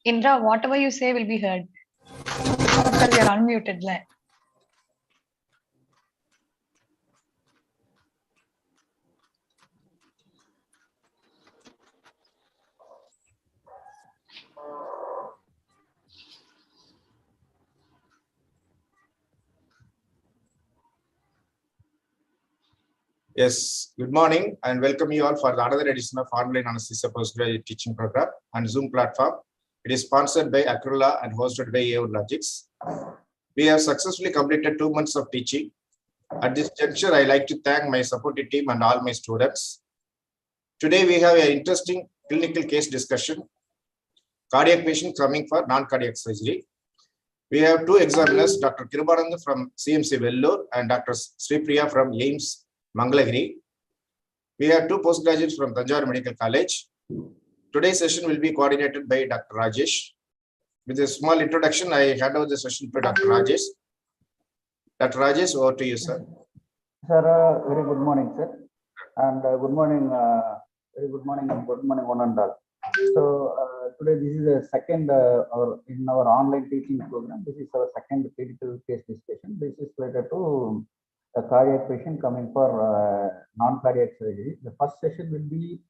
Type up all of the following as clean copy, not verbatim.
Indra, whatever you say will be heard because you're unmuted. Yes, good morning and welcome you all for another edition of Online Anaesthesia Postgraduate Teaching Program on Zoom platform. It is sponsored by Acrola and hosted by AO Logics. We have successfully completed 2 months of teaching. At this juncture, I like to thank my supportive team and all my students. Today, we have an interesting clinical case discussion. Cardiac patient coming for non-cardiac surgery. We have 2 examiners, Dr. Kirubanand from CMC Vellore and Dr. Sripriya from AIMS Mangalagiri. We have 2 postgraduates from Tanjore Medical College. Today's session will be coordinated by Dr. Rajesh. With a small introduction, I hand over the session to Dr. Rajesh. Dr. Rajesh, over to you, sir. Sir, very good morning, sir. And good morning, very good morning and good morning, one and all. So today this is the second in our online teaching program. This is our second critical case discussion. This is related to a cardiac patient coming for non-cardiac surgery. The first session will be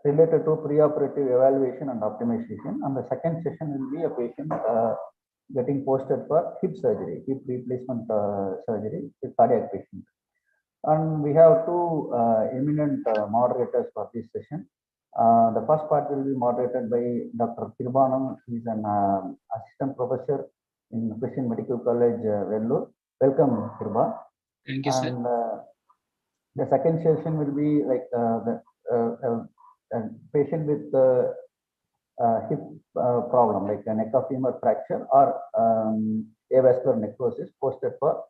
related to preoperative evaluation and optimization, and the second session will be a patient getting posted for hip surgery, hip replacement surgery, a cardiac patient. And we have 2 eminent moderators for this session. The first part will be moderated by Dr. Kirubanand. He is an assistant professor in Christian Medical College, Vellore. Welcome, Kiruba. Thank you, and sir. the second session will be like the patient with hip problem, like a neck of femur fracture or avascular necrosis, posted for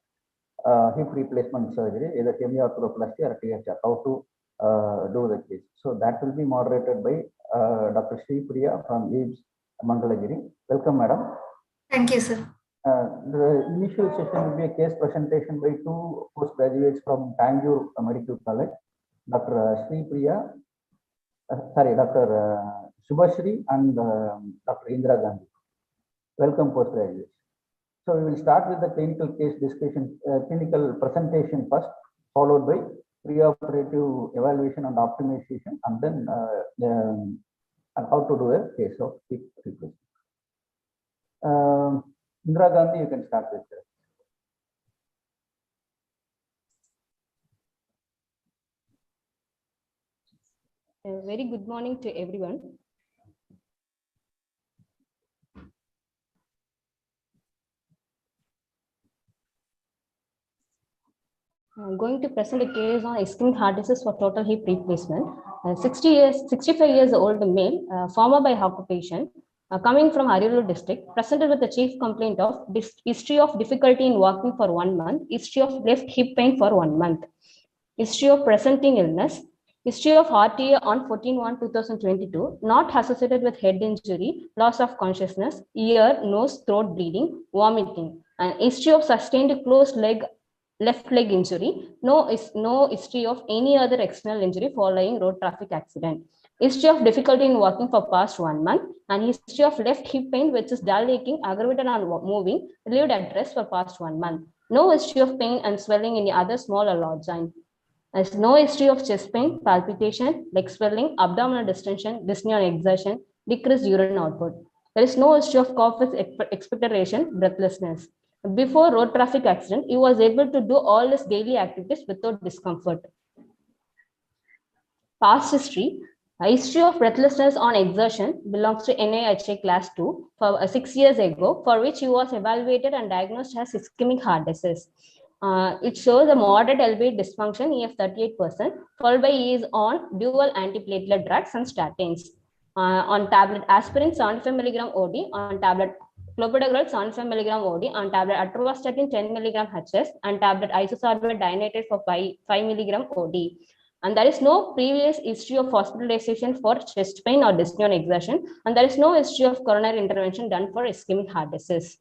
hip replacement surgery, either hemiarthroplasty or THR, how to do the case. So that will be moderated by Dr. Sripriya from AIMS Mangalagiri. Welcome, madam. Thank you, sir. The initial session will be a case presentation by 2 postgraduates from Tanjore Medical College, Dr. Sripriya, Dr. Subhashri and Dr. Indra Gandhi. Welcome, postgraduates. So we will start with the clinical case discussion, clinical presentation first, followed by preoperative evaluation and optimization, and then and how to do a case of hip replacement. Indra Gandhi, you can start with that. Very good morning to everyone. I'm going to present a case on ischemic heart disease for total hip replacement. 65 years old male, former by occupation, coming from Ariyalur district, presented with a chief complaint of history of difficulty in walking for 1 month, history of left hip pain for 1 month, history of presenting illness, history of RTA on 14/1/2022, not associated with head injury, loss of consciousness, ear, nose, throat bleeding, vomiting, and history of sustained closed leg, left leg injury, no history of any other external injury following road traffic accident. History of difficulty in walking for past 1 month, and history of left hip pain, which is dull aching, aggravated on moving, relieved at rest for past 1 month. No history of pain and swelling in the other small or large joint. There's no history of chest pain, palpitation, leg swelling, abdominal distension, dyspnea on exertion, decreased urine output. There is no history of cough with expectoration, breathlessness. Before road traffic accident, he was able to do all his daily activities without discomfort. Past history. A history of breathlessness on exertion belongs to NIHA class 2 for 6 years ago, for which he was evaluated and diagnosed as ischemic heart disease. It shows a moderate elevate dysfunction, EF 38%, followed by he is on dual antiplatelet drugs and statins. On tablet aspirin 75 mg OD, on tablet clopidogrel 75 mg OD, on tablet atorvastatin 10 mg HS, and tablet isosorbate dinylated for 5 mg OD. And there is no previous history of hospitalization for chest pain or dyspnea on exertion, and there is no history of coronary intervention done for ischemic heart disease.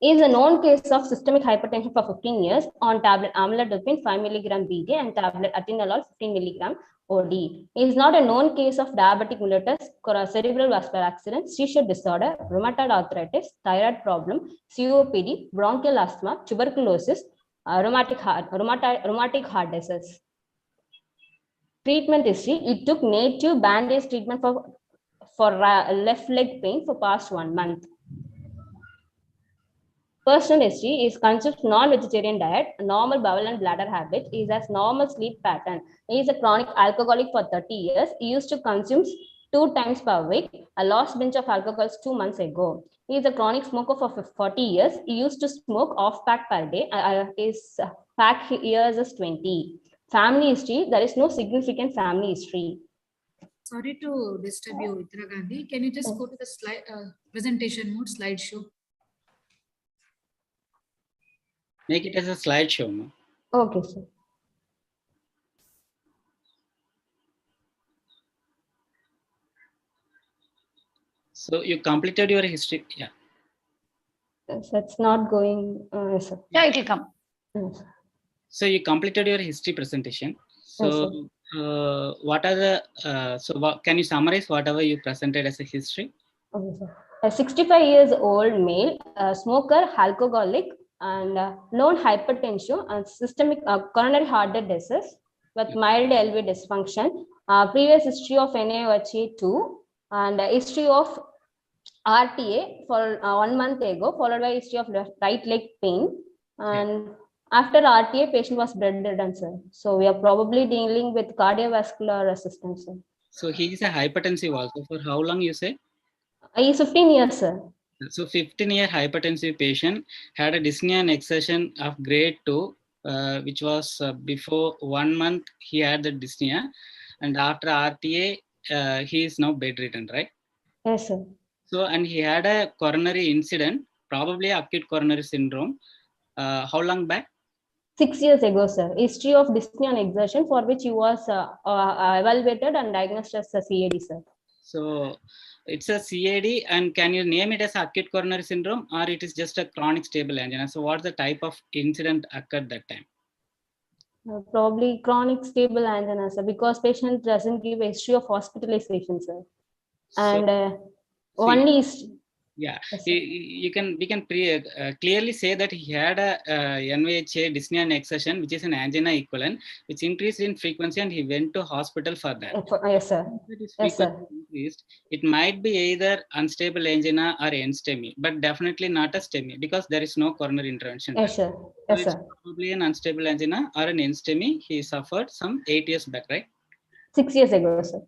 Is a known case of systemic hypertension for 15 years on tablet amlodipine 5 milligram BD and tablet atenolol 15 milligram OD. Is not a known case of diabetic mellitus, cerebral vascular accident, seizure disorder, rheumatoid arthritis, thyroid problem, COPD, bronchial asthma, tuberculosis, rheumatic heart disease. Treatment history: it took native bandage treatment for left leg pain for past 1 month. Personal history is consumes non-vegetarian diet, normal bowel and bladder habit, is as normal sleep pattern. He is a chronic alcoholic for 30 years. He used to consume 2 times per week. A lost binge of alcohol 2 months ago. He is a chronic smoker for 40 years. He used to smoke off pack per day. His pack years is 20. Family history: there is no significant family history. Sorry to disturb you, Indira Gandhi. Can you just go to the slide presentation mode, slideshow? Make it as a slideshow. No? Okay, sir. So you completed your history. Yeah. Yes, that's not going. Yes, sir. Yeah, it will come. Yes. So you completed your history presentation. So what are the, can you summarize whatever you presented as a history? Okay, sir. A 65 years old male, smoker, alcoholic, and known hypertension and systemic coronary heart disease with mild LV dysfunction, previous history of NaOHA2, and history of RTA for 1 month ago, followed by history of right leg pain. And after RTA, patient was bedridden, sir. So we are probably dealing with cardiovascular assistance, sir. So he is a hypertensive also. For how long you say? He is 15 years, sir. So 15-year hypertensive patient had a dyspnea and exertion of grade 2, which was before 1 month he had the dyspnea, and after RTA he is now bedridden, right? Yes, sir. So, and he had a coronary incident, probably acute coronary syndrome. How long back? 6 years ago, sir. History of dyspnea and exertion, for which he was evaluated and diagnosed as a CAD, sir. So it's a CAD, and can you name it as acute coronary syndrome, or it is just a chronic stable angina? So what's the type of incident occurred that time? Probably chronic stable angina, sir, because patient doesn't give a history of hospitalization, sir. And only is. Yeah, Yes, we can clearly say that he had a NVHA dyspnea and exertion, which is an angina equivalent, which increased in frequency, and he went to hospital for that. Yes, sir. Yes, sir. Increased, it might be either unstable angina or NSTEMI, but definitely not a STEMI because there is no coronary intervention. Yes, sir. Yes, so sir. Probably an unstable angina or an NSTEMI. He suffered some 8 years back, right? 6 years ago, sir.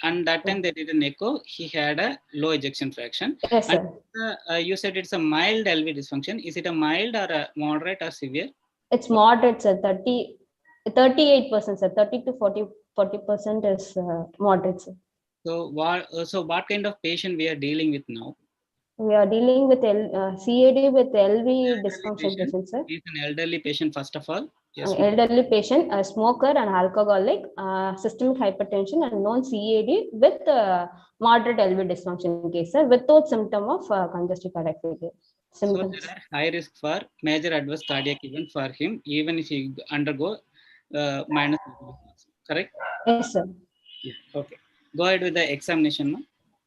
And that time they did an echo. He had a low ejection fraction. Yes, sir. And, you said it's a mild LV dysfunction. Is it a mild or a moderate or severe? It's moderate, sir. 38%, sir. 30 to 40% is moderate, sir. So what kind of patient we are dealing with now? We are dealing with CAD with LV dysfunction patient, sir. He's an elderly patient, first of all. Yes, elderly patient, a smoker and alcoholic, systemic hypertension and known CAD with moderate LV dysfunction case, sir, without symptom of congestive cardiac failure. Symptoms. So there are high risk for major adverse cardiac event for him, even if he undergo minus. Correct? Yes, sir. Yeah. Okay. Go ahead with the examination.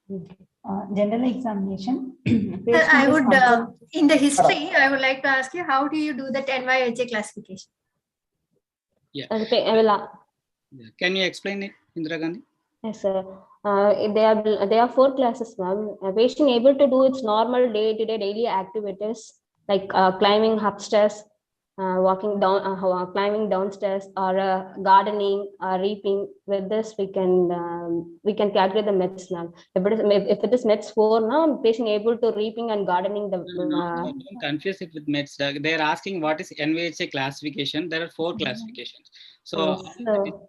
No? General examination. I would, in the history, I would like to ask you, how do you do that NYHA classification? Yeah. Yeah. Can you explain it, Indira Gandhi? Yes, sir. There are 4 classes, ma'am. A patient able to do its normal day-to-day daily activities like climbing upstairs, walking down, climbing downstairs, or gardening, reaping. With this, we can calculate the METs, ma'am. If it is METs 4, now patient able to reaping and gardening. Don't confuse it with METs. They are asking what is NVHA classification. There are 4 classifications. So,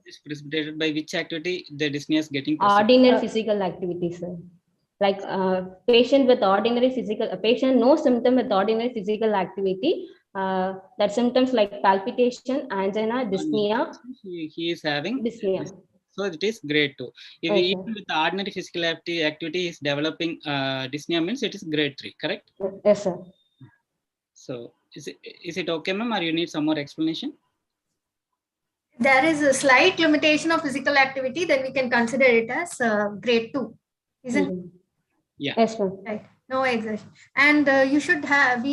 is precipitated by which activity the dyspnea is getting precipitated? Ordinary physical activity, sir. Like patient with ordinary physical, a patient no symptom with ordinary physical activity. That symptoms like palpitation, angina, dyspnea. He is having dyspnea. So it is grade 2. If even with the ordinary physical activity is developing dyspnea, means it is grade 3, correct? Yes, sir. So is it okay, ma'am, or you need some more explanation? There is a slight limitation of physical activity, then we can consider it as grade 2, isn't it? Yeah. Yes, ma'am. Right. No exertion. And we should have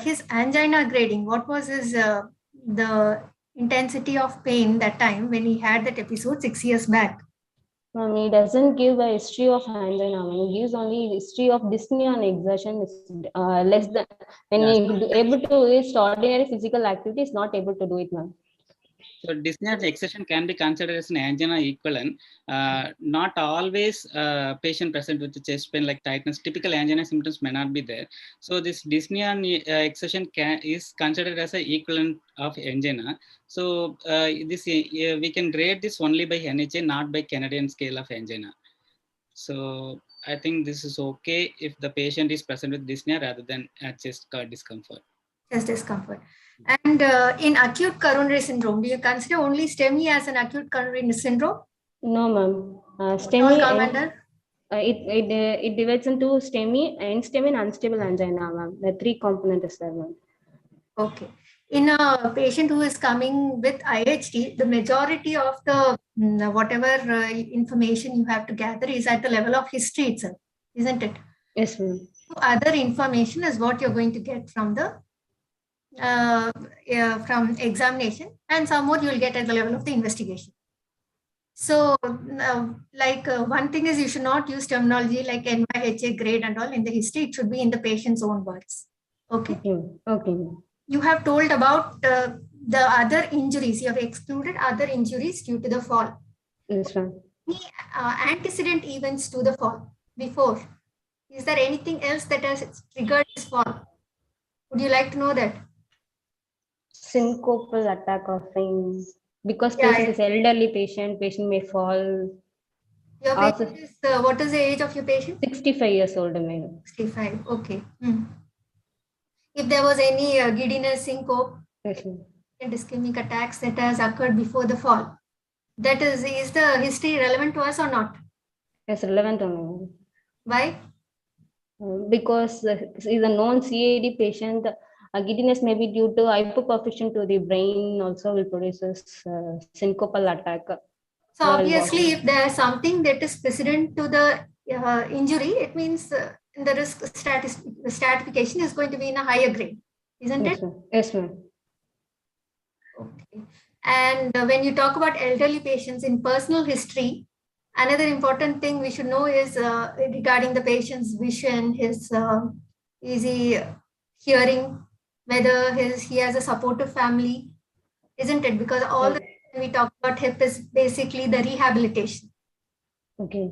his angina grading. What was his the intensity of pain that time when he had that episode 6 years back? Ma'am, he doesn't give a history of angina. He gives only history of dyspnea and exertion is less than when Yeah, he able to do his ordinary physical activity is not able to do it, ma'am. So dyspnea exertion can be considered as an angina equivalent. Not always patient present with chest pain like tightness. Typical angina symptoms may not be there. So this dyspnea exertion is considered as an equivalent of angina. So this we can grade this only by NHA, not by Canadian scale of angina. So I think this is okay if the patient is present with dyspnea rather than chest discomfort. Chest discomfort. And in acute coronary syndrome, do you consider only STEMI as an acute coronary syndrome? No, ma'am. All STEMI come under? it divides into STEMI, end-STEMI, and unstable angina, ma'am. The 3 components is there, ma'am. Okay. In a patient who is coming with IHT, the majority of the whatever information you have to gather is at the level of history itself, isn't it? Yes, ma'am. Other information is what you're going to get from the from examination, and some more you'll get at the level of the investigation. So, one thing is you should not use terminology like NYHA grade and all in the history. It should be in the patient's own words. Okay. Okay. You have told about the other injuries. You have excluded other injuries due to the fall. Yes, ma'am. Any antecedent events to the fall before? Is there anything else that has triggered this fall? Would you like to know that? Syncopal attack or faint. Because patient is elderly patient may fall. Your patient is, what is the age of your patient? 65 years old, ma'am. 65, okay. If there was any giddiness, syncope, and ischemic attacks that has occurred before the fall, that is the history relevant to us or not? Yes, relevant only. Why? Because he's a known CAD patient. Giddiness may be due to hypoperfusion to the brain, also will produce syncopal attack. So obviously, if there is something that is precedent to the injury, it means the risk stratification is going to be in a higher grade, isn't it? Yes, ma'am. Okay. And when you talk about elderly patients in personal history, another important thing we should know is regarding the patient's vision, his easy hearing, whether he has a supportive family, isn't it? Because all the we talk about HIP is basically the rehabilitation. Okay.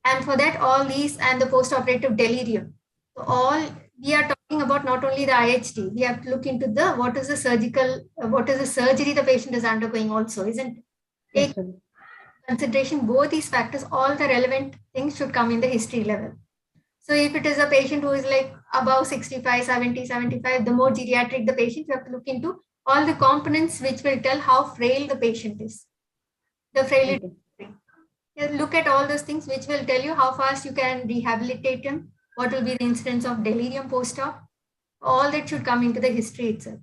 And for that, all these and the post-operative delirium. So all we are talking about not only the IHT, we have to look into what is the surgery the patient is undergoing also, isn't it? Take consideration both these factors, all the relevant things should come in the history level. So if it is a patient who is like above 65, 70, 75, the more geriatric the patient, you have to look into all the components which will tell how frail the patient is. The frailty. You look at all those things which will tell you how fast you can rehabilitate him, what will be the incidence of delirium post-op. All that should come into the history itself.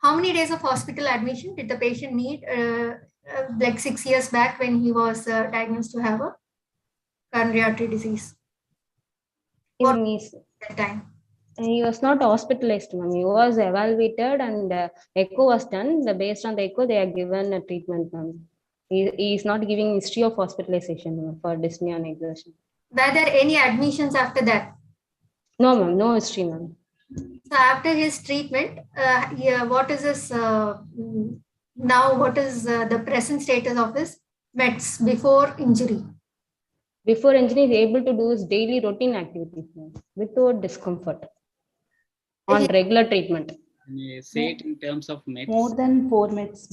How many days of hospital admission did the patient need like 6 years back when he was diagnosed to have a coronary artery disease? What was that time? He was not hospitalized, ma'am. He was evaluated and echo was done. Based on the echo, they are given a treatment, ma'am. He is not giving history of hospitalization for dyspnea and exertion. Were there any admissions after that? No, ma'am. No history, ma'am. So after his treatment, what is his now? What is the present status of his meds before injury? Before injury, he is able to do his daily routine activities, ma'am, without discomfort on regular treatment. Can you say it in terms of meds? More than 4 meds.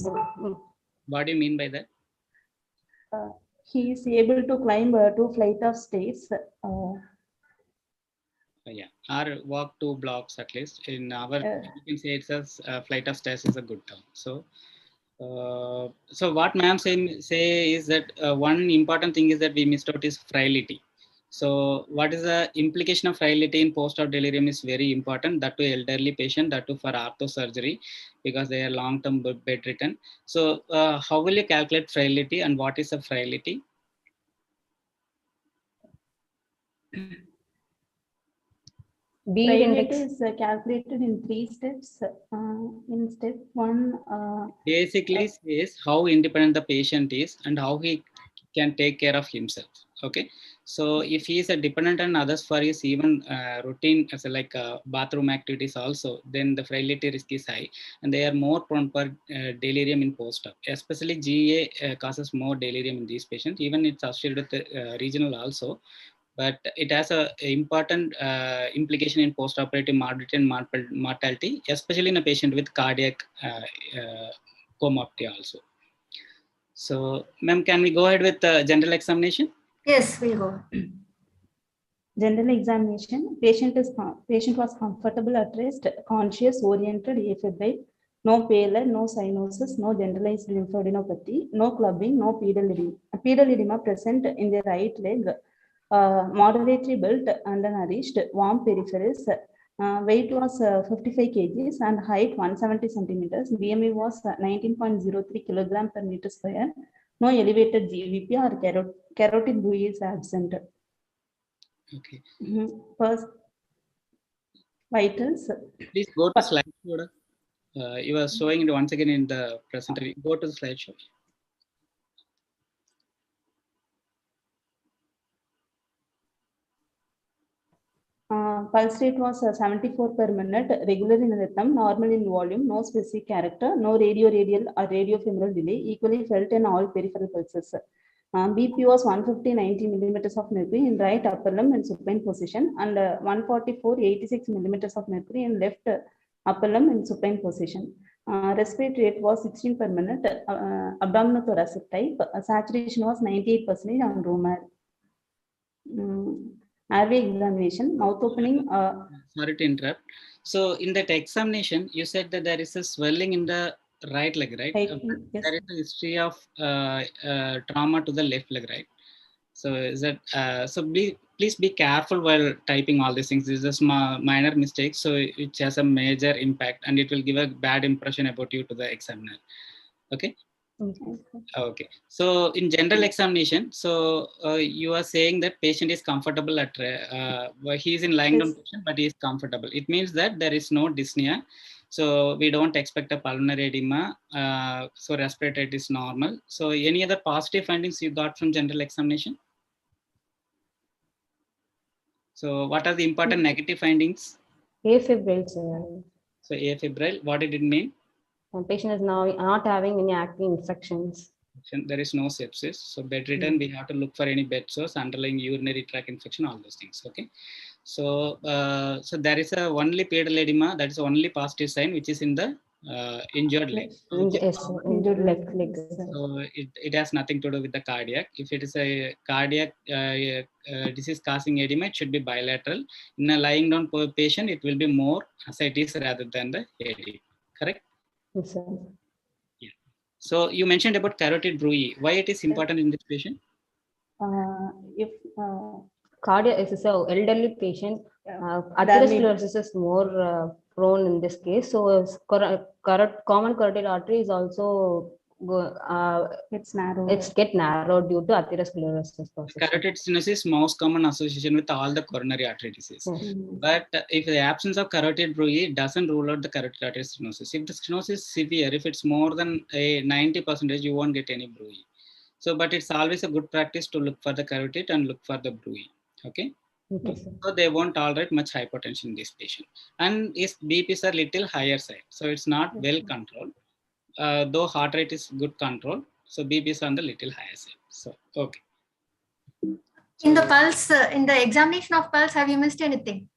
What do you mean by that? He is able to climb 2 flight of stairs. Yeah, or walk 2 blocks at least. In our, you can say it's a flight of stairs is a good term. So, so what ma'am say is that one important thing is that we missed out is frailty. So what is the implication of frailty in post-op delirium is very important, that to elderly patient, that to for ortho surgery, because they are long-term bedridden. So how will you calculate frailty and what is a frailty? Bead Frailty index. is calculated in 3 steps. In step 1, Basically says how independent the patient is and how he can take care of himself. Okay, so if he is a dependent on others for his even routine as like bathroom activities also, then the frailty risk is high and they are more prone for delirium in post-op. Especially GA causes more delirium in these patients. Even it's associated with regional also, but it has a important implication in post-operative morbidity and mortality, especially in a patient with cardiac comorbidity also. So, ma'am, can we go ahead with the general examination? Yes, we'll go. general examination. Patient was comfortable at rest, conscious, oriented, afebrile, no pallor, no cyanosis, no generalized lymphadenopathy, no clubbing, no pedal edema. Pedal edema present in the right leg, moderately built, undernourished, warm peripherals. Weight was 55 kgs and height 170 centimeters. BMI was 19.03 kilogram per meter square. No elevated GVP or carotid buoy is absent. Okay. First, vitals. Please go to slideshow. You are showing it once again in the presenter. Go to the slideshow. Pulse rate was 74 per minute, regular in rhythm, normal in volume, no specific character, no radio-radial or radio-femoral delay, equally felt in all peripheral pulses. BP was 150-90 millimeters of mercury in right upper limb in supine position and 144-86 millimeters of mercury in left upper limb in supine position. Respiratory rate was 16 per minute, abdominal thoracic type. Saturation was 98% on room air. Airway examination, mouth opening. Sorry to interrupt. So in that examination, you said that there is a swelling in the right leg, right? Yes. There is a history of trauma to the left leg, right? So is that please be careful while typing all these things. This is a minor mistake, so it has a major impact and it will give a bad impression about you to the examiner. Okay. Okay. So in general examination, so you are saying that patient is comfortable at he is in lying down position, but he is comfortable. It means that there is no dyspnea. So we don't expect a pulmonary edema. So respiratory rate is normal. So any other positive findings you got from general examination? So what are the important negative findings? Afebrile, sir. So afebrile, what did it mean? The patient is now not having any active infections. There is no sepsis. So bedridden, we have to look for any bed sores, underlying urinary tract infection, all those things. Okay. So so there is a only pedal edema, that is only positive sign, which is in the injured leg. Yes, injured leg. So it has nothing to do with the cardiac. If it is a cardiac disease causing edema, it should be bilateral. In a lying down patient, it will be more ascites rather than the edema. Correct? Yes, sir. Yeah. So you mentioned about carotid bruit. Why it is important in this patient? If cardiac is so elderly patient, atherosclerosis is more prone in this case. So common carotid artery is also it's narrow. It's get narrowed due to atherosclerosis. Carotid stenosis is most common association with all the coronary artery disease. But if the absence of carotid bruit doesn't rule out the carotid artery stenosis. If the stenosis is severe, if it's more than a 90%, you won't get any bruit. So, but it's always a good practice to look for the carotid and look for the bruit. Okay. So they won't tolerate much hypertension in this patient. And his BPs are little higher side. So it's not well controlled. Though heart rate is good control. So BP is on the little higher side. So, okay. In the pulse, in the examination of pulse, have you missed anything?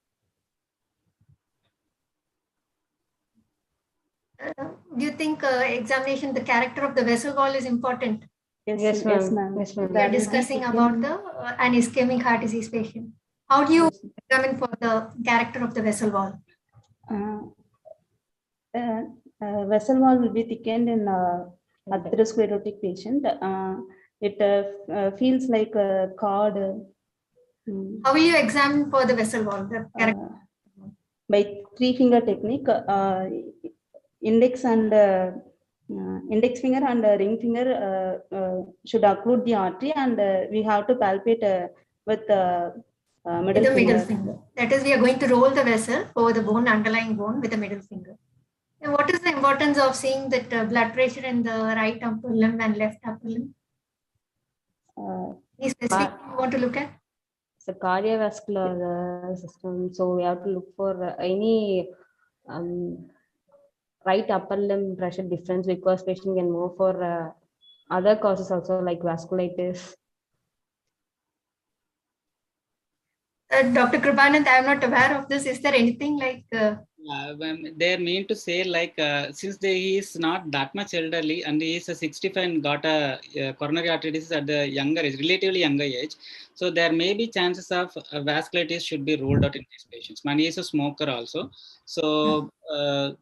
Do you think examination, the character of the vessel wall is important? Yes, ma'am. Yes, we are discussing about the an ischemic heart disease patient. How do you examine for the character of the vessel wall? Vessel wall will be thickened in atherosclerotic patient. It feels like a cord How will you examine for the vessel wall? The By 3-finger technique, index finger and ring finger should occlude the artery, and we have to palpate with middle finger. That is, we are going to roll the vessel over the bone, underlying bone, with the middle finger. And what is the importance of seeing that blood pressure in the right upper limb and left upper limb? Any specific you want to look at? It's a cardiovascular system, so we have to look for any right upper limb pressure difference, because patient can move for other causes also, like vasculitis. Dr. Kripanand, I am not aware of this. Is there anything like? They mean to say, like, since he is not that much elderly and he is a 65 and got a coronary artery disease at the younger age, relatively younger age, so there may be chances of vasculitis should be ruled out in these patients. Man, he is a smoker also, so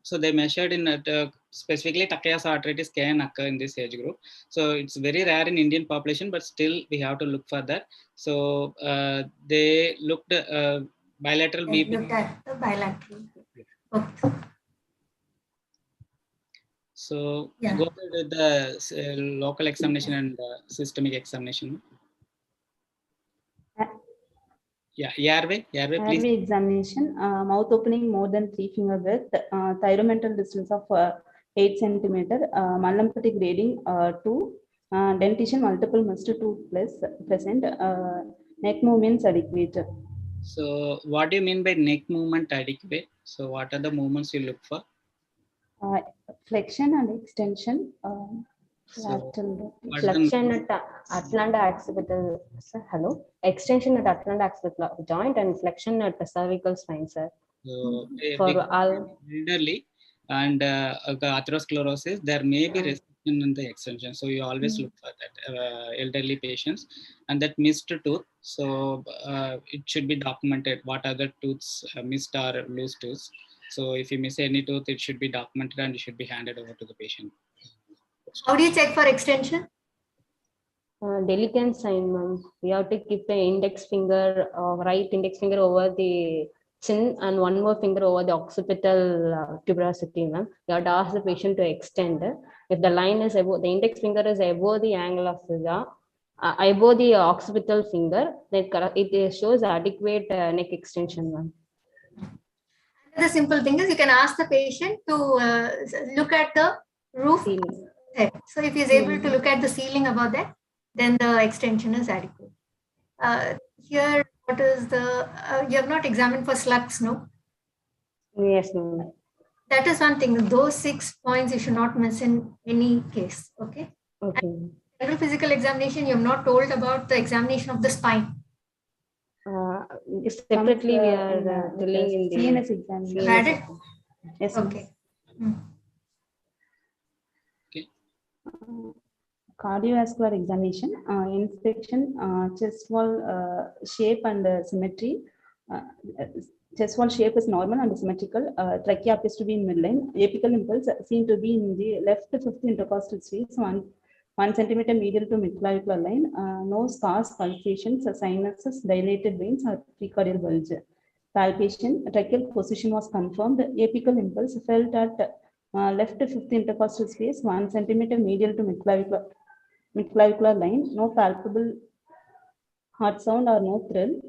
so they measured in specifically Takayasu arteritis can occur in this age group. So it's very rare in Indian population, but still we have to look for that. So they looked bilateral BP. Looked at the bilateral. Okay. So go with the local examination and systemic examination. Yeah, airway, please. Airway examination, mouth opening more than 3-finger width, thyromental distance of 8 centimeter, mallampati grading 2, dentition multiple must 2 plus present, neck movements adequate. So what do you mean by neck movement adequate? So what are the movements you look for? Flexion and extension. Flexion at Atlanta occipital, sir. Hello. Extension at Atlanta occipital joint and flexion at the cervical spine, sir. So for all elderly and atherosclerosis, there may be restriction in the extension. So you always look for that elderly patients and that missed tooth. So it should be documented what are the tooths missed or loose tooths. So if you miss any tooth, it should be documented and it should be handed over to the patient. How do you check for extension? Delicate sign, ma'am. We have to keep the index finger, right index finger over the chin and one more finger over the occipital tuberosity, ma'am. You have to ask the patient to extend. If the line is above, the index finger is above the angle of the above the occipital finger, then it shows adequate neck extension, ma'am. The simple thing is you can ask the patient to look at the roof. So if he is able to look at the ceiling above that, then the extension is adequate. Here, what is the, you have not examined for slugs, no? Yes, ma'am. That is one thing. Those 6 points you should not miss in any case, okay? Okay. General physical examination, you have not told about the examination of the spine. Separately, we are telling in the CNS examination. You had it? Yes. Okay. Cardiovascular examination, inspection, chest wall shape and symmetry. Chest wall shape is normal and symmetrical. Trachea appears to be in midline. Apical impulse seen to be in the left fifth intercostal space, 1 centimeter medial to midclavicular line. No scars, pulsations, sinuses, dilated veins, or precordial bulge. Palpation, tracheal position was confirmed. Apical impulse felt at left fifth intercostal space, 1 centimeter medial to midclavicular line. No palpable heart sound or no thrill.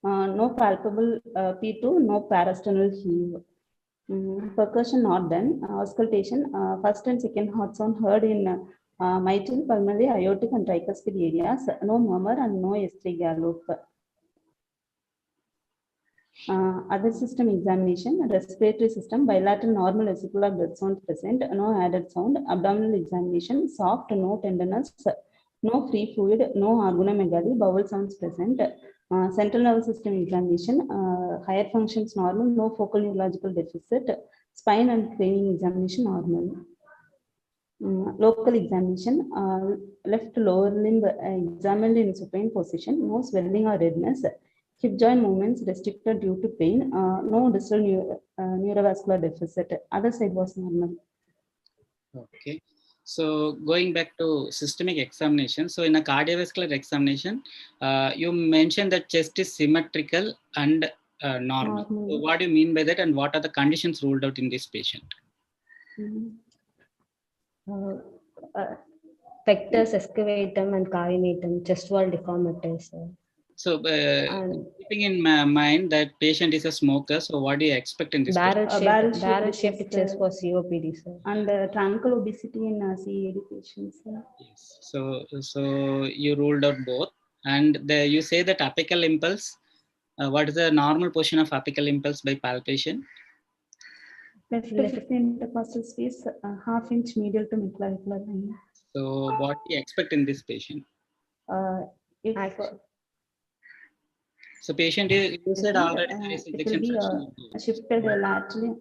No palpable P2, no parasternal heave. Percussion not done. Auscultation, first and second heart sound heard in mitral, pulmonary, aortic, and tricuspid areas. No murmur and no S3 gallop. Other system examination, respiratory system, bilateral normal vesicular blood sound present, no added sound. Abdominal examination, soft, no tenderness, no free fluid, no organomegaly, bowel sounds present. Central nervous system examination, higher functions normal, no focal neurological deficit. Spine and cranial examination normal. Local examination, left lower limb examined in supine position, no swelling or redness. Hip joint movements restricted due to pain, no distal neurovascular deficit. Other side was normal. Okay. So going back to systemic examination, so in a cardiovascular examination, you mentioned that chest is symmetrical and normal. Normal. So what do you mean by that, and what are the conditions ruled out in this patient? Pectus excavatum and carinatum, chest wall deformities. So And keeping in mind that patient is a smoker, so what do you expect in this patient? barrel-shaped chest for COPD, sir. And truncal obesity in CAD patients. Yes. So you ruled out both, and you say that apical impulse. What is the normal position of apical impulse by palpation? Left intercostal space, half-inch medial to midclavicular line. So what do you expect in this patient? If So patient, you said already there is it will ejection be fraction. shifted laterally.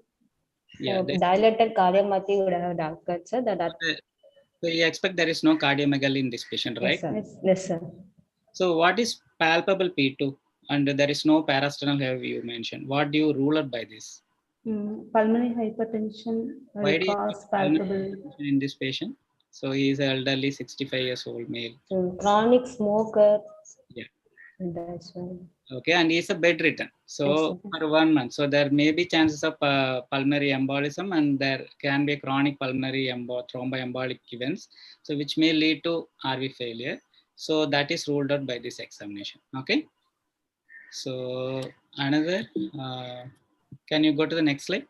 Yeah. Dilated cardiomyopathy would have occurred, sir. So you expect there is no cardiomegaly in this patient, right? Yes, sir. So what is palpable P2? And there is no parasternal heavy you mentioned. What do you rule out by this? Pulmonary hypertension Why do you cause expect pulmonary palpable hypertension in this patient? So he is an elderly, 65 years old male. So chronic smoker. Yeah. That's why. Okay, and he is a bedridden. So Yes, for 1 month, so there may be chances of pulmonary embolism, and there can be chronic pulmonary thromboembolic events, so which may lead to RV failure. So that is ruled out by this examination. Okay. So another, can you go to the next slide?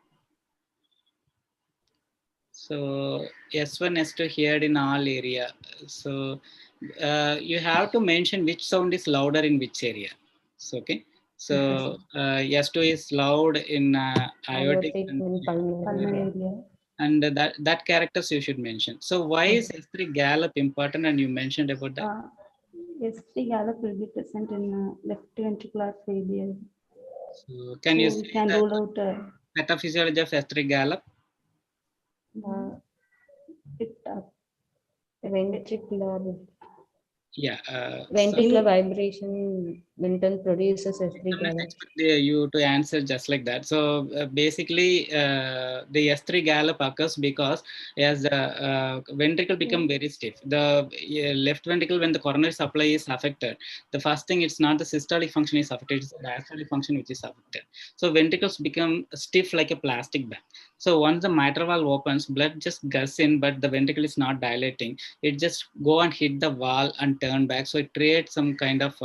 So S1, S2 here in all area. So you have to mention which sound is louder in which area. So, okay. So S2 is loud in aortic and pulmonary area. And that characters you should mention. So why is S3 gallop important? And you mentioned about that. S3 gallop will be present in left ventricular failure. So can you say can the rule out pathophysiology of S3 gallop? Ventricular. Yeah. Ventricular vibration when produces S3 I gallop. expect you to answer just like that. So basically, the S3 gallop occurs because as the ventricle become very stiff, the left ventricle, when the coronary supply is affected, the first thing, it's not the systolic function is affected, it's the diastolic function which is affected. So ventricles become stiff like a plastic bag. So once the mitral valve opens, blood just gushes in, but the ventricle is not dilating. It just go and hit the wall and turn back. So it creates some kind of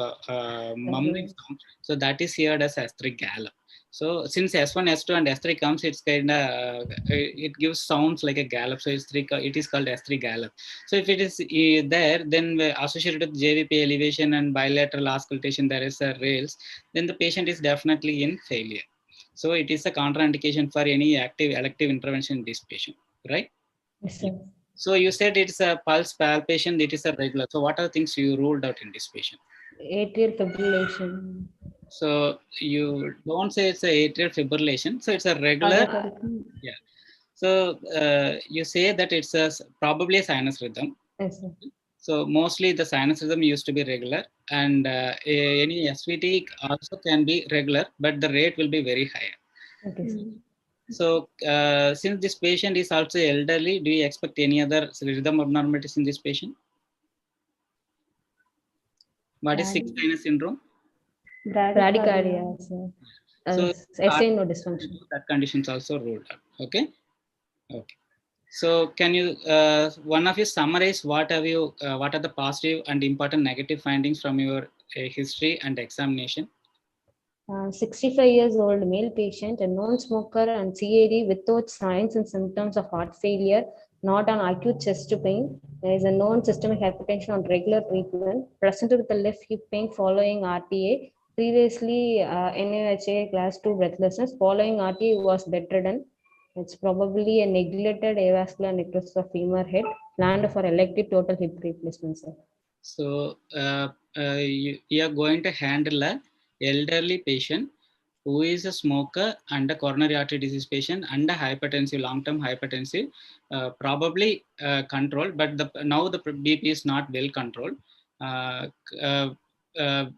mumbling sound. So that is here as S3 gallop. So since S1, S2, and S3 comes, it's kind of it gives sounds like a gallop. So it is called S3 gallop. So if it is there, then associated with JVP elevation and bilateral auscultation, there is a rails, then the patient is definitely in failure. So it is a contraindication for any active elective intervention in this patient, right? Yes, sir. So you said it's a pulse palpation, it is a regular. So what are the things you ruled out in this patient? Atrial fibrillation. So you don't say it's a atrial fibrillation. So it's a regular. Yeah. So you say that it's probably a sinus rhythm. Yes, sir. So mostly the sinus rhythm used to be regular, and any SVT also can be regular, but the rate will be very higher. Okay, sir. So since this patient is also elderly, do you expect any other rhythm abnormalities in this patient? What is sixth sinus syndrome? Bradycardia, sir. So SA no dysfunction. That condition is also ruled out. Okay. Okay. So can you one of you summarize what are the positive and important negative findings from your history and examination? 65 years old male patient, a non-smoker and CAD without signs and symptoms of heart failure, not on acute chest pain. There is a known systemic hypertension on regular treatment, presented with a left hip pain following RTA. Previously, NAHA class 2 breathlessness. Following RTA was bedridden. It's probably a neglected avascular necrosis of femur head, planned for elective total hip replacement, sir. So you are going to handle a elderly patient who is a smoker and a coronary artery disease patient and a hypertensive, long-term hypertensive, probably controlled, but now the BP is not well controlled,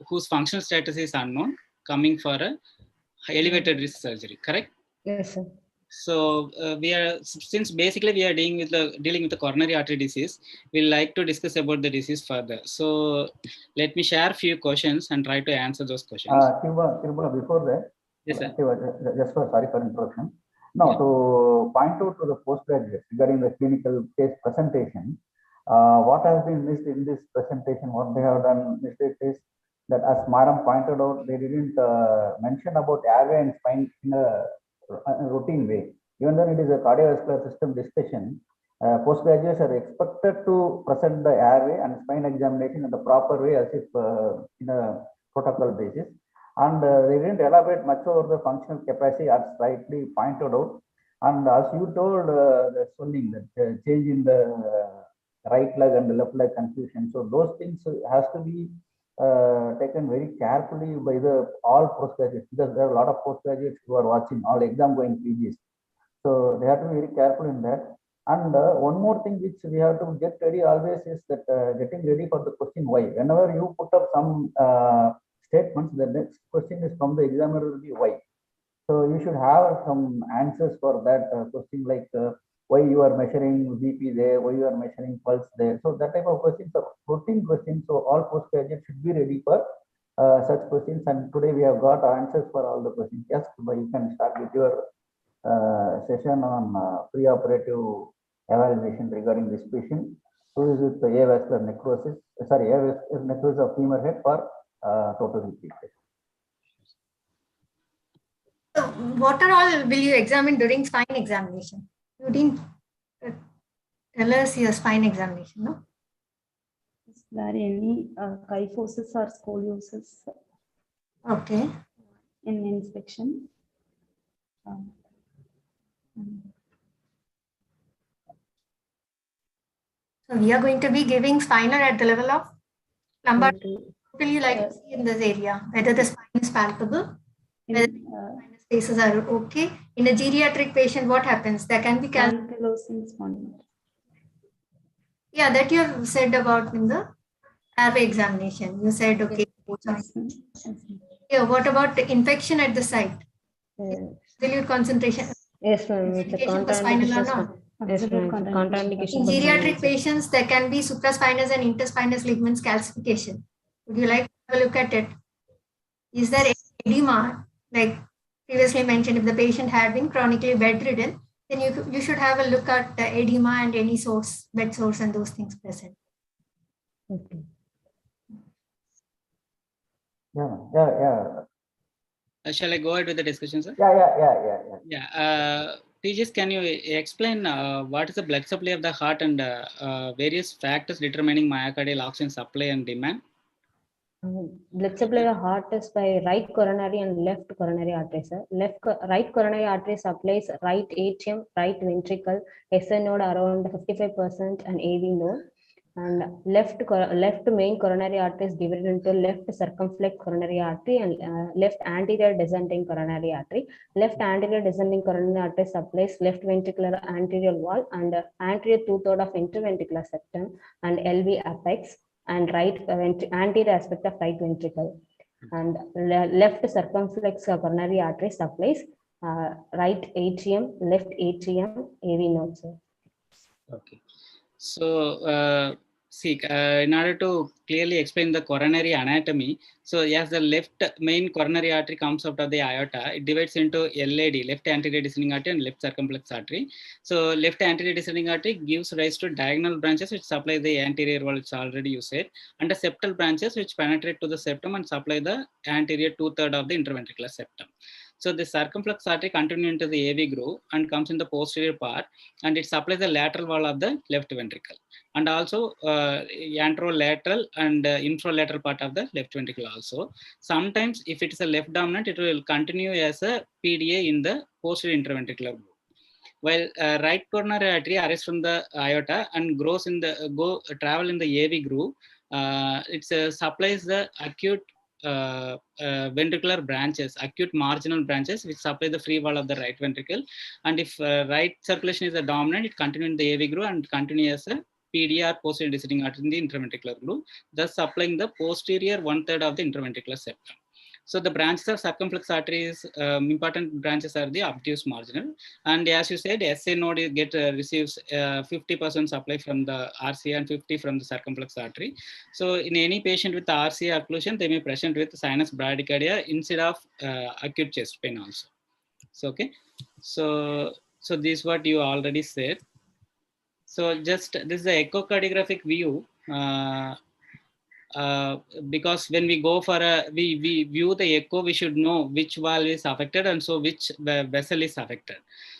whose functional status is unknown, coming for a elevated risk surgery, correct? Yes, sir. So since basically we are dealing with the coronary artery disease, we like to discuss about the disease further. So let me share a few questions and try to answer those questions. Kirubala, before that, Yes, sir. sorry for interruption. Now, to point out to the postgraduates regarding the clinical case presentation, what has been missed in this presentation, what they have done mistake is that, as Madam pointed out, they didn't mention about airway and spine in a routine way. Even though it is a cardiovascular system discussion, postgraduates are expected to present the airway and spine examination in the proper way as if in a protocol basis. And they didn't elaborate much over the functional capacity as slightly pointed out. And as you told, the swelling, that change in the right leg and the left leg confusion. So those things has to be taken very carefully by the all postgraduates, because there are a lot of postgraduates who are watching, all exam going PGs. So they have to be very careful in that. And one more thing which we have to get ready always is that getting ready for the question why. Whenever you put up some statements, the next question is from the examiner will be why. So you should have some answers for that question, like why you are measuring BP there, why you are measuring pulse there. So that type of questions are routine questions. So all postgraduates should be ready for such questions. And today we have got answers for all the questions. Yes, but you can start with your session on preoperative evaluation regarding this patient who is with the avascular necrosis, avascular necrosis of femur head for total repeat. So what are all will you examine during spine examination? You didn't tell us your spine examination, no? Is there any kyphosis or scoliosis Okay. in inspection? So we are going to be giving spinal at the level of lumbar. What will you like to see in this area? Whether the spine is palpable, whether the spinal spaces are okay. In a geriatric patient, what happens? There can be ankylosing spondylitis. Yeah, that you have said about in the airway examination. You said okay. Yeah, what about the infection at the site? Absolute concentration. Yes, ma'am. It's a contraindication. Yes, ma'am. Contraindication. In geriatric patients, there can be supraspinous and interspinous ligaments calcification. Would you like to have a look at it? Is there edema? Like previously mentioned, if the patient had been chronically bedridden, then you should have a look at the edema and any source, bed source, and those things present. Okay. Yeah. Shall I go ahead with the discussion, sir? Yeah. Tejas, can you explain what is the blood supply of the heart and various factors determining myocardial oxygen supply and demand? Blood supply of heart is by right coronary and left coronary artery, sir. Right coronary artery supplies right atrium, right ventricle, SN node around 55% and AV node. And left main coronary artery is divided into left circumflex coronary artery and left anterior descending coronary artery. Left anterior descending coronary artery supplies left ventricular anterior wall and anterior two-thirds of interventricular septum and LV apex and right anterior aspect of right ventricle. And left circumflex coronary artery supplies right atrium, left atrium, AV node, sir. Okay. So, in order to clearly explain the coronary anatomy, so as the left main coronary artery comes out of the aorta, it divides into LAD, left anterior descending artery, and left circumflex artery. So left anterior descending artery gives rise to diagonal branches which supply the anterior wall, which already you said, and the septal branches which penetrate to the septum and supply the anterior two-thirds of the interventricular septum. So the circumflex artery continues into the AV groove and comes in the posterior part, and it supplies the lateral wall of the left ventricle, and also anterolateral and infralateral part of the left ventricle also. Sometimes if it is a left dominant, it will continue as a PDA in the posterior interventricular groove. While right coronary artery arises from the aorta and grows in the travel in the AV groove, it supplies the acute ventricular branches, acute marginal branches, which supply the free wall of the right ventricle. And if right circulation is the dominant, it continues in the AV groove and continues as a PDR, posterior descending artery in the interventricular groove, thus supplying the posterior one-third of the interventricular septum. So the branches of circumflex arteries, important branches are the obtuse marginal. And as you said, SA node receives 50% supply from the RCA and 50 from the circumflex artery. So in any patient with RCA occlusion, they may present with sinus bradycardia instead of acute chest pain also. So, okay. So this is what you already said. So just this is the echocardiographic view. Because when we go for we view the echo, we should know which valve is affected and so which vessel is affected.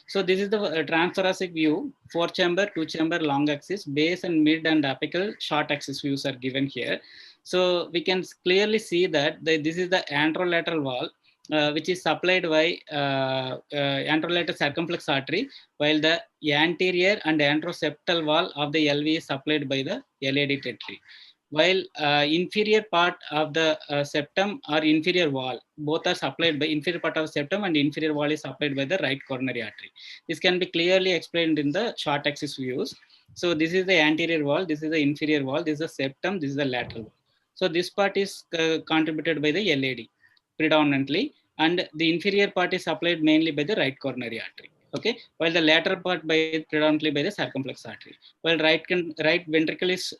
So this is the transthoracic view, 4-chamber, 2-chamber, long axis, base and mid and apical short axis views are given here. So we can clearly see that this is the anterolateral valve, which is supplied by anterolateral circumflex artery, while the anterior and anteroseptal valve of the LV is supplied by the LAD territory. While inferior part of the septum or inferior wall, both are supplied by inferior part of the septum and inferior wall is supplied by the right coronary artery. This can be clearly explained in the short axis views. So this is the anterior wall, this is the inferior wall, this is the septum, this is the lateral wall. So this part is contributed by the LAD predominantly, and the inferior part is supplied mainly by the right coronary artery. Okay, while the lateral part predominantly by the circumflex artery, while right ventricle is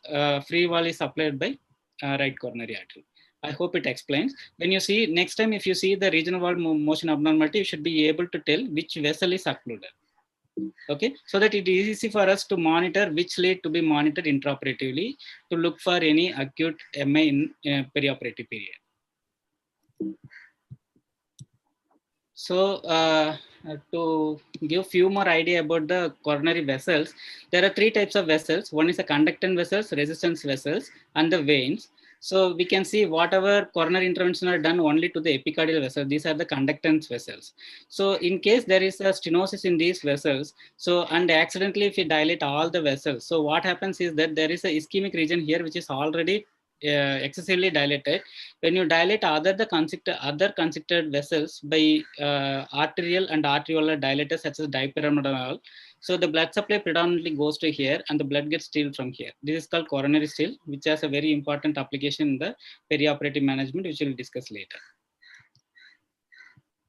free wall is supplied by right coronary artery. I hope it explains. When you see next time, if you see the regional wall motion abnormality, you should be able to tell which vessel is occluded. Okay, so that it is easy for us to monitor which lead to be monitored intraoperatively to look for any acute MI in perioperative period. So to give few more idea about the coronary vessels, there are 3 types of vessels. One is the conductant vessels, resistance vessels, and the veins. So we can see whatever coronary intervention are done only to the epicardial vessel. These are the conductance vessels. So in case there is a stenosis in these vessels, so and accidentally if you dilate all the vessels, so what happens is that there is a ischemic region here which is already excessively dilated. When you dilate other constricted vessels by arterial and arteriolar dilators such as dipyramidinol, so the blood supply predominantly goes to here and the blood gets stilled from here. This is called coronary still, which has a very important application in the perioperative management, which we'll discuss later.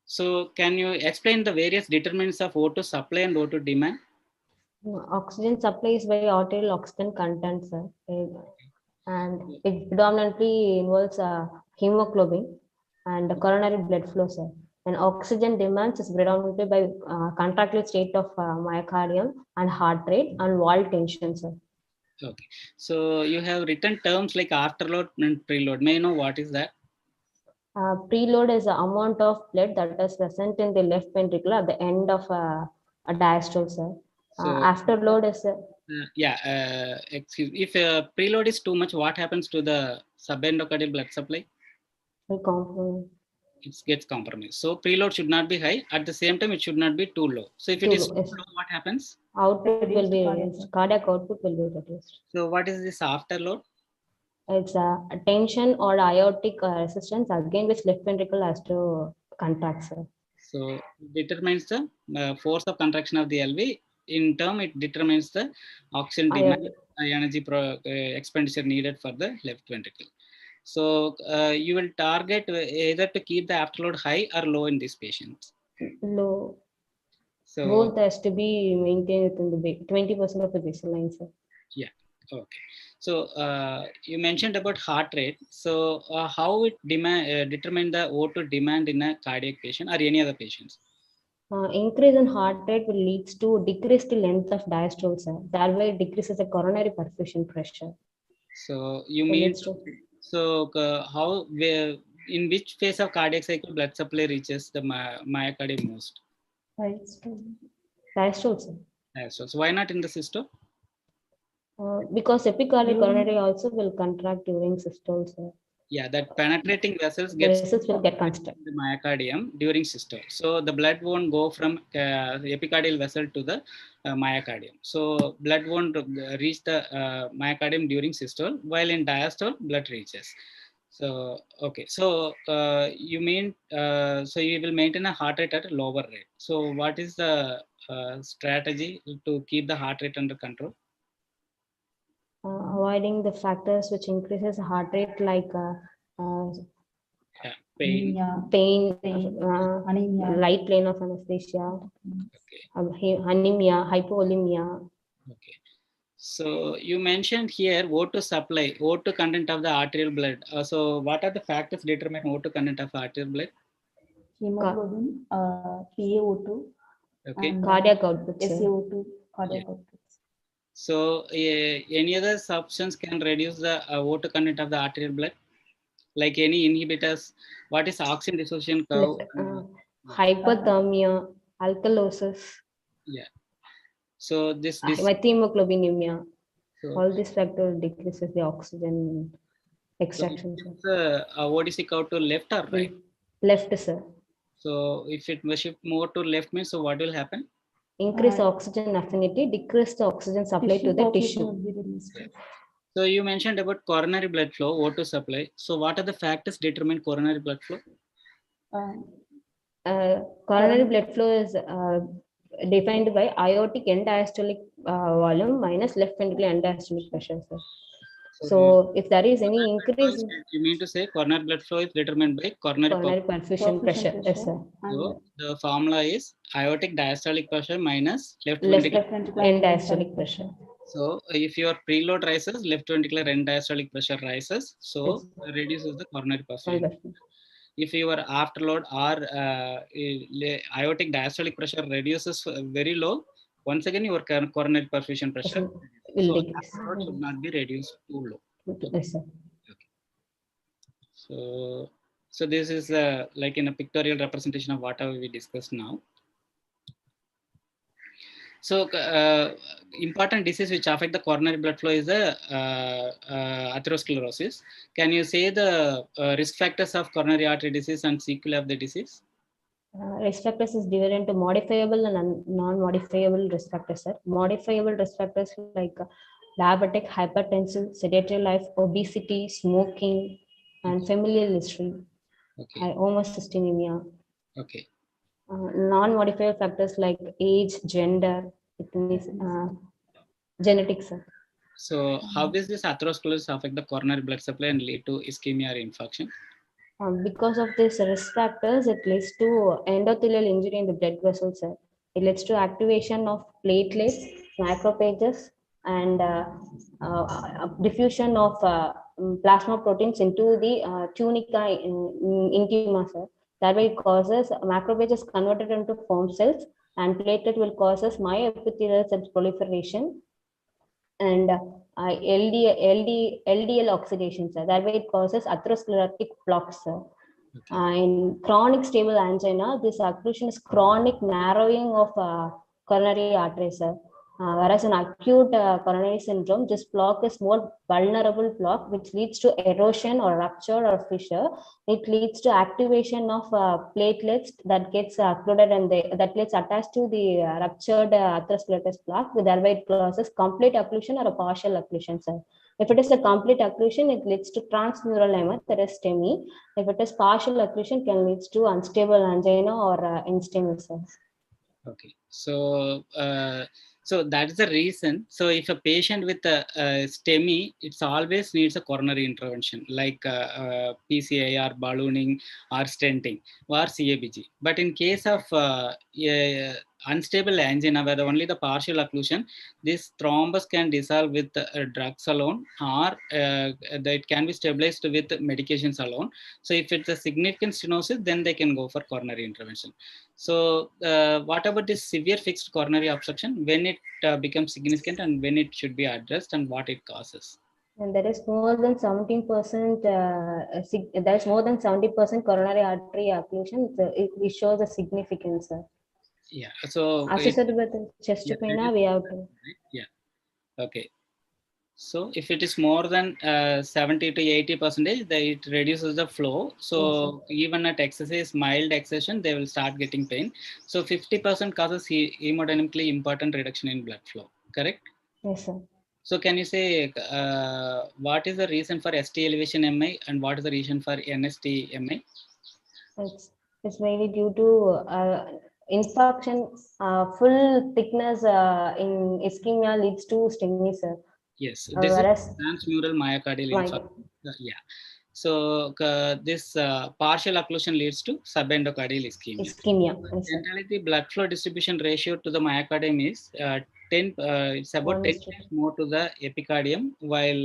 So can you explain the various determinants of O2 supply and O2 demand? Oxygen supply is by arterial oxygen content, sir. And it predominantly involves hemoglobin and coronary blood flow, sir. And oxygen demands is predominantly by contractile state of myocardium and heart rate and wall tension, sir. Okay, so you have written terms like afterload and preload. May I know what is that? Preload is the amount of blood that is present in the left ventricle at the end of a diastole, sir. So Afterload is excuse me. If preload is too much, what happens to the subendocardial blood supply? It gets compromised. So preload should not be high. At the same time, it should not be too low. So if it is too low, what happens? Output will be reduced. Cardiac output will be reduced. So what is this afterload? It's a tension or aortic resistance again which left ventricle has to contract, sir. So determines the force of contraction of the LV. In turn, it determines the oxygen demand, energy expenditure needed for the left ventricle. So you will target either to keep the afterload high or low in these patients. Low. So both has to be maintained within the 20% of the baseline, sir. Yeah. Okay. So you mentioned about heart rate. So how it determine the O2 demand in a cardiac patient or any other patients? Increase in heart rate will leads to decreased length of diastole, sir. Thereby it decreases the coronary perfusion pressure. So you mean so how in which phase of cardiac cycle blood supply reaches the myocardium most? Diastole, sir. So why not in the systole? Because epicardial coronary also will contract during systole, sir. Yeah, that penetrating vessels will get constricted the myocardium during systole. So the blood won't go from the epicardial vessel to the myocardium. So blood won't reach the myocardium during systole, while in diastole, blood reaches. So, okay. So you mean, so you will maintain a heart rate at a lower rate. So what is the strategy to keep the heart rate under control? Avoiding the factors which increases heart rate like pain. pain, anemia, light plane of anesthesia, Okay. anemia, hypovolemia. Okay. So you mentioned here O2 supply, O2 content of the arterial blood. So what are the factors determine O2 content of arterial blood? hemoglobin, PaO2, Okay. and Cardiac output, sir. SaO2, cardiac outputs. So any other substance can reduce the O2 content of the arterial blood, like any inhibitors. What is oxygen dissociation curve? Hypothermia, alkalosis, Yeah. So this methemoglobinemia. so, All these factors decreases the oxygen so extraction. it's ODC curve to left or right? Left, sir. So if it will shift more to left means, so what will happen? Increase oxygen affinity, decrease the oxygen supply to the population tissue. would be reduced. So you mentioned about coronary blood flow, O2 supply. So what are the factors determine coronary blood flow? Coronary blood flow is defined by aortic end diastolic volume minus left ventricular end diastolic pressure, sir. So if there is any increase, you mean to say coronary blood flow is determined by coronary perfusion pressure, yes, sir. So the formula is aortic diastolic pressure minus left Left ventricular end diastolic pressure. So if your preload rises, left ventricular end diastolic pressure rises, so reduces the coronary perfusion. If your afterload or aortic diastolic pressure reduces very low, once again your coronary perfusion pressure will decrease. Afterload should not be reduced too low. Yes, sir. Okay. So this is like in a pictorial representation of whatever we discussed now. So important disease which affect the coronary blood flow is the atherosclerosis. Can you say the risk factors of coronary artery disease and sequelae of the disease? Risk factors is divided into modifiable and non-modifiable risk factors, sir. Modifiable risk factors like diabetic, hypertensive, sedentary life, obesity, smoking, and familial history. Okay. Homocystinemia. Okay. Non-modifiable factors like age, gender, genetics. So how does this atherosclerosis affect the coronary blood supply and lead to ischemia or infarction? Because of these risk factors, it leads to endothelial injury in the blood vessels. It leads to activation of platelets, macrophages, and diffusion of plasma proteins into the tunica intima. Thereby, it causes macrophages converted into foam cells, and platelet will causes myoepithelial cells proliferation and LDL oxidation. Thereby, it causes atherosclerotic plaques. In chronic stable angina, this occlusion is chronic narrowing of coronary arteries. Whereas in acute coronary syndrome, this block is more vulnerable block, which leads to erosion or rupture or fissure. It leads to activation of platelets that gets occluded and that gets attached to the ruptured atherosclerosis plaque, thereby it causes complete occlusion or a partial occlusion. Sir. If it is a complete occlusion, it leads to transmural edema, that is STEMI. If it is partial occlusion, can lead to unstable angina or in-STEMI cells. Okay, so so that is the reason. So if a patient with a STEMI, it's always needs a coronary intervention like PCI or ballooning or stenting or CABG. But in case of unstable angina where only the partial occlusion, this thrombus can dissolve with drugs alone, or it can be stabilized with medications alone. So if it's a significant stenosis, then they can go for coronary intervention. So what about this severe fixed coronary obstruction, when it becomes significant and when it should be addressed and what it causes? And there is more than 17%. There is more than 70% coronary artery occlusion. It shows a significance. Yeah. So associated with chest pain, we have to. Yeah. Okay. So if it is more than 70 to 80%, it reduces the flow. So yes, even at exercise, mild exertion, they will start getting pain. So 50% causes hemodynamically important reduction in blood flow. Correct? Yes, sir. So can you say what is the reason for ST elevation MI and what is the reason for NST MI? It's mainly due to infarction. Full thickness in ischemia leads to STEMI, sir. Yes, this is transmural myocardial infarction. Yeah. So this partial occlusion leads to subendocardial ischemia. Ischemia. Yes, sir. Generally, the blood flow distribution ratio to the myocardium is 10. It's about 10 times more to the epicardium, while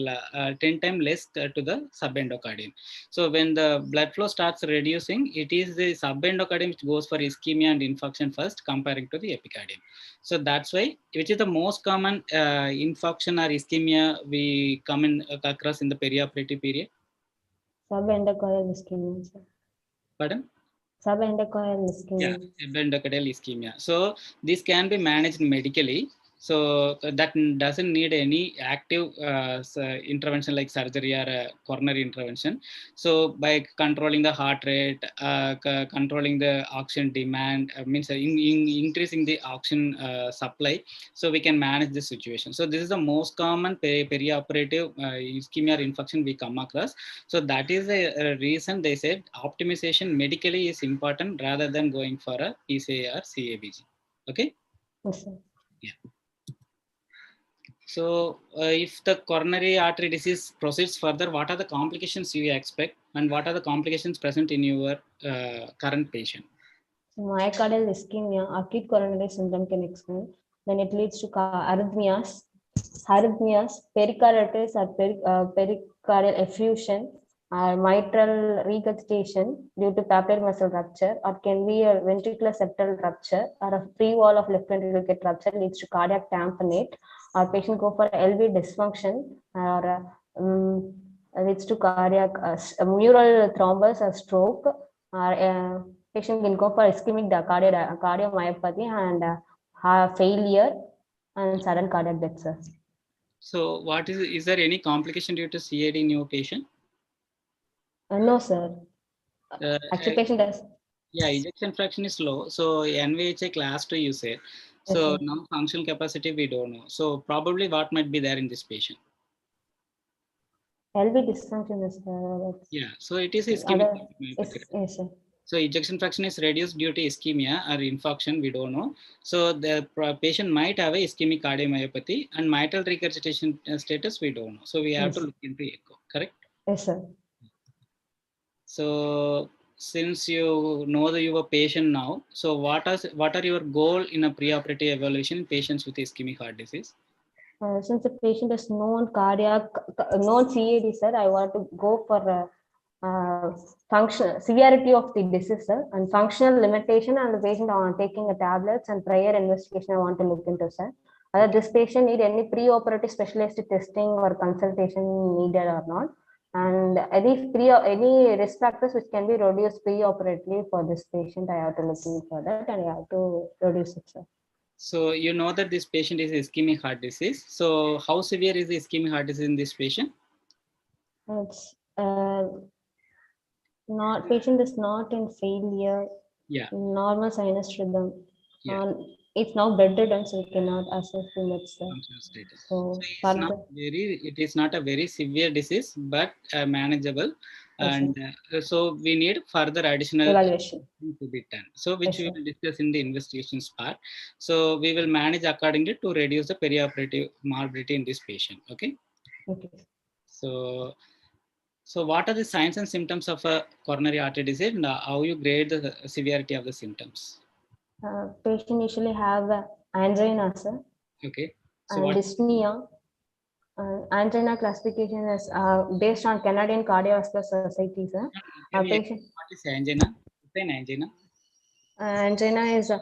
10 times less to the subendocardium. So when the blood flow starts reducing, it is the subendocardium which goes for ischemia and infarction first, comparing to the epicardium. So that's why, which is the most common infarction or ischemia we come in across in the perioperative period. Subendocardial ischemia, sir. Pardon? Subendocardial Yeah, ischemia. subendocardial ischemia. So this can be managed medically. So that doesn't need any active intervention like surgery or coronary intervention. So by controlling the heart rate, controlling the oxygen demand, means increasing the oxygen supply, so we can manage this situation. So this is the most common perioperative ischemia or infarction we come across. So that is a reason they said optimization medically is important rather than going for a PCA or CABG. Okay. Yes, sir. Yeah. So if the coronary artery disease proceeds further, what are the complications you expect, and what are the complications present in your current patient? So myocardial ischemia, acute coronary syndrome can explain. Then it leads to arrhythmias, pericarditis or pericardial effusion, or mitral regurgitation due to papillary muscle rupture, or can be a ventricular septal rupture, or a free wall of left ventricle get rupture, leads to cardiac tamponade, or patient go for LV dysfunction, or leads to cardiac mural thrombus or stroke, or patient can go for ischemic cardiomyopathy and heart failure and sudden cardiac death, sir. So what is there any complication due to CAD in your patient? No, sir. Actually, patient does. Yeah, ejection fraction is low. So NVHA class 2 you said. So Yes, now functional capacity we don't know. So probably what might be there in this patient? LV dysfunction is yeah, so it is ischemic. Yes, sir. So ejection fraction is reduced due to ischemia or infarction, we don't know. So the patient might have a ischemic cardiomyopathy, and mitral regurgitation status we don't know. So we have to look into echo, correct? Yes, sir. So since you know your patient now, so what are your goal in a preoperative evaluation in patients with ischemic heart disease? Since the patient is known known CAD, sir, I want to go for function severity of the disease, sir, and functional limitation, and the patient on taking a tablets and prior investigation I want to look into, sir. Whether this patient need any pre-operative specialist testing or consultation needed or not, and any risk factors which can be reduced pre-operatively for this patient, I have to look into for that, and I have to reduce it, sir. So you know that this patient is ischemic heart disease. So how severe is the ischemic heart disease in this patient? It's not patient is not in failure. Yeah. Normal sinus rhythm. Yeah. It's now bedridden, so we cannot assess the medicine. So it is not a very severe disease, but manageable. And so we need further additional evaluation to be done. So which we will discuss in the investigations part. So we will manage accordingly to reduce the perioperative morbidity in this patient. Okay. Okay. So what are the signs and symptoms of a coronary artery disease, and how you grade the severity of the symptoms? Patient usually have angina, sir. Okay. So and dyspnea. Angina classification is based on Canadian Cardiovascular Society, sir. What is angina? Explain angina. Angina is a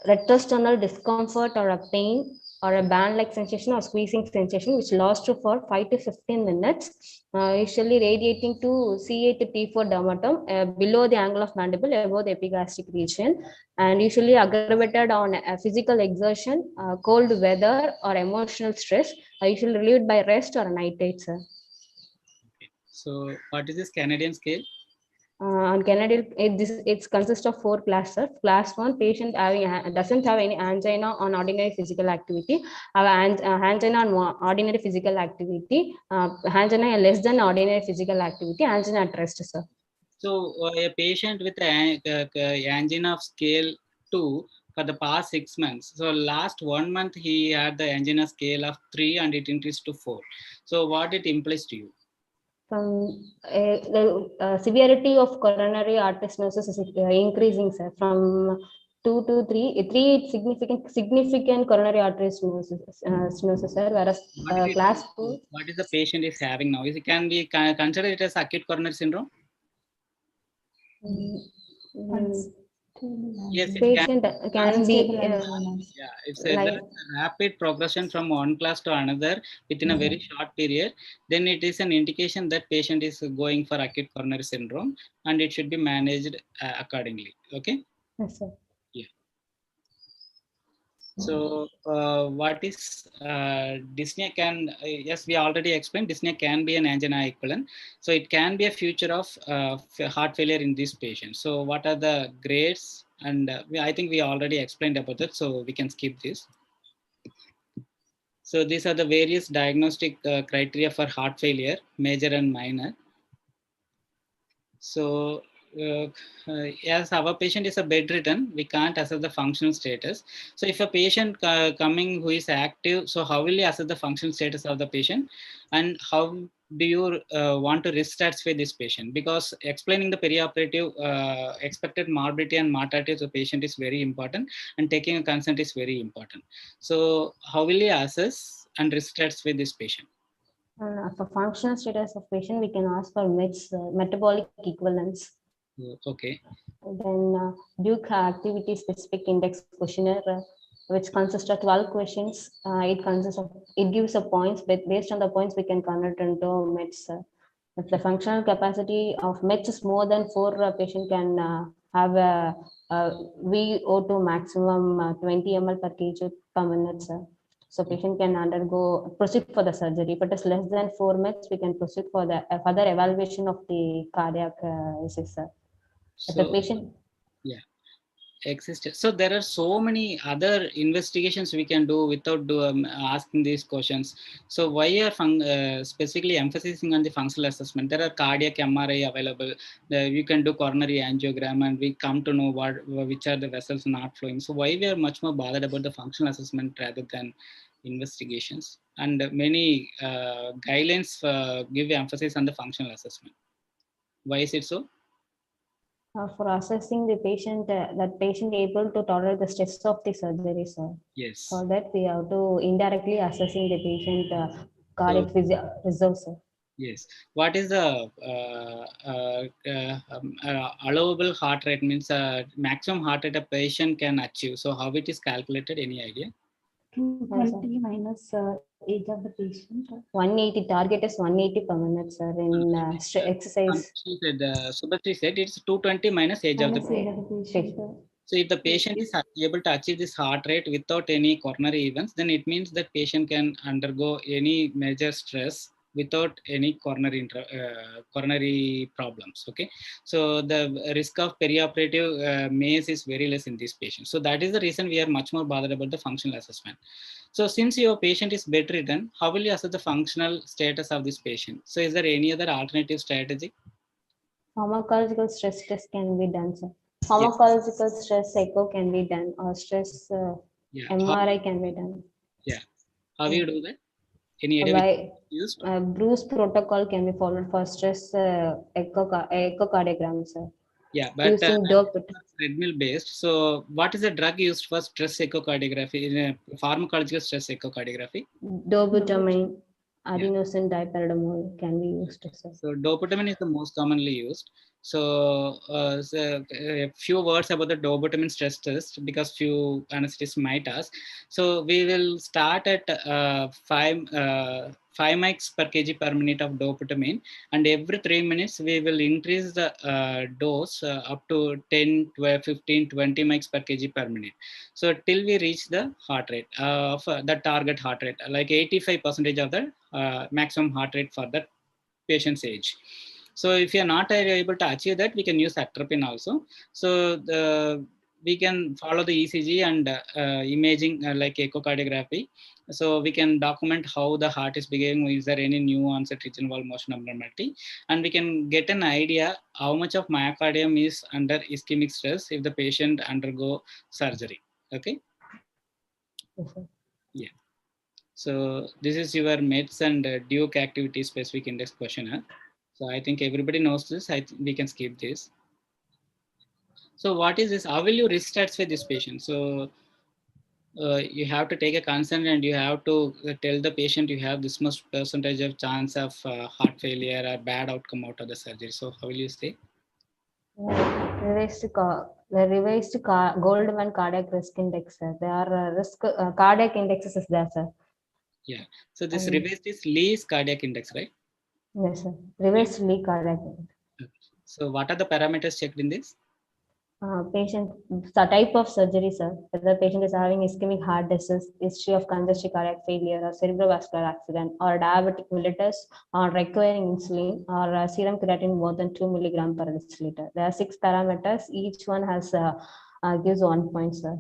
retrosternal discomfort or a pain or a band-like sensation or squeezing sensation which lasts for 5 to 15 minutes, usually radiating to C8 to T4 dermatom below the angle of mandible above the epigastric region, and usually aggravated on physical exertion, cold weather or emotional stress, usually relieved by rest or nightites, sir. Okay. So what is this Canadian scale? On Canadian, it consists of 4 classes. Class 1, patient doesn't have any angina on ordinary physical activity, have angina on ordinary physical activity, angina less than ordinary physical activity, angina at rest, sir. So a patient with angina of scale 2 for the past 6 months. So last 1 month he had the angina scale of 3 and it increased to 4. So what it implies to you? The severity of coronary artery stenosis is increasing, sir, from 2 to 3. 3 significant coronary artery stenosis, sir, whereas class 2. What is the patient is having now? Is it can be considered it as acute coronary syndrome? Yes, it Patient can be yeah, it's a, like there is a rapid progression from one class to another within a very short period. Then it is an indication that patient is going for acute coronary syndrome, and it should be managed accordingly. Okay. yes, sir. Yeah. So what is dyspnea can, yes, we already explained dyspnea can be an angina equivalent. So it can be a future of heart failure in this patient. So what are the grades? And I think we already explained about that. So we can skip this. So these are the various diagnostic criteria for heart failure, major and minor. So as our patient is a bedridden, we can't assess the functional status. So if a patient coming who is active, so how will you assess the functional status of the patient, and how do you want to risk stratify this patient? Because explaining the perioperative expected morbidity and mortality of the patient is very important, and taking a consent is very important. So how will you assess and risk stratify this patient? For functional status of patient, we can ask for metabolic equivalence. Okay. Then Duke activity specific index questionnaire, which consists of 12 questions. It gives a points, but based on the points we can convert into METs. If the functional capacity of METs is more than 4, patient can have a VO2 maximum 20 ml per kg per minute. So patient can proceed for the surgery. If it is less than 4 meds, we can proceed for the further evaluation of the cardiac disease. So, the patient. Yeah, existed. So there are so many other investigations we can do without asking these questions. So why are specifically emphasizing on the functional assessment? There are cardiac MRI available. You can do coronary angiogram, and we come to know which are the vessels not flowing. So why we are much more bothered about the functional assessment rather than investigations? And many guidelines give emphasis on the functional assessment. Why is it so? For assessing the patient, that patient able to tolerate the stress of the surgery, sir. Yes. For that, we have to indirectly assessing the patient cardiac reserves, sir. Yes. What is the allowable heart rate? Means maximum heart rate a patient can achieve. So how it is calculated? Any idea? 220 minus age of the patient. 180 target is 180 per minute, sir. In exercise. Subhashri said it's 220 minus age of the patient. So if the patient is able to achieve this heart rate without any coronary events, then it means that patient can undergo any major stress without any coronary problems. Okay, so the risk of perioperative MACE is very less in this patient. So that is the reason we are much more bothered about the functional assessment. So since your patient is bedridden, how will you assess the functional status of this patient? So is there any other alternative strategy? Pharmacological stress test can be done, sir. Pharmacological stress echo can be done, or stress MRI can be done. Yeah. How do you do that? Any idea used? Bruce protocol can be followed for stress echocardiogram, sir. Yeah, but using treadmill based. So what is the drug used for stress echocardiography in a pharmacological stress echocardiography? Dobutamine, adenosine dipyridamole can be used, sir. So dobutamine is the most commonly used. So, a few words about the dobutamine stress test, because few anesthetists might ask. So we will start at 5 mics per kg per minute of dobutamine, and every 3 minutes we will increase the dose up to 10, 12, 15, 20 mics per kg per minute. So till we reach the heart rate of the target heart rate, like 85% of the maximum heart rate for that patient's age. So if you are not able to achieve that, we can use atropine also. So we can follow the ECG and imaging like echocardiography. So we can document how the heart is behaving. Is there any new onset regional wall motion abnormality? And we can get an idea how much of myocardium is under ischemic stress if the patient undergo surgery. Okay. Yeah. So this is your METS and Duke activity specific index questionnaire. So I think everybody knows this. We can skip this. So what is this? How will you risk stratify this patient? So you have to take a consent and you have to tell the patient you have this much percentage of chance of heart failure or bad outcome out of the surgery. So how will you say? The revised Goldman cardiac risk index, sir. There are risk cardiac indexes is there, sir. Yeah. So this revised is Lee's cardiac index, right? Yes, sir. Revised Lee cardiac index. So what are the parameters checked in this? Patient, the type of surgery, sir. Whether the patient is having ischemic heart disease, history of congestive cardiac failure, or cerebrovascular accident, or diabetic mellitus, or requiring insulin, or serum creatinine more than 2 milligram per deciliter. There are 6 parameters. Each one has gives 1 point, sir.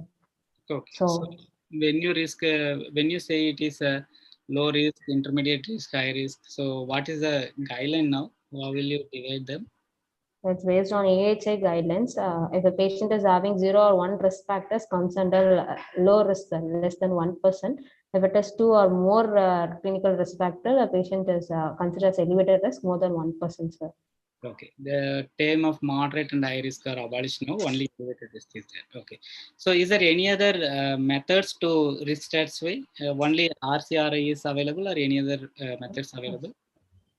Okay. So when you say it is a low risk, intermediate risk, high risk, so what is the guideline now? How will you divide them? It's based on AHA guidelines. If a patient is having 0 or 1 risk factors, comes under low risk, less than 1%. If it is 2 or more clinical risk factor, the patient is considered as elevated risk, more than 1%, sir. Okay. The term of moderate and high risk are abolished now. Only elevated risk is there. Okay. So is there any other methods to risk stratify? Only RCRI is available or any other methods available?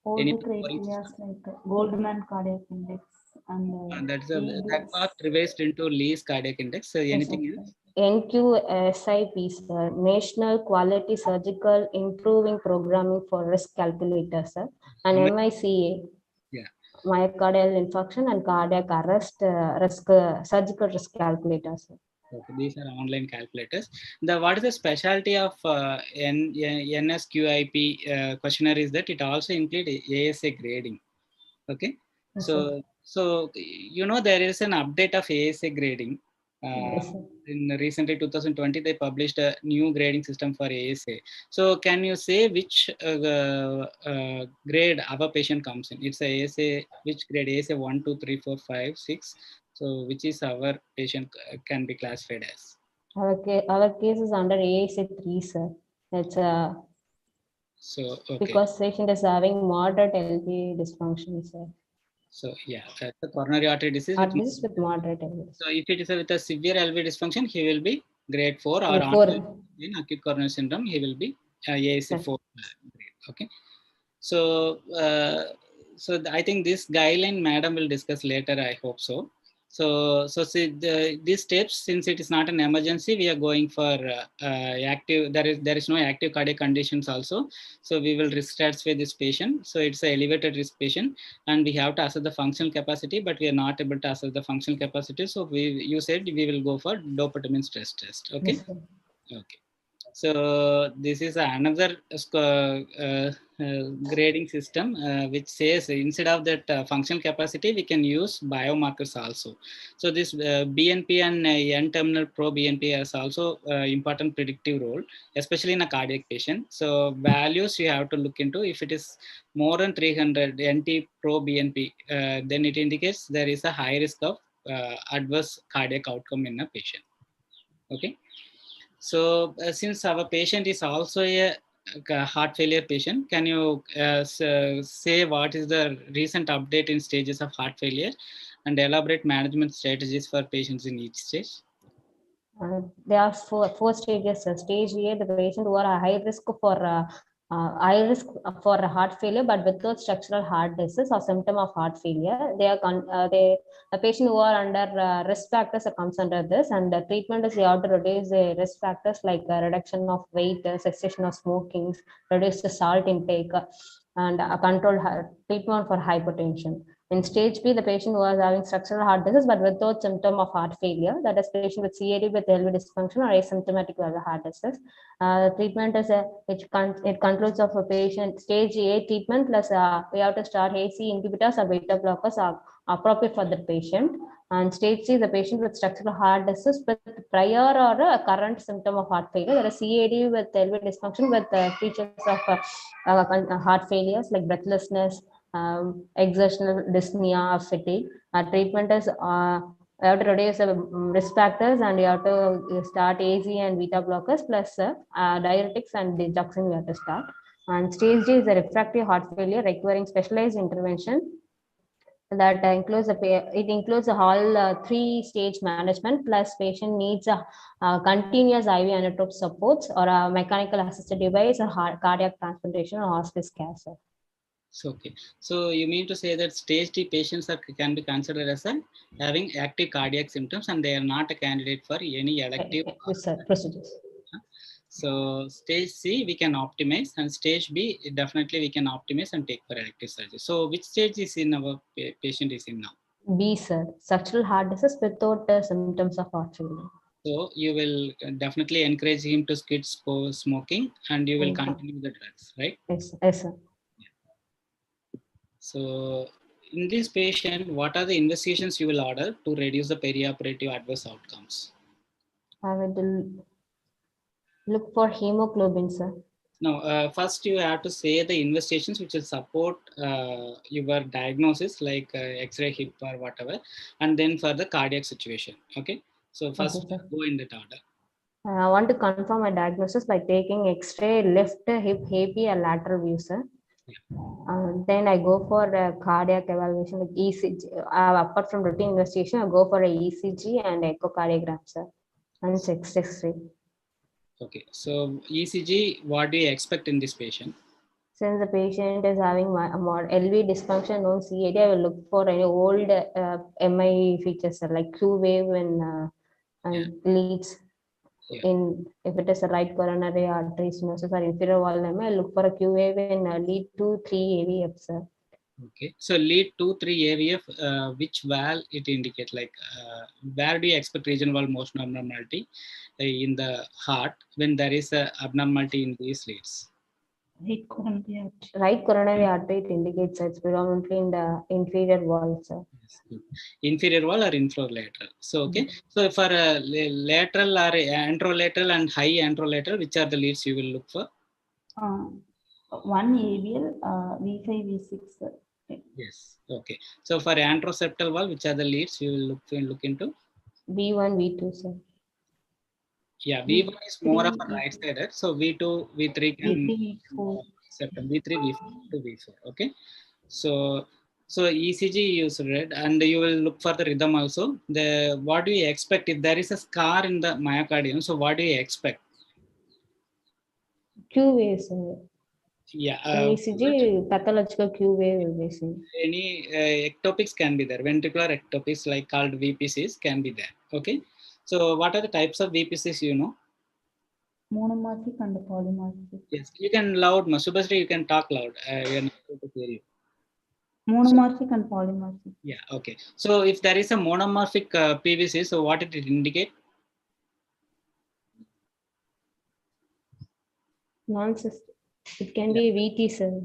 All Any the criteria like Goldman cardiac index and that got revised into Lee's cardiac index. So anything else? NQSIP, sir. National Quality Surgical Improving Programming for Risk Calculator, sir. And MICA. Yeah. Myocardial infarction and cardiac arrest surgical risk calculators. Okay, these are online calculators. What is the specialty of NSQIP questionnaire is that it also includes ASA grading. Okay, Yes, so there is an update of ASA grading. Yes, in recently 2020 they published a new grading system for ASA. So can you say which grade our patient comes in? It's a ASA, which grade? ASA 1, 2, 3, 4, 5, 6. So which is our patient can be classified as? our case is under ASA 3, sir. It's so okay. Because patient is having moderate LV dysfunction, sir. So yeah, that's a coronary artery disease with moderate LV. So if it is with a severe LV dysfunction, he will be grade 4, or in acute coronary syndrome, he will be ASA 4 grade. Okay. So I think this guideline madam will discuss later, I hope so. So see these steps, since it is not an emergency, we are going for active. There is no active cardiac conditions also. So we will risk stratify this patient. So it's an elevated risk patient, and we have to assess the functional capacity, but we are not able to assess the functional capacity. So you said we will go for dopamine stress test. Okay. Yes, okay. So this is another grading system which says instead of that functional capacity, we can use biomarkers also. So this BNP and N-terminal pro-BNP has also important predictive role, especially in a cardiac patient. So values you have to look into. If it is more than 300 NT pro-BNP, then it indicates there is a high risk of adverse cardiac outcome in a patient. Okay. So since our patient is also a heart failure patient, can you say what is the recent update in stages of heart failure and elaborate management strategies for patients in each stage? There are four stages. Stage A, the patient who are a high risk for heart failure, but without structural heart disease or symptom of heart failure. The patient who are under risk factors comes under this, and the treatment is you have to reduce the risk factors like reduction of weight, cessation of smoking, reduce the salt intake, and controlled treatment for hypertension. In stage B, the patient was having structural heart disease but without symptom of heart failure, that is patient with CAD with LV dysfunction or asymptomatic heart disease. Treatment is it concludes of a patient stage A treatment plus we have to start AC inhibitors or beta blockers are appropriate for the patient. And stage C, the patient with structural heart disease with prior or a current symptom of heart failure, that is CAD with LV dysfunction with features of heart failures like breathlessness, exertional dyspnea, fatigue. Treatment is you have to reduce the risk factors and you have to start AZ and beta blockers plus diuretics and digoxin we have to start. And stage D is a refractory heart failure requiring specialized intervention that it includes a whole 3-stage management, plus patient needs a continuous IV inotrope supports or a mechanical assisted device or cardiac transplantation or hospice care. Sir. So, okay. So you mean to say that stage D patients can be considered as having active cardiac symptoms and they are not a candidate for any elective procedures. So stage C we can optimize, and stage B definitely we can optimize and take for elective surgery. So which stage is in our patient is in now? B, sir. Structural heart disease without symptoms of heart failure. So you will definitely encourage him to quit smoking, and you will continue the drugs, right? Yes, yes, sir. So in this patient, what are the investigations you will order to reduce the perioperative adverse outcomes? I will look for hemoglobin, sir. No, first you have to say the investigations which will support your diagnosis, like X-ray, hip, or whatever, and then for the cardiac situation. Okay, so first go in that order. I want to confirm my diagnosis by taking X-ray, left hip, AP, and lateral view, sir. Then I go for a cardiac evaluation, like ECG. Apart from routine investigation, I go for a ECG and echocardiogram, sir, and X-ray. Okay, so ECG, what do you expect in this patient? Since the patient is having more LV dysfunction, no CAD, I will look for any old MI features like Q wave and leads. In if it is a right coronary artery stenosis or inferior wall MI, I look for a Q wave in lead 2, 3 AVF, sir. Okay, so lead 2, 3 AVF, which valve it indicate? Like where do you expect regional valve motion abnormality in the heart when there is a abnormality in these leads? Right coronary artery, it indicates it's predominantly in the inferior wall, sir. Inferior wall or infralateral. So, okay. So, for lateral or anterolateral and high anterolateral, which are the leads you will look for? One AVL, V5, V6. Yes. Okay. So, for anteroseptal valve, which are the leads you will look into? V1, V2, sir. Yeah, V1 is more of a right sided. So V2, V3 can V4. V3, V4 to V4. Okay. So ECG you read, and you will look for the rhythm also. What do you expect if there is a scar in the myocardium? So what do you expect? Q wave, sir. Yeah. ECG pathological Q wave will be seen. Any ectopics can be there. Ventricular ectopics, like called VPCs, can be there. Okay. So what are the types of VPCs you know? Monomorphic and polymorphic. Yes, you can loud. Subhasri, you can talk loud. We are not able to hear you. Monomorphic and polymorphic. Yeah, okay. So if there is a monomorphic PVC, so what did it indicate? Non-systemic. It can be VT, sir.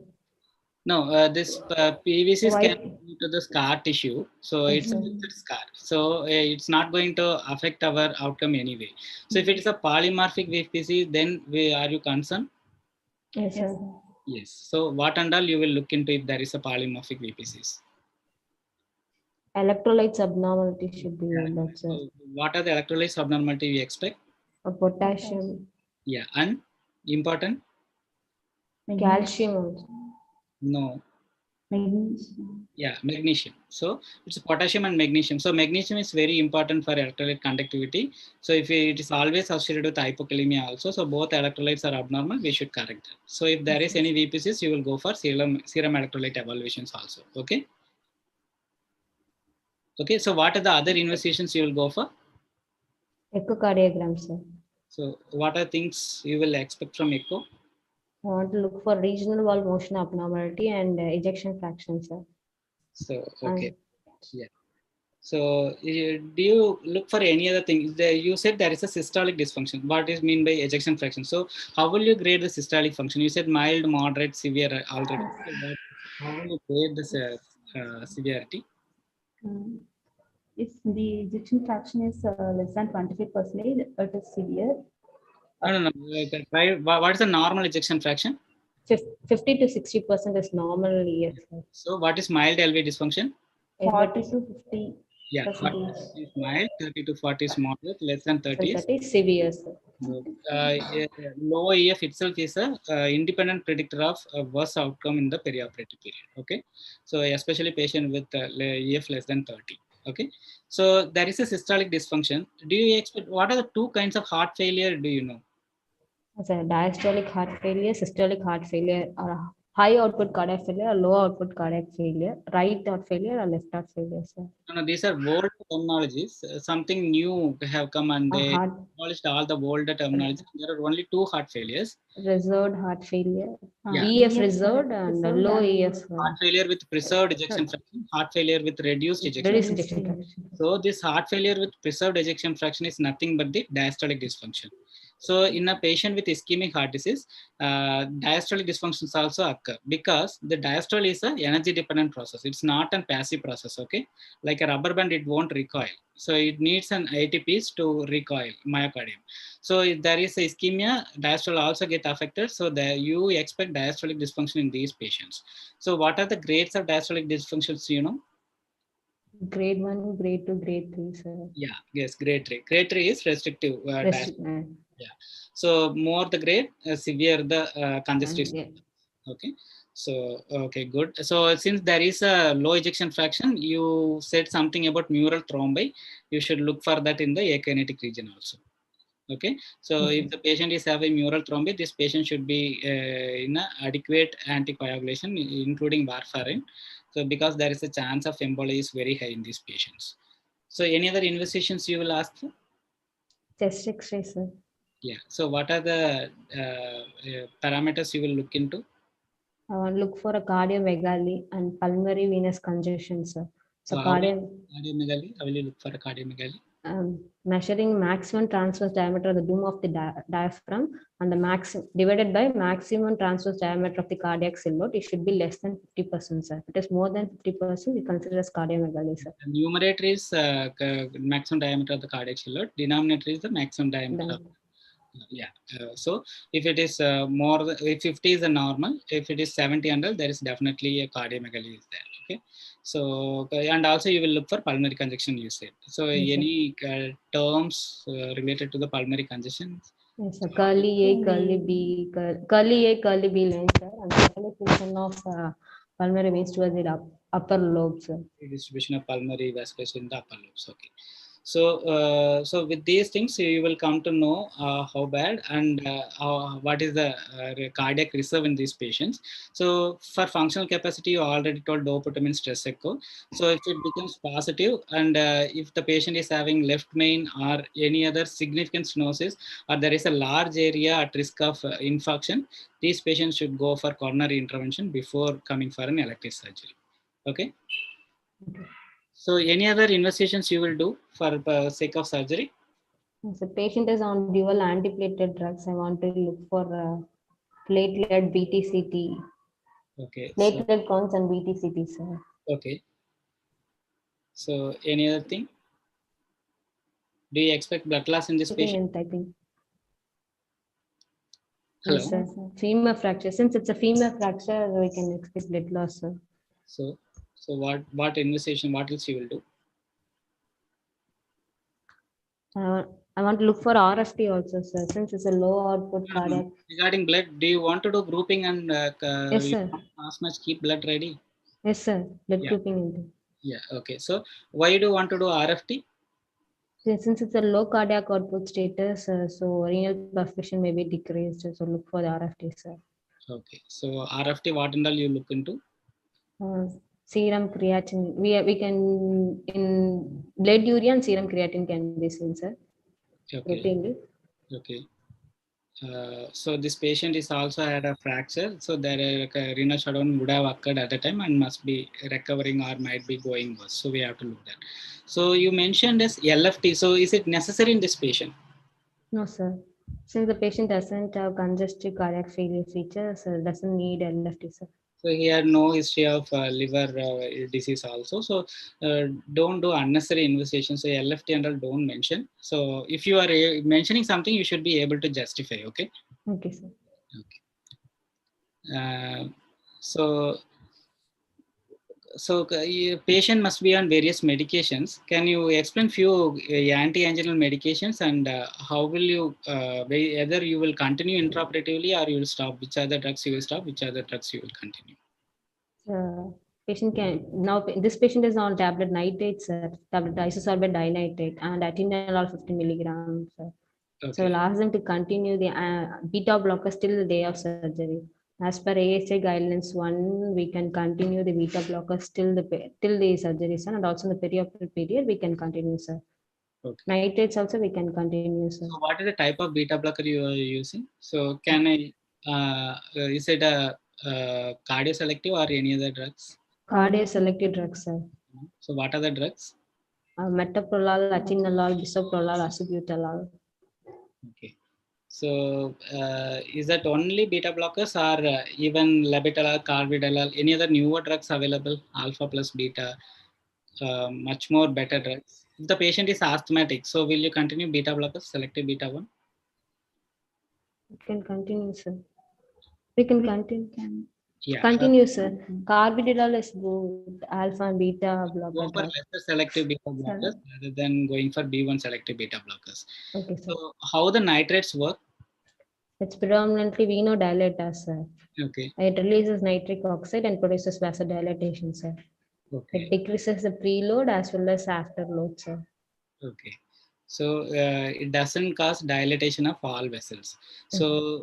No, this PVCs can go to the scar tissue. So it's a scar. So it's not going to affect our outcome anyway. So if it is a polymorphic VPC, then are you concerned? Yes, sir. Yes. So what and all you will look into if there is a polymorphic VPCs? Electrolytes abnormality should be that, sir. So what are the electrolytes abnormality we expect? Potassium. Yeah, and important? Calcium also. No. Magnesium. Yeah, magnesium. So it's potassium and magnesium. So magnesium is very important for electrolyte conductivity. So if it is always associated with hypokalemia also, so both electrolytes are abnormal, we should correct it. So if there is any VPCs, you will go for serum electrolyte evaluations also. Okay. Okay. So what are the other investigations you will go for? Echocardiogram, sir. So what are things you will expect from echo? I want to look for regional valve motion abnormality and ejection fraction, sir. So, okay. Yeah. So do you look for any other thing? You said there is a systolic dysfunction. What is mean by ejection fraction? So how will you grade the systolic function? You said mild, moderate, severe already. How will you grade this severity? If the ejection fraction is less than 25%, it is severe. No. What is the normal ejection fraction? 50 to 60% is normal. Yes, sir. So what is mild LV dysfunction? 40 to 50. Yeah, 40 is mild, 30 to 40 is moderate, less than 30 is severe, sir. Low EF itself is a independent predictor of worse outcome in the perioperative period. Okay, so especially patient with EF less than 30. Okay, so there is a systolic dysfunction. Do you expect what are the two kinds of heart failure? Do you know? As a diastolic heart failure, systolic heart failure, or high output cardiac failure, or low output cardiac failure, right heart failure or left heart failure, sir. No, these are old terminologies. Something new have come and A they heart abolished all the older terminologies. There are only two heart failures. reserved heart failure, Yeah. EF reserved and low EF. Heart failure with preserved ejection fraction, heart failure with reduced ejection Reduced fraction. ejection fraction. So this heart failure with preserved ejection fraction is nothing but the diastolic dysfunction. So in a patient with ischemic heart disease, diastolic dysfunctions also occur because the diastole is an energy dependent process. It's not a passive process, okay? Like a rubber band, it won't recoil. So it needs an ATPs to recoil myocardium. So if there is a ischemia, diastole also get affected. So you expect diastolic dysfunction in these patients. So what are the grades of diastolic dysfunctions, you know? Grade 1, grade 2, grade 3, sir. Yeah, yes, grade 3. Grade 3 is restrictive. Yeah. So more the grade, severe the congestive. Yeah. Okay. So, okay, good. So since there is a low ejection fraction, you said something about mural thrombi. You should look for that in the akinetic region also. Okay. So if the patient is having mural thrombi, this patient should be in a adequate anticoagulation, including warfarin. So because there is a chance of emboli is very high in these patients. So any other investigations you will ask for? Chest X-ray, sir. Yeah. So what are the parameters you will look into? I want to look for a cardiomegaly and pulmonary venous congestion, sir. So cardiomegaly, how will you look for a cardiomegaly? Measuring maximum transverse diameter of the dome of the diaphragm and the maximum divided by maximum transverse diameter of the cardiac silhouette, it should be less than 50%, sir. If it is more than 50%, we consider as cardiomegaly, sir. The numerator is maximum diameter of the cardiac silhouette. Denominator is the maximum diameter. Yeah. So if it is more, if 50 is a normal, if it is 70 under, there is definitely a cardiomegaly is there. Okay. So and also you will look for pulmonary congestion. You said so. Yes, any terms related to the pulmonary congestion? Yes, sir. Curly A, curly B, curly A, curly B line, sir. And distribution of pulmonary veins towards the upper lobes, sir. Distribution of pulmonary vasculature in the upper lobes. Okay. So, so with these things, you will come to know how bad and what is the cardiac reserve in these patients. So, for functional capacity, you already told dopamine stress echo. So, if it becomes positive and if the patient is having left main or any other significant stenosis, or there is a large area at risk of infarction, these patients should go for coronary intervention before coming for an elective surgery. Okay. So any other investigations you will do for the sake of surgery? If the patient is on dual antiplatelet drugs, I want to look for platelet BTCT. Okay. Platelet counts and BTCT, sir. Okay. So any other thing? Do you expect blood loss in this patient? Typing. Hello. Yes, sir. Femur fracture. Since it's a femur fracture, we can expect blood loss, sir. So what investigation? What else you will do? I want to look for RFT also, sir. Since it's a low output cardiac. Regarding blood, do you want to do grouping and yes, sir. As much keep blood ready? Yes, sir. Blood grouping. Yeah. Okay. So why do you want to do RFT? Since it's a low cardiac output status, so renal perfusion may be decreased. So look for the RFT, sir. Okay. So RFT, what and all you look into? Serum creatinine. We can in blood urea and serum creatinine can be seen, sir. Okay. Okay. So this patient is also had a fracture. So there renal shutdown would have occurred at the time and must be recovering or might be going worse. So we have to look at that. So you mentioned as LFT. So is it necessary in this patient? No, sir. Since the patient doesn't have congestive cardiac failure features, doesn't need LFT, sir. So he had no history of liver disease also. So don't do unnecessary investigations. So LFT and all don't mention. So if you are mentioning something, you should be able to justify. Okay. Okay, sir. Okay. So patient must be on various medications. Can you explain few anti-anginal medications and how will you, whether you will continue intraoperatively or you will stop? Which are the drugs you will stop? Which are the drugs you will continue? Patient can now. This patient is on tablet nitrate, sir. Tablet isosorbate dinitrate and atenolol 50 milligrams. Sir. Okay. So we'll ask them to continue the beta blocker till the day of surgery. As per AHA guidelines 1, we can continue the beta blockers till the surgery, sir, and also in the perioperative period we can continue, sir. Okay. Nitrates also we can continue, sir. So what is the type of beta blocker you are using? So can I, is it a cardioselective or any other drugs? Cardioselective drugs, sir. So what are the drugs? Metoprolol, atenolol, bisoprolol, acebutolol. Okay. So is that only beta blockers or even labetalol, carvedilol, any other newer drugs available, alpha plus beta, much more better drugs? If the patient is asthmatic, so will you continue beta blockers, selective beta 1? We can continue, sir. We can continue. Yeah. Continue, sir. Carvedilol is good, alpha and beta blocker. Go for lesser selective beta blockers rather than going for B1 selective beta blockers. Okay, sir. So how the nitrates work? It's predominantly venodilator, sir. Okay. It releases nitric oxide and produces vasodilatation, sir. Okay. It decreases the preload as well as afterload, sir. Okay. So it doesn't cause dilatation of all vessels. So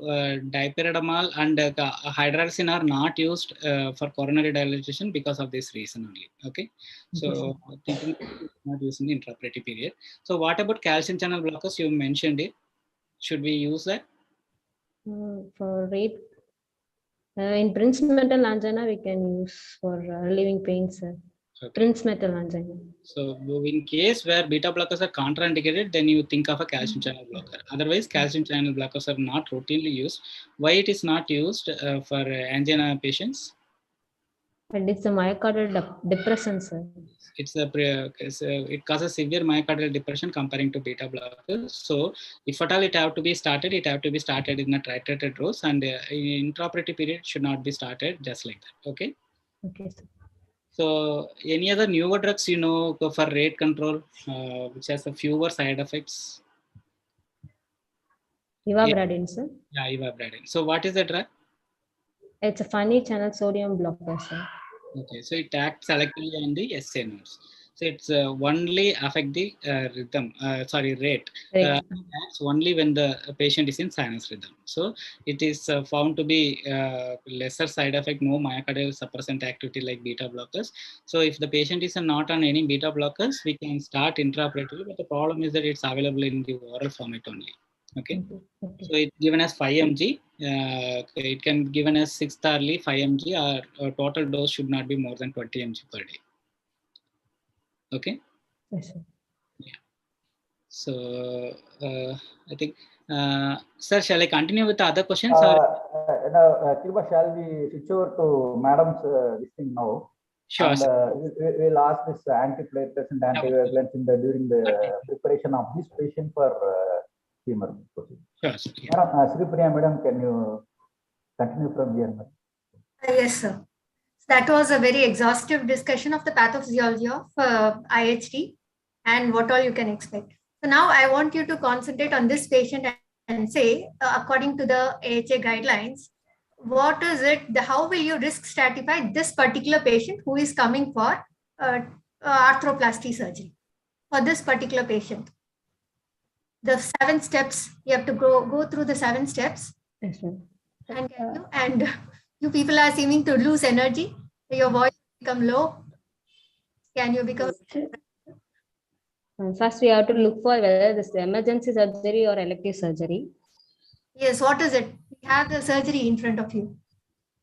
dipyridamole and hydralazine are not used for coronary dilatation because of this reason only. Okay. So thinking not used in the intraoperative period. So what about calcium channel blockers? You mentioned it. Should we use that? For rate, in Prince metal angina, we can use for relieving pain, sir. Okay. Prince metal angina. So in case where beta blockers are contraindicated, then you think of a calcium channel blocker. Otherwise, calcium channel blockers are not routinely used. Why it is not used for angina patients? And it's a myocardial depression, sir. It causes severe myocardial depression comparing to beta blockers. So if at all it have to be started, it have to be started in a titrated dose, and in intraoperative period should not be started just like that. Okay. Okay, sir. So any other newer drugs you know for rate control, which has a fewer side effects? Ivabradine, sir. Yeah, ivabradine. So what is the drug? It's a funny channel sodium blocker, sir. Okay, so it acts selectively on the SA nodes. So it's only affect the rate. Acts only when the patient is in sinus rhythm. So it is found to be lesser side effect, no myocardial suppressant activity like beta blockers. So if the patient is not on any beta blockers, we can start intraoperatively, but the problem is that it's available in the oral format only. Okay. So it's given as 5 mg. It can given as 6th hourly 5 mg, or total dose should not be more than 20 mg per day. Okay. Yes, sir. Yeah. So I think, sir, shall I continue with the other questions? Kiruba, shall we switch over to madam's this thing now? Sure. And we'll ask this antiplatelets and anticoagulants during the preparation of this patient for femur. Sure. Yeah. Sripriya, madam, can you continue from here? Yes, sir. That was a very exhaustive discussion of the pathophysiology of IHT and what all you can expect. So now I want you to concentrate on this patient and say, according to the AHA guidelines, what is it, how will you risk stratify this particular patient who is coming for arthroplasty surgery? For this particular patient, the 7 steps, you have to go through the 7 steps. Yes, sir. And you people are seeming to lose energy. Your voice become low. Can you become? First, we have to look for whether this is emergency surgery or elective surgery. Yes, what is it? We have the surgery in front of you.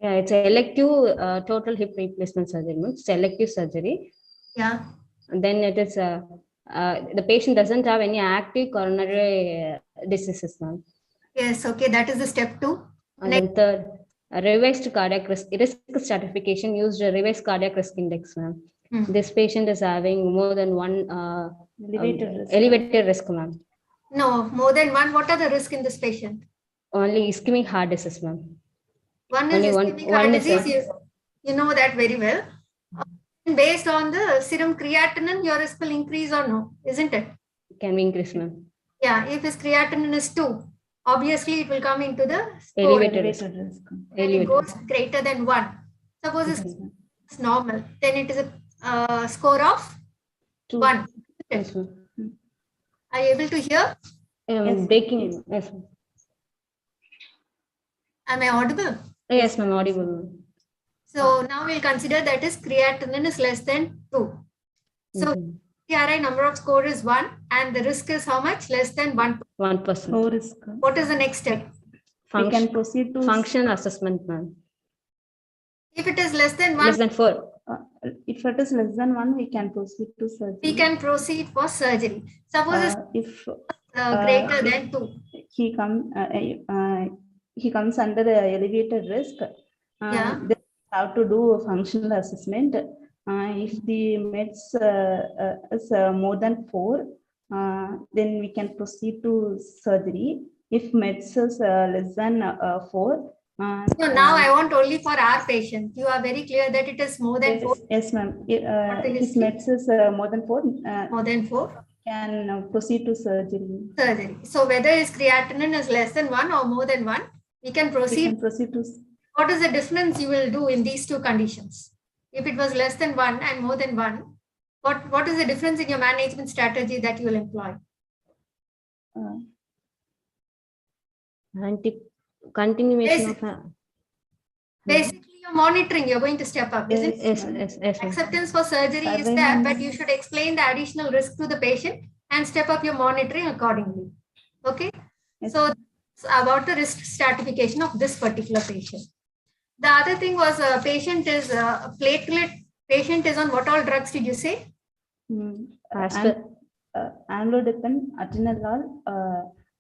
Yeah, it's an elective total hip replacement surgery. It's elective surgery. Yeah. And then it is the patient doesn't have any active coronary diseases, ma'am. Yes, okay, that is the step 2. And then third, revised cardiac risk stratification used a revised cardiac risk index, ma'am. This patient is having more than one elevated risk, ma'am. No, more than one. What are the risks in this patient? Only ischemic heart disease, ma'am. One is ischemic heart disease. You know that very well. Based on the serum creatinine, your risk will increase or no, isn't it? Can we increase, ma'am? Yeah, if his creatinine is 2, obviously it will come into the score. Elevated risk. risk. And it Elevated goes risk. greater than 1. Suppose Yes, it's normal, then it is a score of 1. Yes, ma'am. Are you able to hear? Yes, Breaking. Yes, ma'am. Am I audible? Yes, ma'am. Audible. So now we'll consider that his creatinine is less than 2. So TRI number of score is 1 and the risk is how much? Less than 1. 1%. No risk. What is the next step? We can proceed to function assessment, ma'am. If it is less than 1, Less than 4. If it is less than 1, we can proceed to surgery. we can proceed for surgery. Suppose If it's greater than 2. he comes under the elevated risk, Yeah. then we have to do a functional assessment. If the meds is more than 4, then we can proceed to surgery. If meds is less than 4, So now I want only for our patient. You are very clear that it is more than 4. Yes, ma'am. His history? meds is more than 4. More than 4. Can proceed to surgery. Surgery. So whether his creatinine is less than 1 or more than 1, we can We proceed. can proceed to. What is the difference you will do in these 2 conditions? If it was less than 1 and more than 1, what is the difference in your management strategy that you will employ? Continuation of. Basically, you're monitoring, you're going to step up, isn't it? Yes, yes, yes, ma'am. Acceptance for surgery is there, but you should explain the additional risk to the patient and step up your monitoring accordingly. Okay. Yes. So about the risk stratification of this particular patient. The other thing was a patient is a platelet patient is on what all drugs did you say? Amlodipine, atenolol,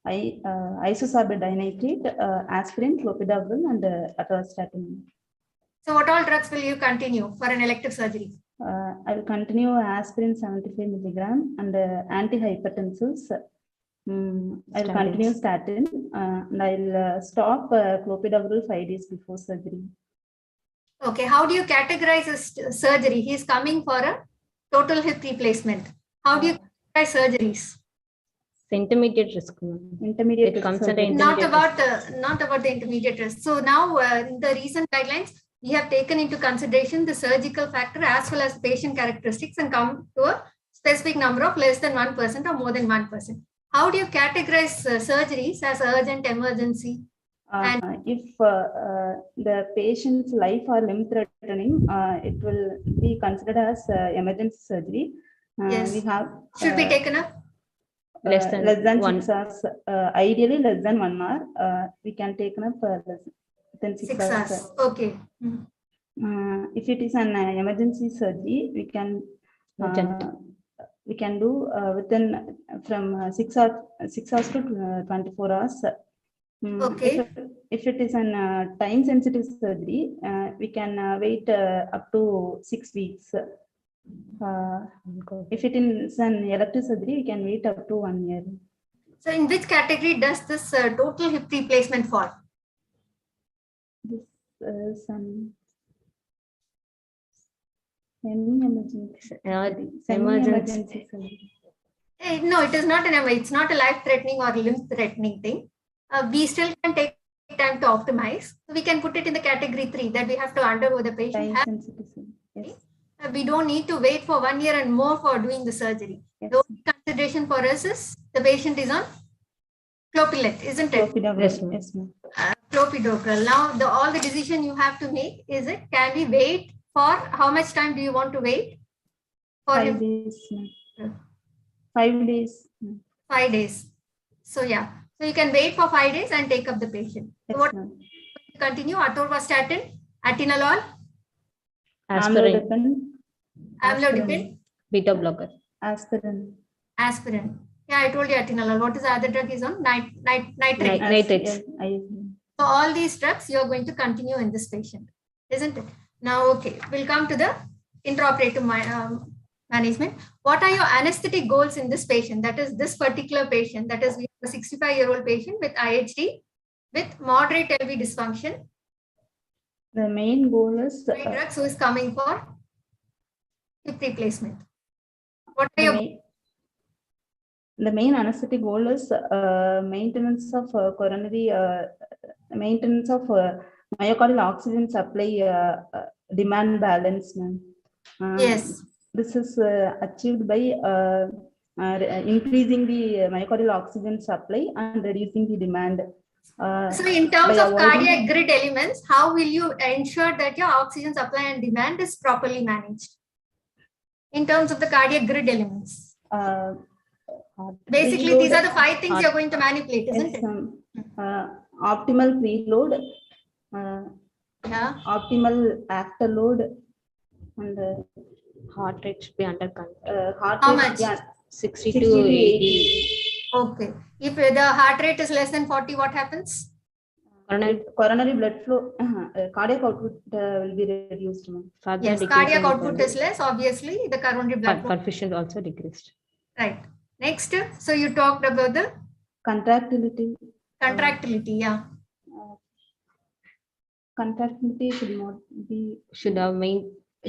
isosorbate dinitrate, aspirin, clopidogrel, and atorvastatin. So what all drugs will you continue for an elective surgery? I will continue aspirin 75 milligram and antihypertensives. I will continue statin and I'll stop clopidogrel 5 days before surgery. Okay, how do you categorize a surgery? He is coming for a total hip replacement. How do you categorize surgeries? Intermediate risk. Intermediate It comes surgery. under Not about the intermediate risk. So now in the recent guidelines, we have taken into consideration the surgical factor as well as patient characteristics and come to a specific number of less than 1% or more than 1%. How do you categorize surgeries as urgent, emergency? If the patient's life or limb threatening, it will be considered as emergency surgery. Yes. We have Should be taken up? Less than 6 hours. Ideally, less than 1 hour. We can take up less than 6 hours. Okay. If it is an emergency surgery, we can do within from 6 hours to 24 hours. Okay. If it is an time sensitive surgery, we can wait up to 6 weeks. If it is an elective surgery, we can wait up to 1 year. So in which category does this total hip replacement fall? This is an semi-emergency surgery. No, it is not it's not a life-threatening or limb-threatening thing. We still can take time to optimize. So we can put it in the category 3 that we have to undergo the patient. Time sensitive surgery. Yes. We don't need to wait for 1 year and more for doing the surgery. Yes. The only consideration for us is the patient is on clopidogrel, isn't it? Clopidogrel. Yes, ma'am. Clopidogrel. Now, all the decision you have to make is it, can we wait for how much time do you want to wait? For 5 days. 5 days. 5 days. So yeah, so you can wait for 5 days and take up the patient. Yes, So what ma'am. continue? Atorvastatin, atenolol, Aspirin, amlodipine, beta blocker. Aspirin. aspirin. Yeah, I told you atenolol. What is the other drug is on? Nitrate. Nitrates. So all these drugs you are going to continue in this patient, isn't it? Now, okay, we'll come to the intraoperative management. What are your anesthetic goals in this patient? That is this particular patient. That is, we have a 65-year-old patient with IHD with moderate LV dysfunction. The main goal is Drugs who is coming for hip replacement. What are The your main anesthetic goal is maintenance of coronary, maintenance of myocardial oxygen supply demand balance, ma'am. yes? This is achieved by increasing the myocardial oxygen supply and reducing the demand. So in terms by of avoiding- cardiac grid elements, how will you ensure that your oxygen supply and demand is properly managed? In terms of the cardiac grid elements. Basically, these are the 5 things you're going to manipulate, isn't it? Optimal preload, Yeah. optimal afterload, and Heart rate should be under control. heart How rate, much? yeah, 60 60 to to 80. Okay. If the heart rate is less than 40, what happens? coronary blood flow, cardiac output will be reduced, ma'am. Further Yes, decrease cardiac in output is less, obviously, the coronary blood flow. perfusion also decreased. Right. Next, so you talked about the Contractility. contractility, yeah. Contractility should not be.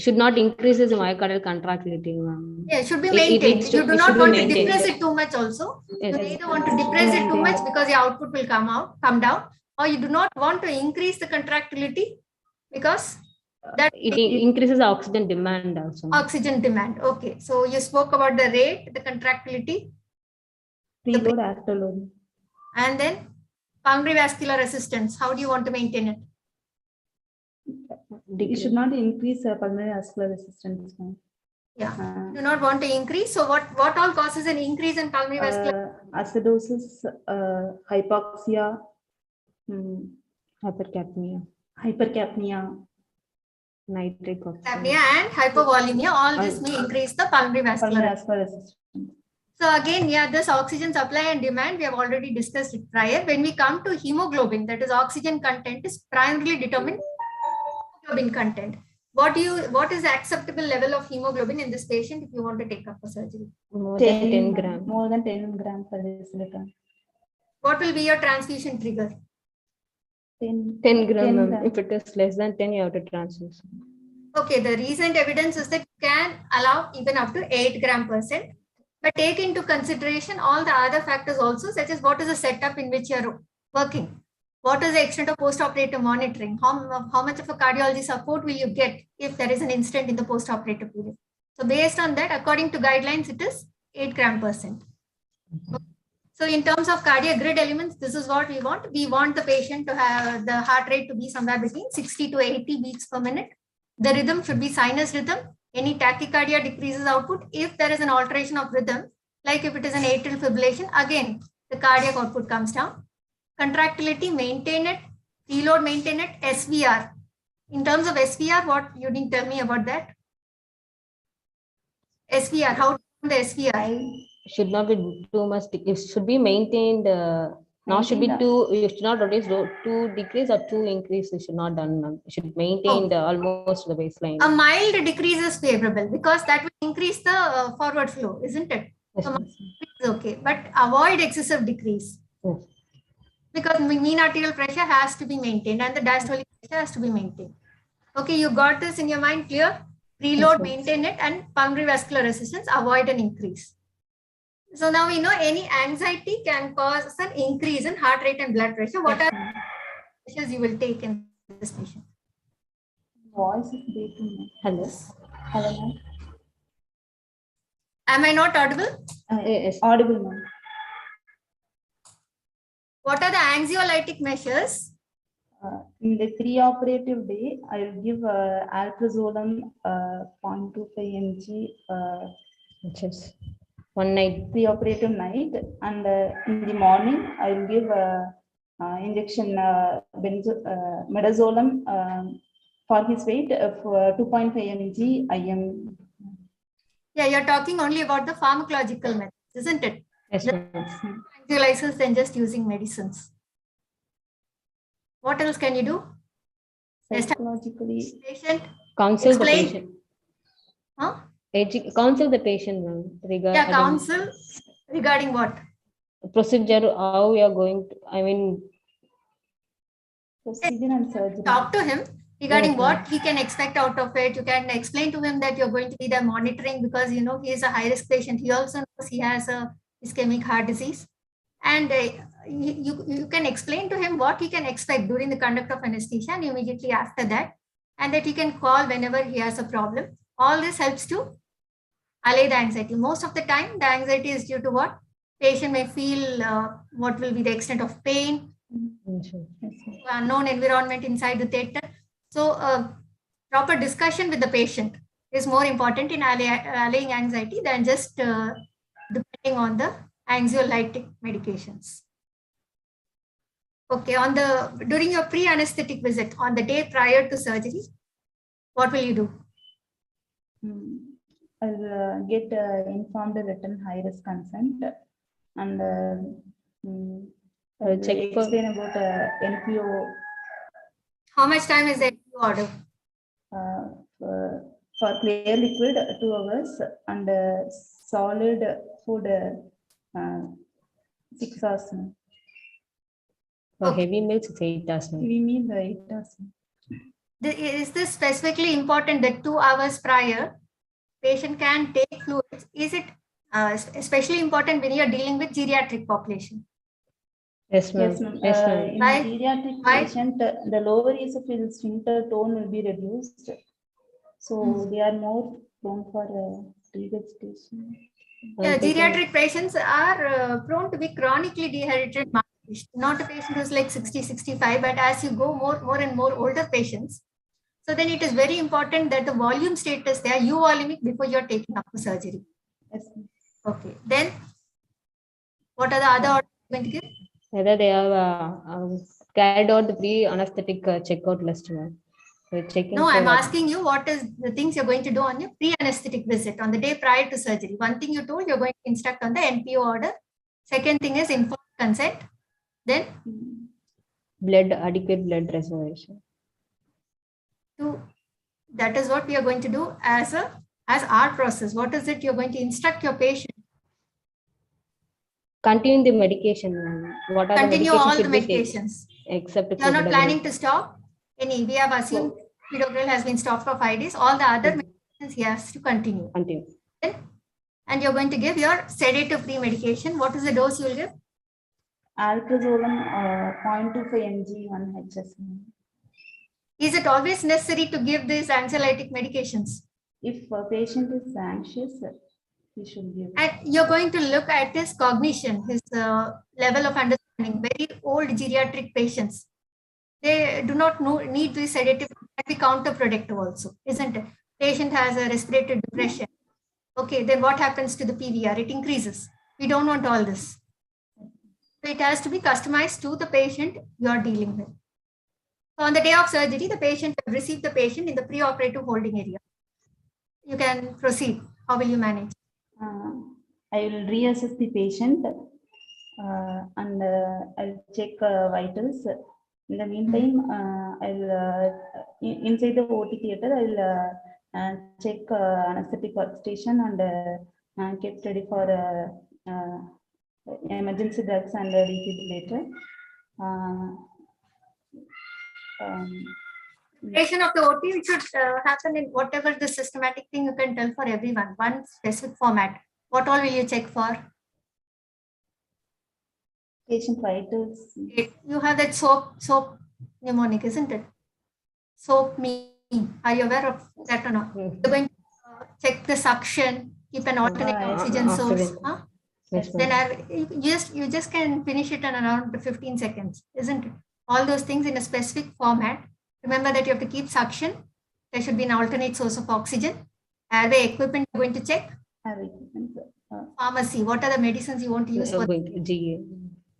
Should not increase the myocardial contractility, ma'am. Yeah, it should be It maintained. needs to- You do it not should be want to maintained. depress it too much also. Yes. You neither want to depress it too much because your output will come down, or you do not want to increase the contractility because that It increases the oxygen demand also. oxygen demand. Okay, so you spoke about the rate, the contractility, Preload, afterload. and then pulmonary vascular resistance. How do you want to maintain it? You should not increase pulmonary vascular resistance, ma'am. Yeah, do not want to increase. So what all causes an increase in pulmonary vascular? Acidosis, hypoxia, Hypercapnia, hypercapnia, nitric oxide. Apnea and hypovolemia, all this may increase the pulmonary vascular. pulmonary vascular resistance. So again, yeah, this oxygen supply and demand, we have already discussed it prior. When we come to hemoglobin, that is oxygen content is primarily determined by hemoglobin content. What is the acceptable level of hemoglobin in this patient if you want to take up a surgery? More than 10 grams. More than 10 grams per deciliter. What will be your transfusion trigger? 10 gram. grams. If it is less than 10, you have to transfuse. Okay, the recent evidence is that you can allow even up to 8 g%, but take into consideration all the other factors also, such as what is the setup in which you are working. What is the extent of post-operative monitoring? How much of a cardiology support will you get if there is an incident in the post-operative period? So based on that, according to guidelines, it is 8 g%. So in terms of cardiac grid elements, this is what we want. We want the patient to have the heart rate to be somewhere between 60 to 80 beats per minute. The rhythm should be sinus rhythm. Any tachycardia decreases output. If there is an alteration of rhythm, like if it is an atrial fibrillation, again, the cardiac output comes down. Contractility, maintain it. Preload, maintain it. SVR. In terms of SVR, what you didn't tell me about that? SVR, how to the SVR? Should not be too much. It should be maintained. Now should be too. You should not reduce two decrease or two increase. You should not done. Ma'am. You should maintain the almost the baseline. A mild decrease is favorable because that will increase the forward flow, isn't it? Yes, So ma'am. is okay, but avoid excessive decrease. Yes. Because mean arterial pressure has to be maintained and the diastolic pressure has to be maintained. Okay, you got this in your mind clear? Preload, Yes, maintain it, and pulmonary vascular resistance, avoid an increase. So now we know any anxiety can cause an increase in heart rate and blood pressure. What are the measures you will take in this patient? Voice is breaking. Hello. Hello, ma'am. Am I not audible? Yes. Audible, ma'am. What are the anxiolytic measures? In the pre-operative day, I will give alprazolam 0.25 mg Which is one night. pre-operative night, and in the morning I will give injection midazolam for his weight of 2.5 mg IM. Yeah, you're talking only about the pharmacological methods, isn't it? Yes, ma'am. Anxiolysis than just using medicines. What else can you do? Psychologically, Patient. Counsel the Explain. patient. Huh? Counsel the patient, ma'am, regarding Yeah, counsel regarding what? procedure, how we are going to, I mean, procedure and surgery. Talk to him. regarding Okay. what he can expect out of it. You can explain to him that you're going to be there monitoring because he is a high risk patient. He also knows he has a ischemic heart disease, and you can explain to him what he can expect during the conduct of anesthesia and immediately after that, and that he can call whenever he has a problem. All this helps to allay the anxiety. Most of the time, the anxiety is due to what? Patient may feel what will be the extent of pain, unknown environment inside the theater. So, proper discussion with the patient is more important in allaying anxiety than just depending on the anxiolytic medications. Okay, during your pre-anesthetic visit on the day prior to surgery, what will you do? I'll get informed written high risk consent and I'll explain about NPO. How much time is the NPO order? For clear liquid 2 hours and solid food 6 hours. For heavy meals, it's 8 hours. Heavy meal 8 hours. Is this specifically important that 2 hours prior patient can take fluids? Is it especially important when you are dealing with geriatric population? Yes, ma'am. Yes, ma'am. Yes, ma'am. In geriatric patient, the lower esophageal sphincter tone will be reduced. So they are more prone for regurgitation. Geriatric patients are prone to be chronically dehydrated malnourished. Not a patient who's like 60, 65, but as you go more and more older patients, so then it is very important that the volume status they are euvolemic before you're taking up the surgery. Yes. Okay. Then what are the other orders you're going to give? Whether they have carried out the pre-anesthetic checkout list, ma'am. No, I'm asking you what is the things you're going to do on your pre-anesthetic visit on the day prior to surgery. One thing you told you're going to instruct on the NPO order. Second thing is informed consent. Then adequate blood reservation. That is what we are going to do as our process. What is it you're going to instruct your patient? Continue the medication, ma'am. What are Continue the medications all the medications. Except you're not planning to stop any. We have assumed Clopidogrel has been stopped for 5 days. All the other medications he has to continue. And you're going to give your sedative pre-medication. What is the dose you will give? Alprazolam 0.25 mg 1 HS. Is it always necessary to give these anxiolytic medications? If a patient is anxious, he should give. And you're going to look at his cognition, his level of understanding. Very old geriatric patients, they do not need this sedative. It can be counterproductive also, isn't it? Patient has a respiratory depression. Okay, then what happens to the PVR? It increases. We don't want all this. So it has to be customized to the patient you are dealing with. So on the day of surgery, the patient will receive the patient in the preoperative holding area. You can proceed. How will you manage? I will reassess the patient and I'll check vitals. In the meantime, I'll inside the OT theater, I'll check anesthetic workstation and get ready for emergency drugs and defibrillator. Preparation of the OT, which should happen in whatever the systematic thing you can tell for everyone, one specific format. What all will you check for? Patient vitals. You have that SOAP mnemonic, isn't it? SOAP me. Are you aware of that or not? You're going to check the suction, keep an alternate oxygen source. Huh? Then you just can finish it in around 15 seconds, isn't it? All those things in a specific format. Remember that you have to keep suction. There should be an alternate source of oxygen. Airway equipment you're going to check. Pharmacy. What are the medicines you want to use for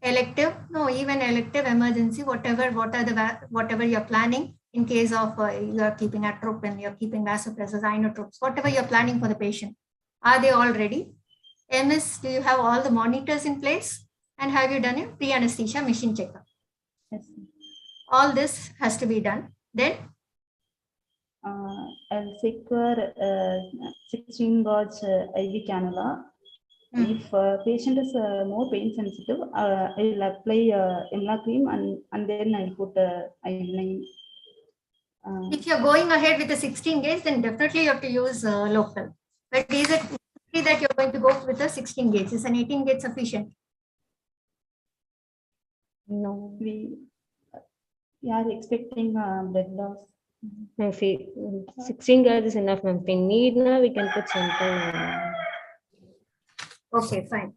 elective? No, even elective, emergency, whatever you're planning in case of you are keeping atropine, you're keeping vasopressors, inotropes, whatever you're planning for the patient. Are they all ready? MS, do you have all the monitors in place? And have you done your pre-anesthesia machine checkup? Yes. All this has to be done. Then I'll secure 16 gauge IV cannula. If patient is more pain sensitive, I will apply EMLA cream and then I'll put IV line. If you're going ahead with a 16 gauge, then definitely you have to use local. But is it that you're going to go with a 16 gauge? Is an 18 gauge sufficient? No. We are expecting blood loss. If 16 gauge is enough, ma'am. If we need now, we can put sample. Okay, fine.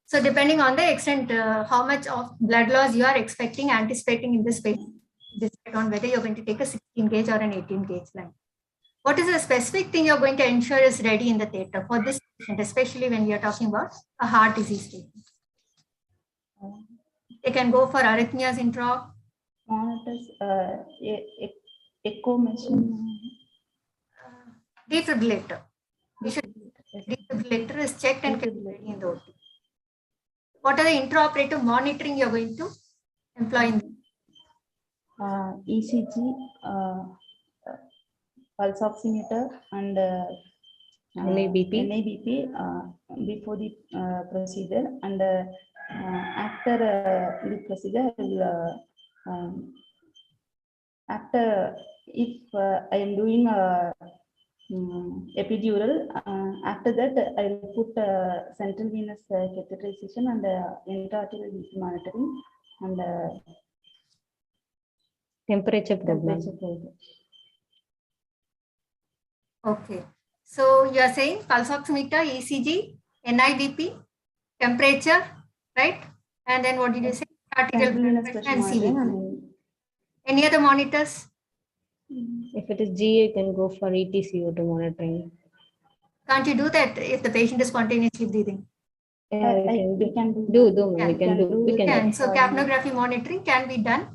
So depending on the extent, how much of blood loss you are expecting, anticipating in this patient, decide on whether you're going to take a 16 gauge or an 18 gauge line. What is the specific thing you're going to ensure is ready in the theatre for this patient, especially when we are talking about a heart disease patient? They can go for arrhythmias intra. Monitors, echo machine. Defibrillator. Defibrillator is checked and kept ready in the OT. What are the intraoperative monitoring you're going to employ in ECG, pulse oximeter, and NABP before the procedure, and after the procedure, after if I am doing epidural, after that I will put central venous catheterization and intra-arterial BP monitoring and Temperature problem. Okay. So you are saying pulse oximeter, ECG, NIBP, temperature, right? And then what did you say? Arterial blood pressure and CVP. Any other monitors? If it is GA, you can go for ETCO2 monitoring. Can't you do that if the patient is spontaneously breathing? Yeah, we can do. Yeah, We can do. We can. So capnography monitoring can be done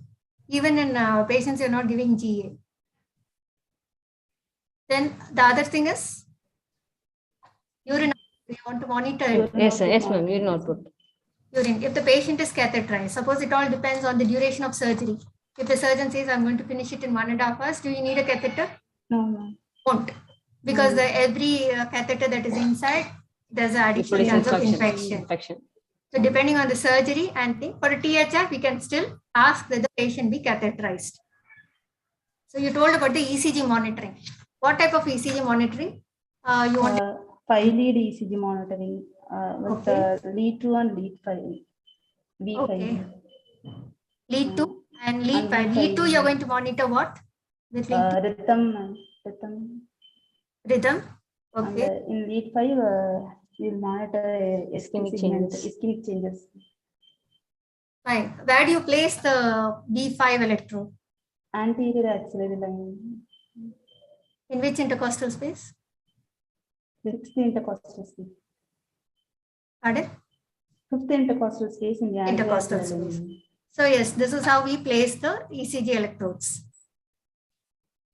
even in patients who are not giving GA. Then the other thing is urine. You want to monitor it. Yes, ma'am. Urine output. Urine. If the patient is catheterized, suppose it all depends on the duration of surgery. If the surgeon says, I'm going to finish it in 1.5 hours, do you need a catheter? No. Won't. Because every catheter that is inside, there's an additional chance of infection. So depending on the surgery and thing, for a THF, we can still ask that the patient be catheterized. So you told about the ECG monitoring. What type of ECG monitoring you want? 5-lead ECG monitoring with lead 2 and lead 5. V5. Okay. Lead 2 and lead 5. Lead 2, you're going to monitor what? With lead 2? Rhythm. Okay. And in lead 5, we'll monitor ischemic changes. Fine. Where do you place the V5 electrode? Anterior axillary line. In which intercostal space? 6th intercostal space. Pardon? 5th intercostal space in the intercostal space. So yes, this is how we place the ECG electrodes.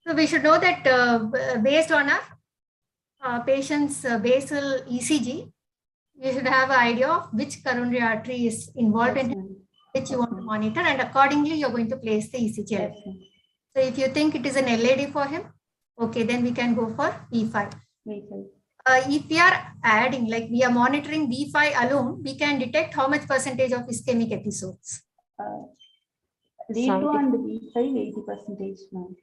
So we should know that based on our patient's basal ECG, you should have an idea of which coronary artery is involved in which you want to monitor, and accordingly you're going to place the ECG electrode. So if you think it is an LAD for him, okay, then we can go for V5. If we are adding, like we are monitoring V5 alone, we can detect how much percentage of ischemic episodes. Lead 2 and V5, 80%.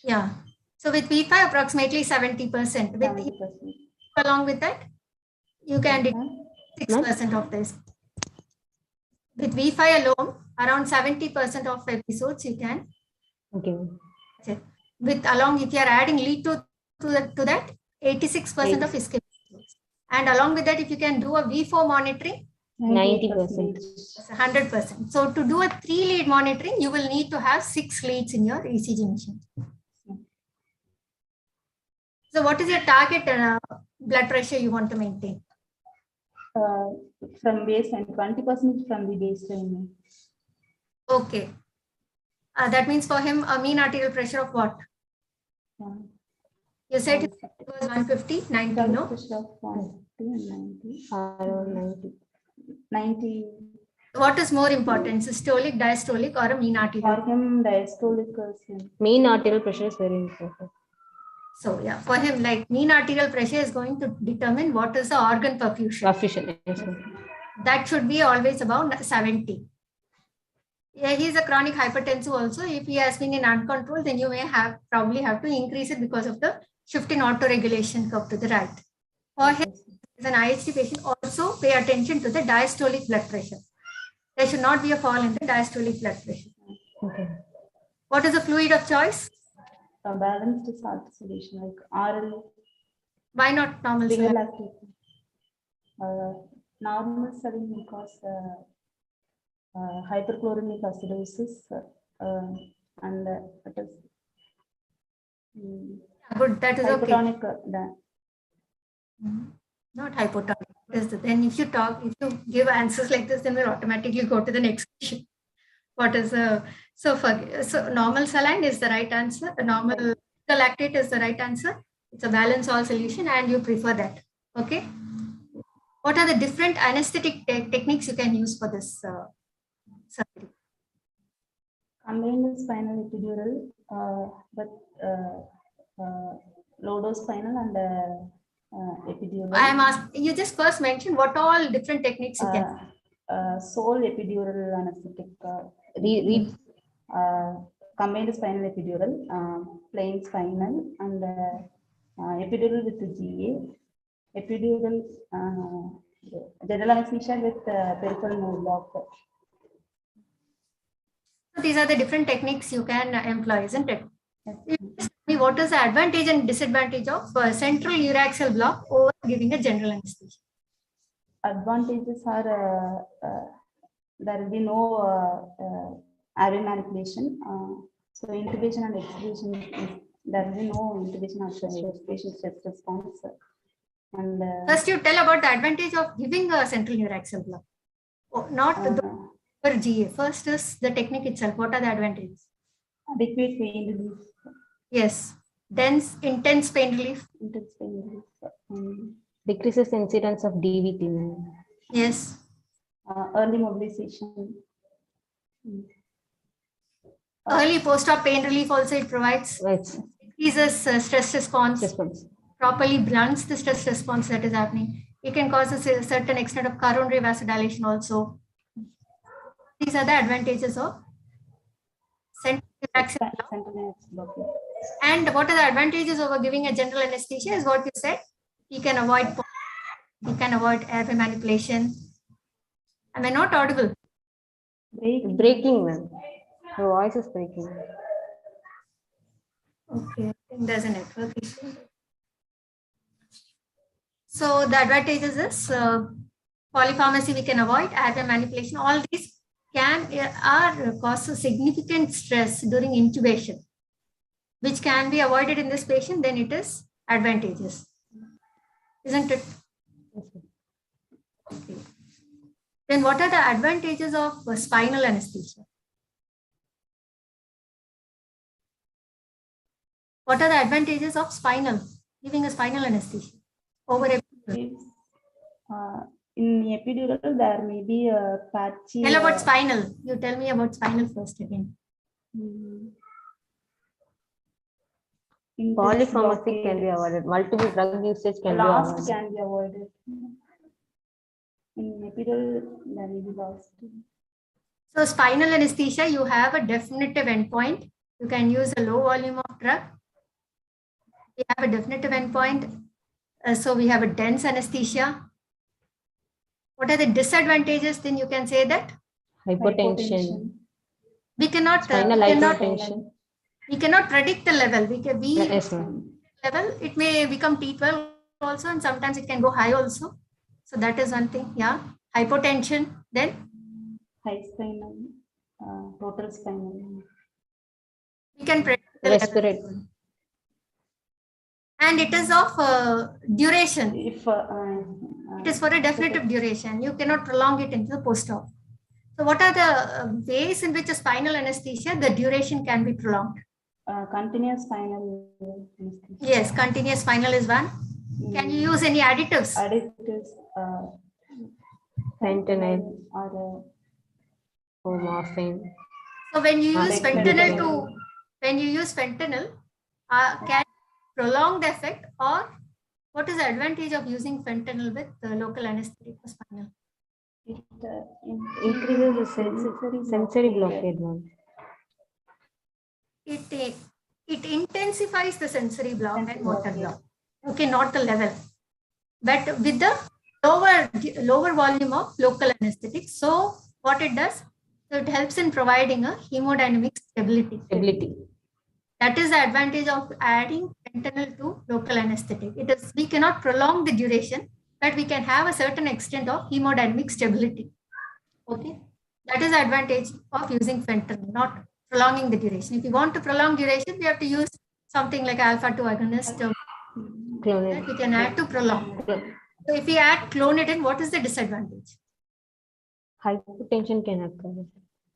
Yeah. So with V5, approximately 70%. With along with that, you can detect 6% of this. With V5 alone, around 70% of episodes you can. Okay. With along, if you are adding lead to that, 86% of ischemic episodes. And along with that, if you can do a V4 monitoring, 90%. 100%. So to do a 3-lead monitoring, you will need to have 6 leads in your ECG machine. So what is your target blood pressure you want to maintain? From baseline, 20% from the baseline. Okay. That means for him, a mean arterial pressure of what? You said it was 150, 90, no? 90. What is more important, systolic, diastolic, or a mean arterial? For him, diastolic. Mean arterial pressure is very important. So yeah, for him, like mean arterial pressure is going to determine what is the organ perfusion. Yes, that should be always about 70. Yeah, he's a chronic hypertensive also. If he has been in uncontrolled, then you may probably have to increase it because of the shift in autoregulation curve to the right. For him, as an IHT patient, also pay attention to the diastolic blood pressure. There should not be a fall in the diastolic blood pressure. Okay. What is the fluid of choice? Balanced salt solution like RL. Why not normal Bigger saline? lactate. Normal saline because hyperchloremic acidosis and it is Good, that is okay. hypotonic. Not hypotonic. Then if you give answers like this, then we'll automatically go to the next question. What is so normal saline is the right answer. The normal lactate is the right answer. It's a balanced salt solution, and you prefer that. Okay. What are the different anesthetic techniques you can use for this surgery? Combined spinal epidural, but low dose spinal and epidural. I am asking you just first mention what all different techniques you can. Sole epidural anesthetic. Combined spinal epidural, plain spinal, and epidural with the GA. Epidural general anesthesia with peripheral nerve block. So these are the different techniques you can employ, isn't it? What is the advantage and disadvantage of central uraxial block over giving a general anesthesia? Advantages are there will be no airway manipulation. So intubation and extubation, there will be no intubation after patient stress response. And first, you tell about the advantage of giving a central uraxial block, not the GA. First is the technique itself. What are the advantages? Adequate pain relief. Yes. Dense, intense pain relief. Intense pain relief. Decreases incidence of DVT. Yes. Early mobilization. Early post-op pain relief also it provides. Right. Increases stress response. Properly blunts the stress response that is happening. It can cause a certain extent of coronary vasodilation also. These are the advantages of central uraxial block. And what are the advantages over giving a general anesthesia is what you said. You can avoid airway manipulation. Am I not audible? Breaking, ma'am. Your voice is breaking. Okay, I think there's a network issue. So the advantages is polypharmacy we can avoid, airway manipulation. All these are cause of significant stress during intubation, which can be avoided in this patient. Then it is advantageous, isn't it? Okay. Then what are the advantages of spinal anesthesia? What are the advantages of giving a spinal anesthesia over epidural? In epidural, there may be a patchy. Tell about spinal. You tell me about spinal first again. Polypharmacy can be avoided. Multiple drug usage can be avoided. Can be avoided. In epidural, there may be lost. So spinal anesthesia, you have a definitive endpoint. You can use a low volume of drug. We have a definitive endpoint. So we have a dense anesthesia. What are the disadvantages? Then you can say that Hypotension. we cannot Spinal hypertension. we cannot predict the level. Yes, level it may become T12 also, and sometimes it can go high also. So that is one thing. Yeah, hypotension. Then high spinal, total spinal. We can predict the respirate. level. And it is of duration. If it is for a definitive duration. You cannot prolong it into the post-op. So what are the ways in which a spinal anesthesia, the duration can be prolonged? Continuous spinal anesthesia. Yes, continuous spinal is one. Can you use any additives? Additives. Fentanyl or morphine. So when you use fentanyl can prolong the effect, or what is the advantage of using fentanyl with the local anesthetic for spinal? It Increases the sensory blockade, ma'am. It intensifies the sensory block and motor block. Okay, not the level, but with the lower volume of local anesthetic. So what it does, so it helps in providing a hemodynamic stability. That is the advantage of adding fentanyl to local anesthetic. We cannot prolong the duration, but we can have a certain extent of hemodynamic stability. Okay, that is the advantage of using fentanyl, not prolonging the duration. If you want to prolong duration, we have to use something like alpha-2 agonist that we can add to prolong. So if we add clonidine, what is the disadvantage? Hypertension can occur.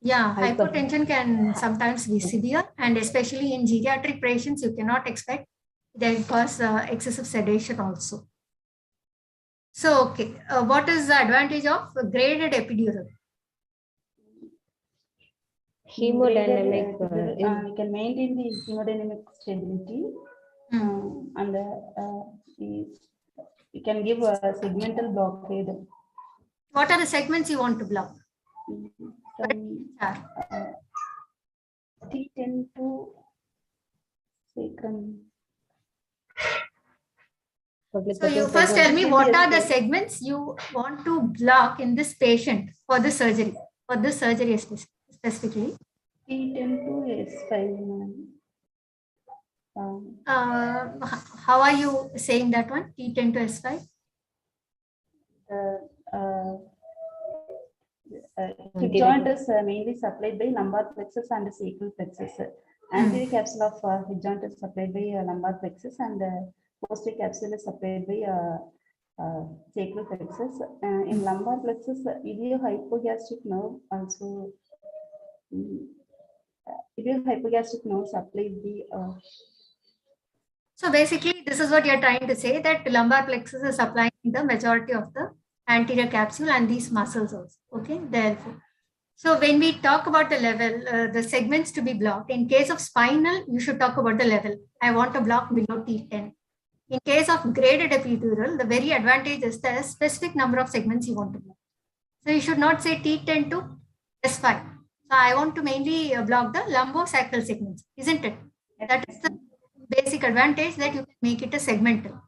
Yeah, hypertension can sometimes be severe, and especially in geriatric patients, you cannot expect they cause excessive sedation also. So, okay, what is the advantage of graded epidural? Hemodynamic. We can maintain the hemodynamic stability, and we can give a segmental blockade. What are the segments you want to block? T10 to sacrum. So you first tell me what are the segments you want to block in this patient for this surgery specifically. T10 to S5. How are you saying that one? T10 to S5? Hip joint is mainly supplied by lumbar plexus and sacral plexus. Anterior capsule of hip joint is supplied by lumbar plexus, and posterior capsule is supplied by sacral plexus. In lumbar plexus, iliohypogastric nerve also. Iliohypogastric nerve supplied the. So basically, this is what you're trying to say, that lumbar plexus is supplying the majority of the anterior capsule and these muscles also. Okay, therefore. So when we talk about the level, the segments to be blocked, in case of spinal, you should talk about the level. I want to block below T10. In case of graded epidural, the very advantage is the specific number of segments you want to block. So you should not say T10 to S5. So I want to mainly block the lumbosacral segments, isn't it? That is the basic advantage, that you can make it a segmental.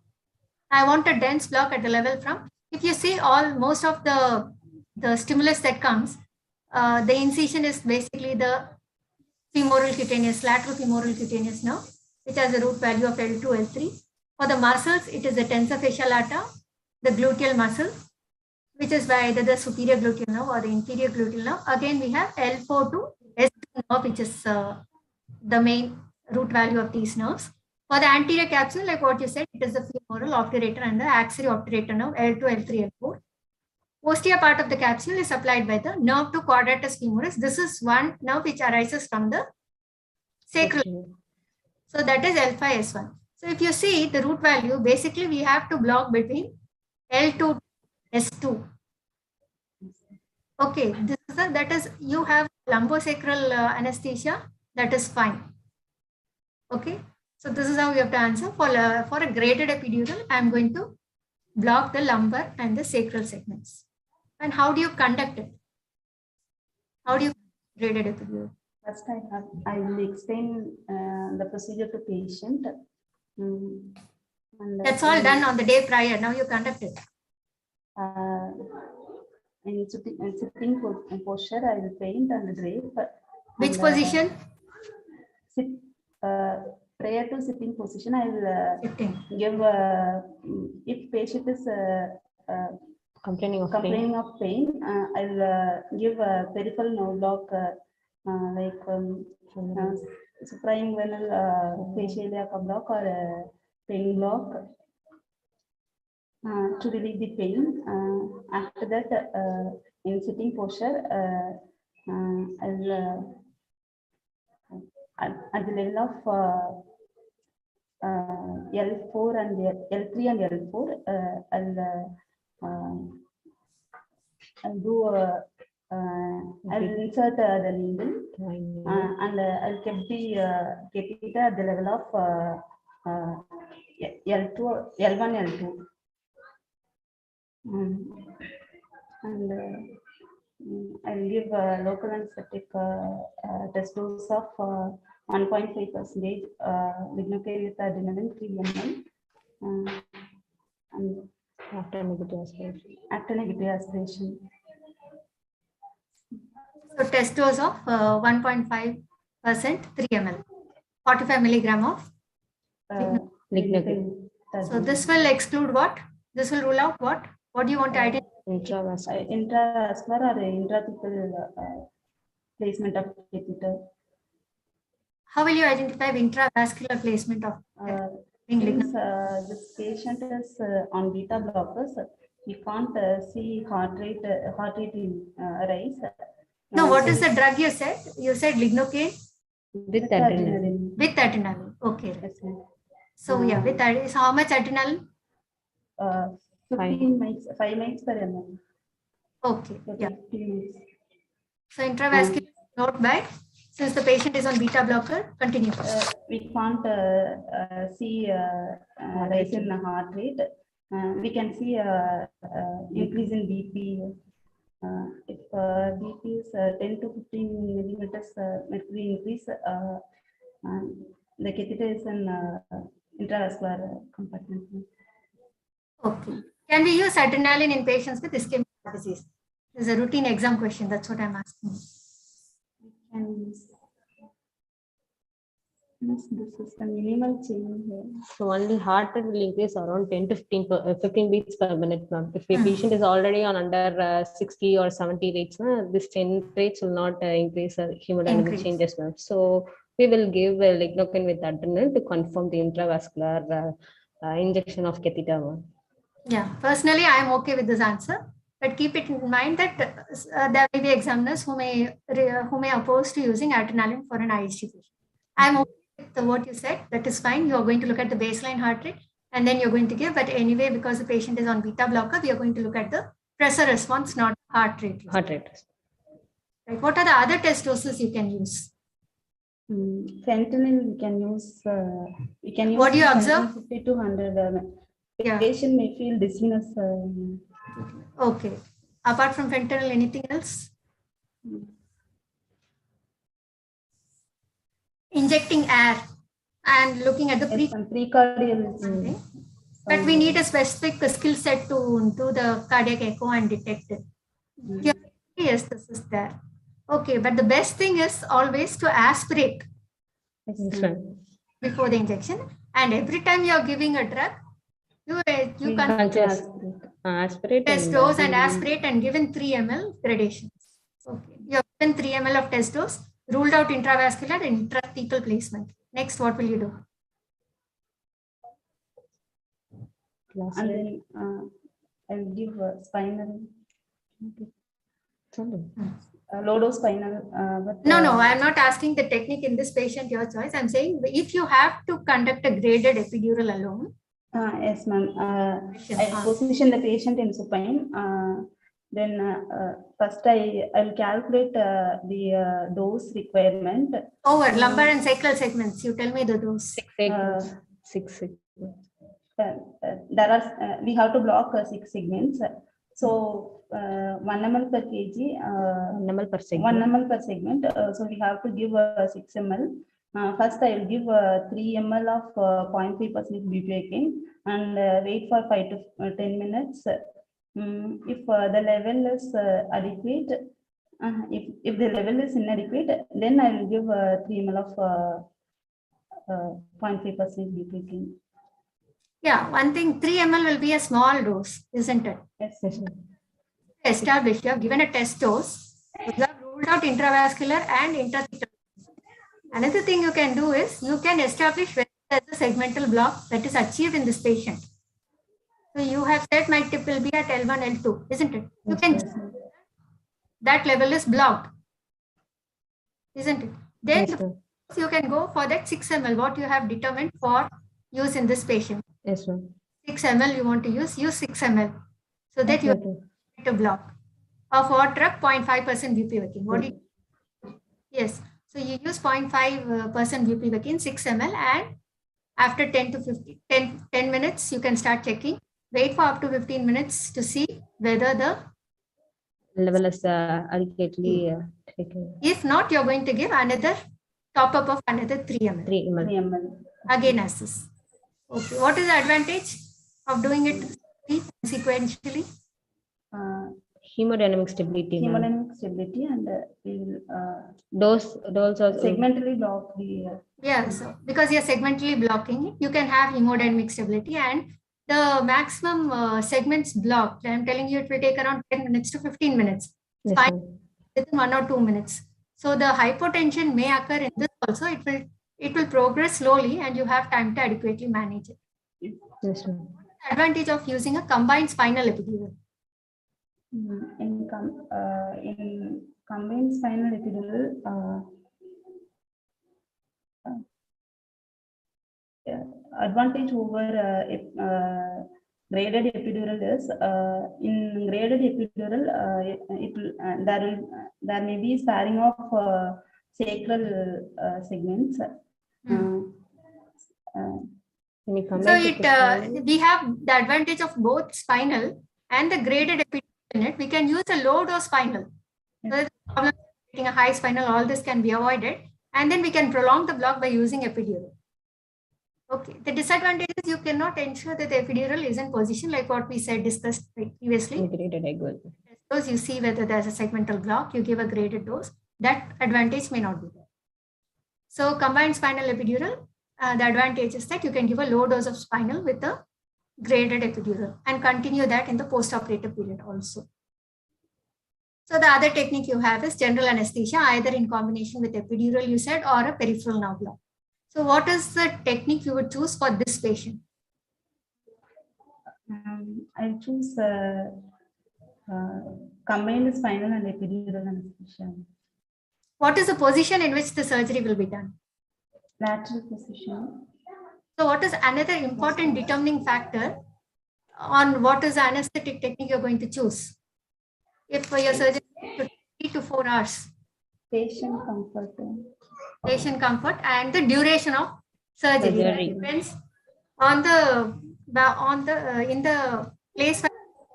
I want a dense block at the level from, if you see most of the stimulus that comes, the incision is basically the femoral cutaneous, lateral femoral cutaneous nerve, which has a root value of L2, L3. For the muscles, it is the tensor fasciae lata, the gluteal muscle, which is by either the superior gluteal nerve or the inferior gluteal nerve. Again, we have L4 to S2 nerve, which is the main root value of these nerves. For the anterior capsule, like what you said, it is the femoral obturator and the axillary obturator nerve, L2, L3, L4. Posterior part of the capsule is supplied by the nerve to quadratus femoris. This is one nerve which arises from the sacral. So that is L5, S1. So if you see the root value, basically we have to block between L2 S2. Okay, that is, you have lumbosacral anesthesia, that is fine. Okay, so this is how you have to answer. For a graded epidural, I am going to block the lumbar and the sacral segments. And how do you conduct it? How do you graded epidural? First, I will explain the procedure to patient. And that's all done on the day prior. Now you conduct it. In sitting posture, I will paint and drape. Which position? Sit. Prior to sitting position, I will give if patient is complaining of pain, I will give a peripheral nerve block like suprainguinal fascial block or pain block to relieve the pain. After that, in sitting posture, I will at the level of L4 and L3 and L4, I'll do I'll insert the needle and I'll keep it at the level of L1, L2. And I'll give local anesthetic test dose of 1.5% lignocaine with adrenaline 3 ml. And After negative aspiration. after negative aspiration. So test dose of 1.5%, 3 ml, 45 milligram of. Lignocaine. So this will exclude what? This will rule out what? What do you want to identify? Intravascular. Intravascular or intrathecal placement of catheter. How will you identify the intravascular placement of Since this patient is on beta blockers, we can't see heart rate rise. No, what is the drug you said? You said lignocaine With adrenaline. with adrenaline. Okay. Yes, ma'am. So yeah, with that is how much adrenaline? 15 mics, 5 mics per ml. Okay. Yeah. 15 mics. So intravascular is not bad. Since the patient is on beta blocker, continue. We can't see rise in the heart rate. We can see increase in BP. If BP is 10 to 15 millimeters mercury increase, the catheter is in intravascular compartment. Okay. Can we use adrenaline in patients with ischemic heart disease? This is a routine exam question. That's what I'm asking. And this is the minimal change here. So only heart rate will increase around 10 to 15 beats per minute. If a patient is already on under 60 or 70 rates, this 10 rates will not increase hemodynamic changes. So we will give lignocaine with adrenaline to confirm the intravascular injection of catheter. Yeah, personally, I am okay with this answer, but keep it in mind that there may be examiners who may oppose to using adrenaline for an IHT patient. I am okay with what you said. That is fine. You are going to look at the baseline heart rate and then you're going to give. But anyway, because the patient is on beta blocker, we are going to look at the pressure response, not heart rate. Heart rate. Right. What are the other test doses you can use? Fentanyl we can use. What do you observe? 50 to 100. Yeah. Patient may feel dizziness. Okay. Apart from fentanyl, anything else? Injecting air and looking at the precardial. But we need a specific skill set to do the cardiac echo and detect it. Yes, this is there. Okay, but the best thing is always to aspirate before the injection. And every time you are giving a drug, you can just aspirate test dose and aspirate and given 3 ml gradations. Okay, you have given 3 ml of test dose, ruled out intravascular and intrathecal placement. Next, what will you do? And then I'll give spinal. Low dose spinal. No, I'm not asking the technique in this patient, your choice. I'm saying if you have to conduct a graded epidural alone. Yes, ma'am. I position the patient in supine. Then first I'll calculate the dose requirement. Over lumbar and sacral segments. You tell me the dose. 6 segments. There are we have to block 6 segments. So 1 ml per kg, 1 ml per segment. 1 ml per segment. So we have to give 6 ml. First, I will give 3 ml of 0.5% bupivacaine and wait for 5 to 10 minutes. If the level is adequate, if the level is inadequate, then I will give 3 ml of 0.5% bupivacaine. Yeah, one thing, 3 ml will be a small dose, isn't it? Yes. Established, you have given a test dose, you have ruled out intravascular and intrathecal. Another thing you can do is, you can establish whether there is a segmental block that is achieved in this patient. So you have said my tip will be at L1, L2, isn't it? You can, that level is blocked, isn't it? Then you can go for that 6 ml, what you have determined for use in this patient. Yes, ma'am. 6 ml you want to use 6 ml. So that you have to block. Of what drug? 0.5% bupivacaine. What do you? Yes. So you use 0.5% bupivacaine, 6 ml, and after 10 minutes, you can start checking. Wait for up to 15 minutes to see whether the level is adequately taken. If not, you're going to give another top up of another 3 ml. 3 ml. 3 ml. Again as this. Okay. What is the advantage of doing it sequentially? Hemodynamic stability. Hemodynamic stability, and we will Dose also segmentally block the. Yeah, so because you're segmentally blocking it, you can have hemodynamic stability, and the maximum segments blocked, I'm telling you, it will take around 10 minutes to 15 minutes. Yes, Fine, ma'am. within 1 or 2 minutes. So the hypotension may occur in this also. It will progress slowly, and you have time to adequately manage it. Yes, ma'am. Advantage of using a combined spinal epidural. In combined spinal epidural, advantage over graded epidural is in graded epidural there may be sparing of sacral segments. Can you come So back to the we have the advantage of both spinal and the graded epidural in it. We can use a low dose spinal. So the problem of getting a high spinal, all this can be avoided, and then we can prolong the block by using epidural. Okay. The disadvantage is you cannot ensure that the epidural is in position like what we discussed previously. graded egg well? Suppose you see whether there's a segmental block, you give a graded dose. That advantage may not be there. So combined spinal epidural, the advantage is that you can give a low dose of spinal with a graded epidural and continue that in the post-operative period also. So the other technique you have is general anesthesia, either in combination with epidural you said or a peripheral nerve block. So what is the technique you would choose for this patient? I'll choose combined spinal and epidural anesthesia. What is the position in which the surgery will be done? Lateral position. So what is another important determining factor on what is the anesthetic technique you're going to choose? If your surgery is 3 to 4 hours. Patient comfort. Patient comfort and the duration of surgery. That depends on in the place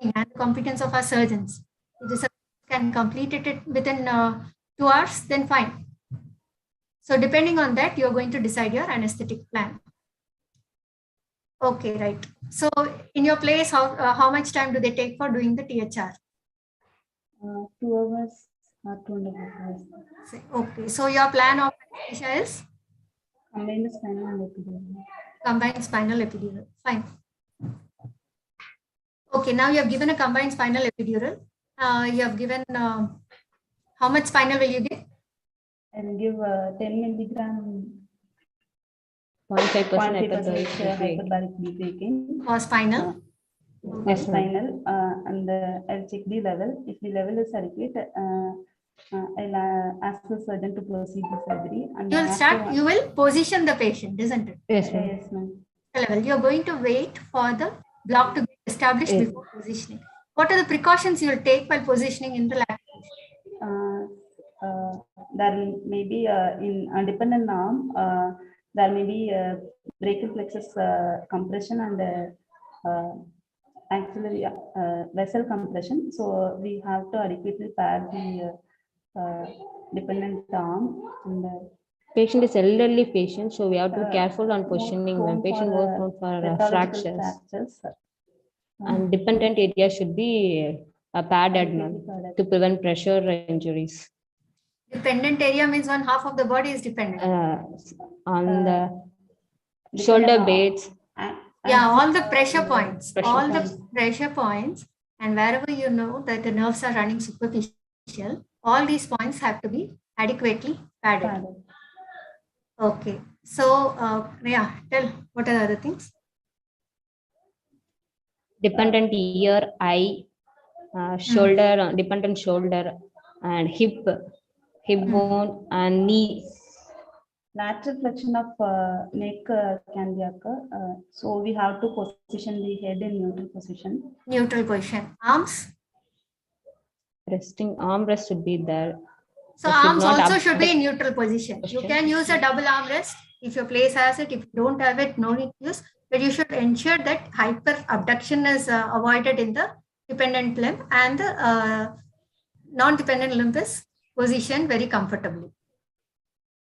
and the competence of our surgeons. If the surgeon can complete it within 2 hours, then fine. So depending on that, you're going to decide your anesthetic plan. Okay, right. So in your place, how much time do they take for doing the THR? 2 hours or 2.5 hours. Okay, so your plan of anesthesia is? Combined spinal and epidural. Combined spinal epidural. Fine. Okay, now you have given a combined spinal epidural. You have given, how much spinal will you give? I will give 10 milligram. 0.5% hyperbaric breathing. For spinal? Yes, spinal. And I'll check the level. If the level is adequate, I'll ask the surgeon to proceed the surgery. And you will position the patient, isn't it? Yes, yes, ma'am. Level. You're going to wait for the block to be established before positioning. What are the precautions you will take while positioning in the lateral? There may be in a dependent arm, there may be brachial plexus compression and axillary vessel compression. So we have to adequately pad the dependent arm. And patient is elderly patient, so we have to be careful on positioning when patient goes on for fractures. And dependent area should be padded to prevent pressure injuries. Dependent area means 1/2 of the body is dependent. On the shoulder blades. Yeah, all the pressure points. The pressure points, and wherever you know that the nerves are running superficial, all these points have to be adequately padded. Okay. So, yeah, tell what are the other things? Dependent ear, eye, shoulder, dependent shoulder, and hip bone, and knee. Lateral flexion of neck can be occur. So we have to position the head in neutral position. Neutral position. Arms? Resting arm rest should be there. So arms also should be in neutral position. You can use a double arm rest if your place has it. If you don't have it, no need to use. But you should ensure that hyper abduction is avoided in the dependent limb, and the non-dependent limb is positioned very comfortably.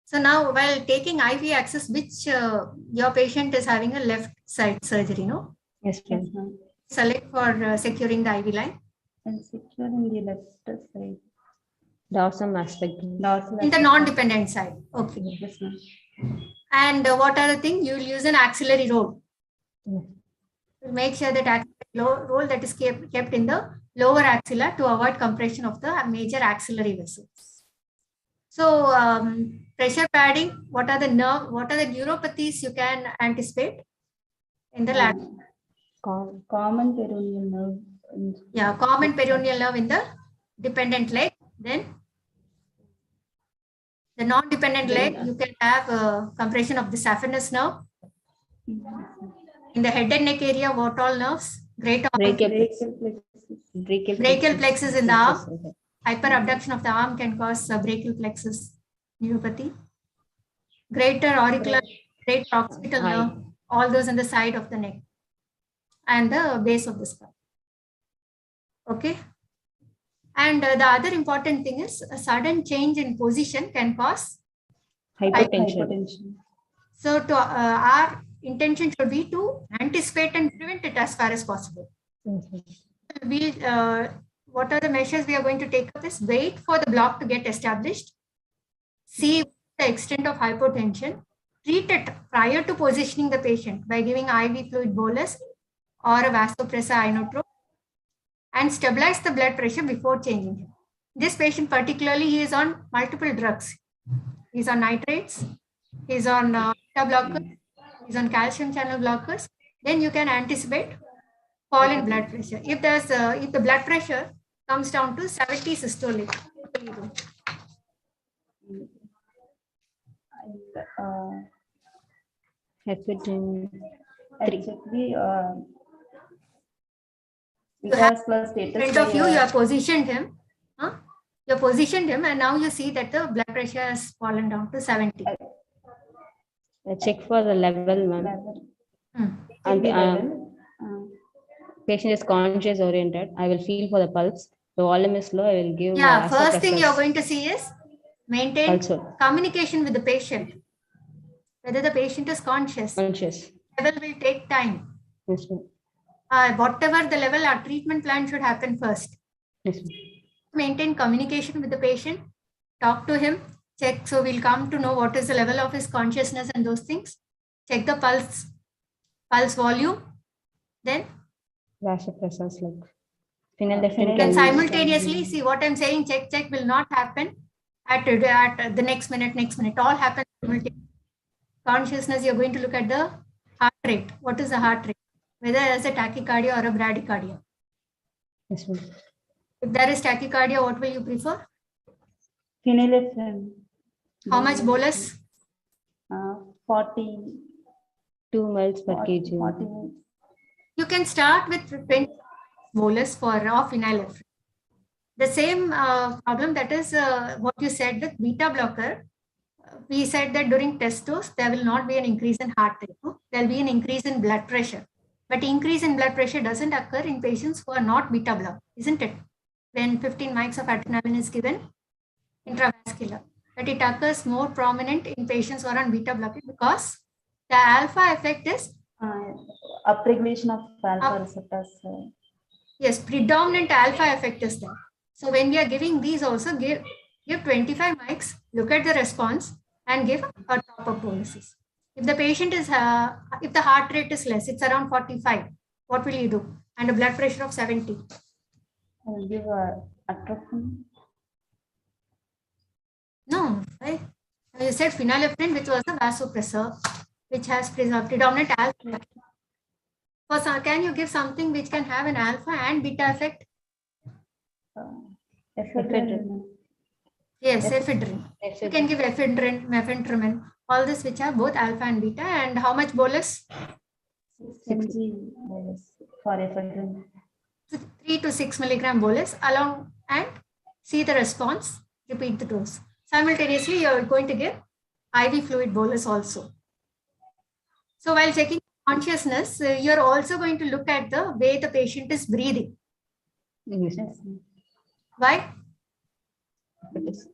So now while taking IV access, which your patient is having a left side surgery, no? Yes, Yes, ma'am. ma'am. Select for securing the IV line. And secure in the left side. Dorsum aspect. Dorsal In the aspect. non-dependent side. Okay. Yes, ma'am. And what are the things? You will use an axillary roll. Yes. Make sure that axillary roll that is kept in the lower axilla to avoid compression of the major axillary vessels. So pressure padding, what are the neuropathies you can anticipate in the lateral? Common peroneal nerve. Yeah, common peroneal nerve in the dependent leg. Then the non-dependent leg, you can have compression of the saphenous nerve. In the head and neck area, what all nerves? Brachial plexus in the arm. Hyperabduction of the arm can cause brachial plexus neuropathy. Greater auricular, greater occipital nerve, all those on the side of the neck and the base of the skull. Okay. And the other important thing is a sudden change in position can cause Hypertension. So to our intention should be to anticipate and prevent it as far as possible. We what are the measures we are going to take up is wait for the block to get established, see the extent of hypotension, treat it prior to positioning the patient by giving IV fluid bolus or a vasopressor inotrope, and stabilize the blood pressure before changing him. This patient particularly, he is on multiple drugs. He's on nitrates, he's on beta blockers, he's on calcium channel blockers. Then you can anticipate fall in blood pressure. If the blood pressure comes down to 70 systolic, what will you do? Heparin Actually, You have in front of you, you have positioned him. You have positioned him, and now you see that the blood pressure has fallen down to 70. check for the level, ma'am. And patient is conscious oriented. I will feel for the pulse. The volume is low. I will give. Yeah, first thing you're going to see is maintain communication with the patient. Whether the patient is conscious. Level will take time. Yes, ma'am. Whatever the level, our treatment plan should happen first. Yes, maintain communication with the patient, talk to him, check. So we'll come to know what is the level of his consciousness and those things. Check the pulse volume. Then vasopressors like then simultaneously see what I'm saying. Check will not happen at the next minute. All happen simultaneously. Consciousness, you're going to look at the heart rate. What is the heart rate? Whether it's a tachycardia or a bradycardia. Yes, ma'am. If there is tachycardia, what will you prefer? Phenylephrine. How much bolus? 40. 2 ml per kg. 40 ml. You can start with 20 bolus for phenylephrine. The same problem, that is what you said with beta blocker. We said that during test dose, there will not be an increase in heart rate. No? There will be an increase in blood pressure. But increase in blood pressure doesn't occur in patients who are not beta blocker, isn't it? When 15 mics of adrenaline is given intravascular. But it occurs more prominent in patients who are on beta blocker because the alpha effect is upregulation of alpha receptors. Yes, predominant alpha effect is there. So when we are giving these also, give 25 mics, look at the response and give a top-up bonuses. If the patient is, if the heart rate is less, it's around 45, what will you do? And a blood pressure of 70. I will give atropine. No, right? You said phenylephrine, which was a vasopressor, which has predominant alpha. Can you give something which can have an alpha and beta effect? Ephedrine. Yes, ephedrine. You can give ephedrine, mefentramin, all this which have both alpha and beta. And how much bolus? 6 mg bolus for ephedrine. 3 to 6 milligram bolus along and see the response, repeat the dose. Simultaneously, you are going to give IV fluid bolus also. So while checking consciousness, you are also going to look at the way the patient is breathing. Yes. Why? If it is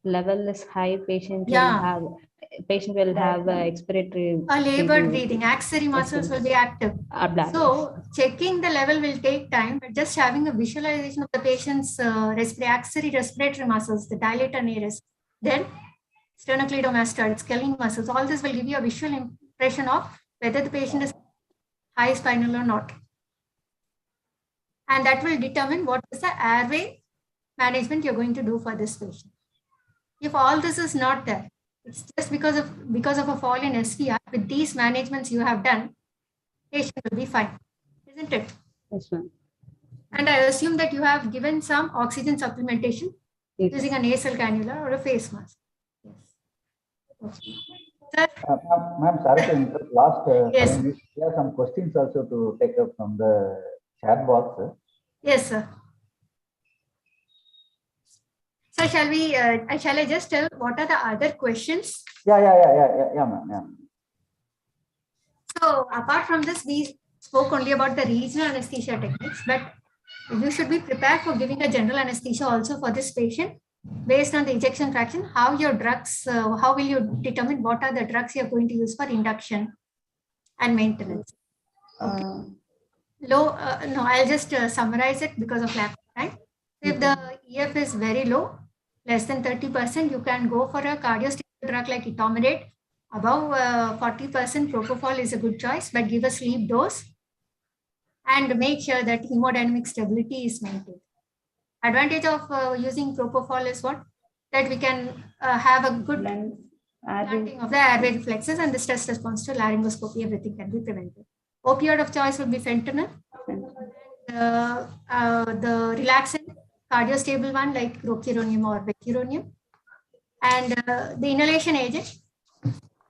level is high, patient Yeah. will have expiratory A labored breathing, axillary muscles will be active. So checking the level will take time, but just having a visualization of the patient's axillary respiratory muscles, the dilator nares, then sternocleidomastoid, scalene muscles, all this will give you a visual impression of whether the patient is high spinal or not. And that will determine what is the airway management you're going to do for this patient. If all this is not there, it's just because of a fall in SVR, with these managements you have done, patient will be fine, isn't it? Yes, ma'am. And I assume that you have given some oxygen supplementation using a nasal cannula or a face mask. Yes. Okay. Sir? Ma'am, sorry to interrupt. Last Yes. 5 minutes, there are some questions also to take up from the chat box. Yes, sir. So shall I just tell what are the other questions? Yeah, ma'am. Yeah. So apart from this, we spoke only about the regional anesthesia techniques, but you should be prepared for giving a general anesthesia also for this patient based on the ejection fraction. How your drugs, how will you determine what are the drugs you're going to use for induction and maintenance? Okay. No, I'll just summarize it because of lack of time. If the EF is very low, less than 30%, you can go for a cardiostable drug like etomidate. Above 40%, propofol is a good choice, but give a sleep dose and make sure that hemodynamic stability is maintained. Advantage of using propofol is what? That we can have a good blunting of the airway reflexes and the stress response to laryngoscopy, everything can be prevented. Opioid of choice would be fentanyl. The relaxant, cardiostable one like rocuronium or becuronium. And the inhalation agent,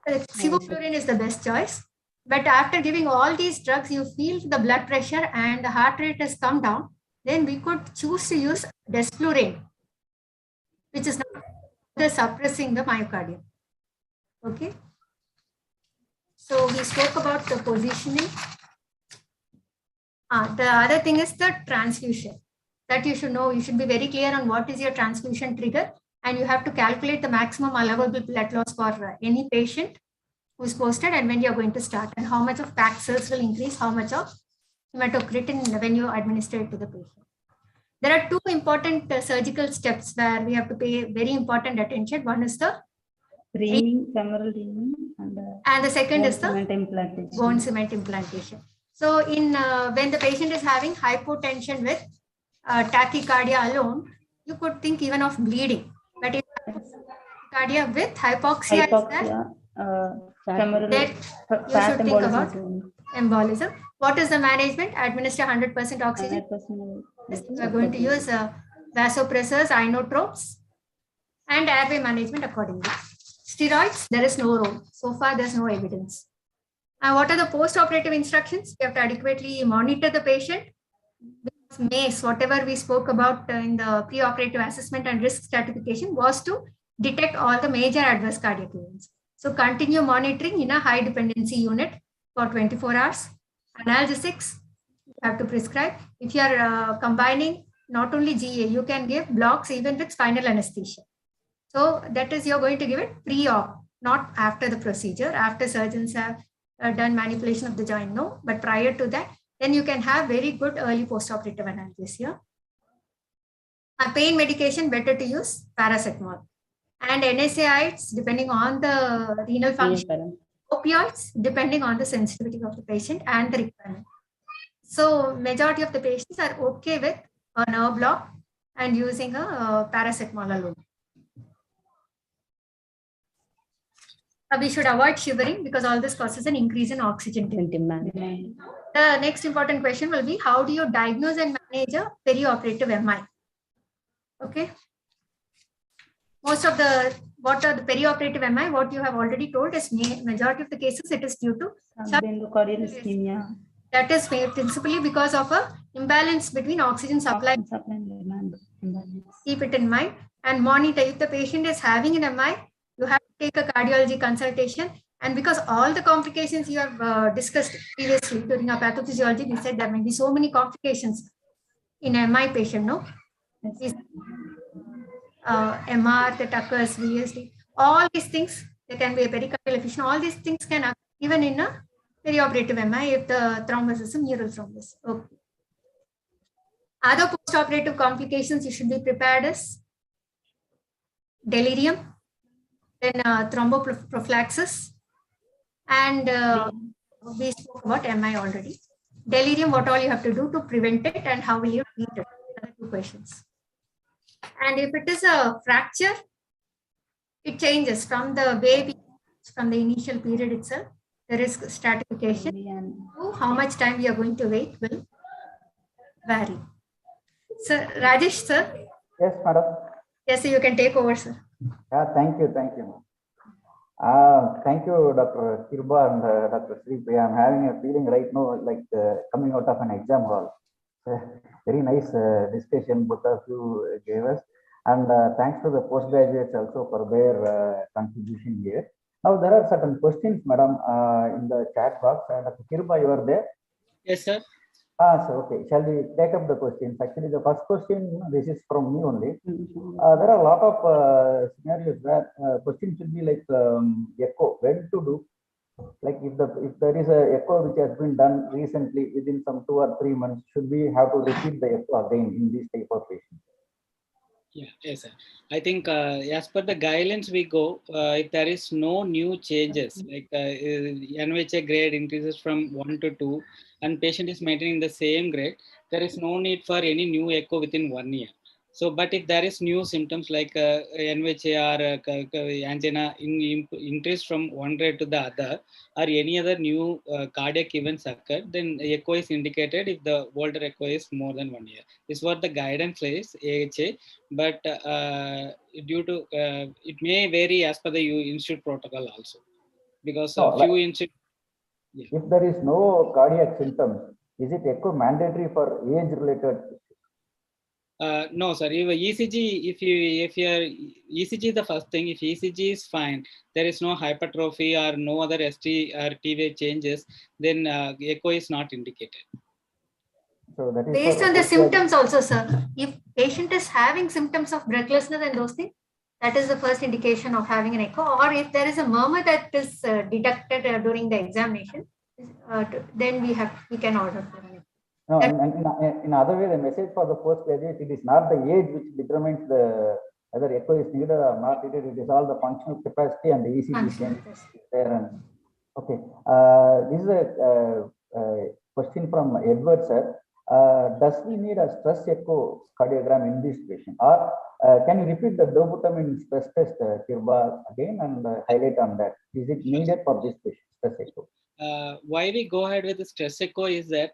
sevoflurane is the best choice. But after giving all these drugs, you feel the blood pressure and the heart rate has come down, then we could choose to use desflurane, which is not suppressing the myocardium. Okay. So we spoke about the positioning. The other thing is the transfusion that you should know. You should be very clear on what is your transfusion trigger, and you have to calculate the maximum allowable blood loss for any patient who's posted and when you're going to start, and how much of packed cells will increase, how much of hematocrit when you administer it to the patient. There are two important surgical steps where we have to pay very important attention. One is the reaming, femoral reaming, and the second is the bone cement implantation. cement implantation. So in when the patient is having hypotension with tachycardia alone, you could think even of bleeding. But in tachycardia with hypoxia, femoral, you should think about embolism. What is the management? Administer 100% oxygen. 100%. We are going to use vasopressors, inotropes, and airway management accordingly. Steroids, there is no role. So far, there's no evidence. And what are the post-operative instructions? We have to adequately monitor the patient. MACE, whatever we spoke about in the pre-operative assessment and risk stratification, was to detect all the major adverse cardiac events. So continue monitoring in a high dependency unit for 24 hours. Analgesics, you have to prescribe. If you are combining not only GA, you can give blocks even with spinal anesthesia. So that is, you're going to give it pre-op, not after the procedure, after surgeons have done manipulation of the joint, no, but prior to that, then you can have very good early post-operative analgesia. A pain medication, better to use paracetamol. And NSAIDs, depending on the renal function. Opioids, depending on the sensitivity of the patient and the requirement. So majority of the patients are okay with a nerve block and using a paracetamol alone. We should avoid shivering because all this causes an increase in oxygen demand. The next important question will be, how do you diagnose and manage a perioperative MI? Okay. Most of the, what are the perioperative MI, what you have already told is majority of the cases it is due to endocardial ischemia. That is principally because of a imbalance between oxygen supply and demand. Keep it in mind and monitor. If the patient is having an MI, you have to take a cardiology consultation. And because all the complications you have discussed previously during our pathophysiology, we said there may be so many complications in a MI patient, no? Yes. MR that occurs, VSD, all these things, there can be a pericardial effusion, all these things can occur even in a perioperative MI if the thrombus is a mural thrombus. Okay. Other postoperative complications you should be prepared is delirium, then thromboprophylaxis, and we spoke about MI already. Delirium, what all you have to do to prevent it and how will you treat it? Other two questions. And if it is a fracture, it changes from the baby, from the initial period itself. The risk stratification to how much time we are going to wait will vary. Sir, Rajesh, sir? Yes, madam. Yes, sir, you can take over, sir. Yeah, thank you. Thank you. Thank you, Dr. Kirba and Dr. Sripriya. I'm having a feeling right now like coming out of an exam hall. Very nice discussion both of you gave us. And thanks to the postgraduates also for their contribution here. Now, there are certain questions, madam, in the chat box. Dr. Kirba, you are there? Yes, sir. So okay, shall we take up the questions? Actually, the first question, this is from me only. There are a lot of scenarios where question should be like echo, when to do. Like if there is a echo which has been done recently within some 2 or 3 months, should we have to repeat the echo again in this type of patients? Yeah, yes, sir. I think as per the guidelines we go, if there is no new changes, like NVHA grade increases from 1 to 2 and patient is maintaining the same grade, there is no need for any new echo within 1 year. So, but if there is new symptoms like NVHA or angina increase from one grade to the other, or any other new cardiac events occur, then echo is indicated if the older echo is more than 1 year. This is what the guidance says, AHA. But due to it may vary as per the institute protocol also, because a few institutes. Yeah. If there is no cardiac symptoms, is it echo mandatory for age-related? No, sir. If ECG, if your ECG is the first thing, if ECG is fine, there is no hypertrophy or no other ST or T wave changes, then echo is not indicated. So that is based on the symptoms also, sir. If patient is having symptoms of breathlessness and those things, that is the first indication of having an echo. Or if there is a murmur that is detected during the examination, then we can order for an echo. No, in other way, the message for the postgraduate, it is not the age which determines whether echo is needed or not needed. It is all the functional capacity and the ECG change there. And okay, this is a question from Edward, sir. Does we need a stress echo cardiogram in this patient, or can you repeat the dobutamine stress test, Kirba, again and highlight on that? Is it needed for this patient, stress echo? Why we go ahead with the stress echo is that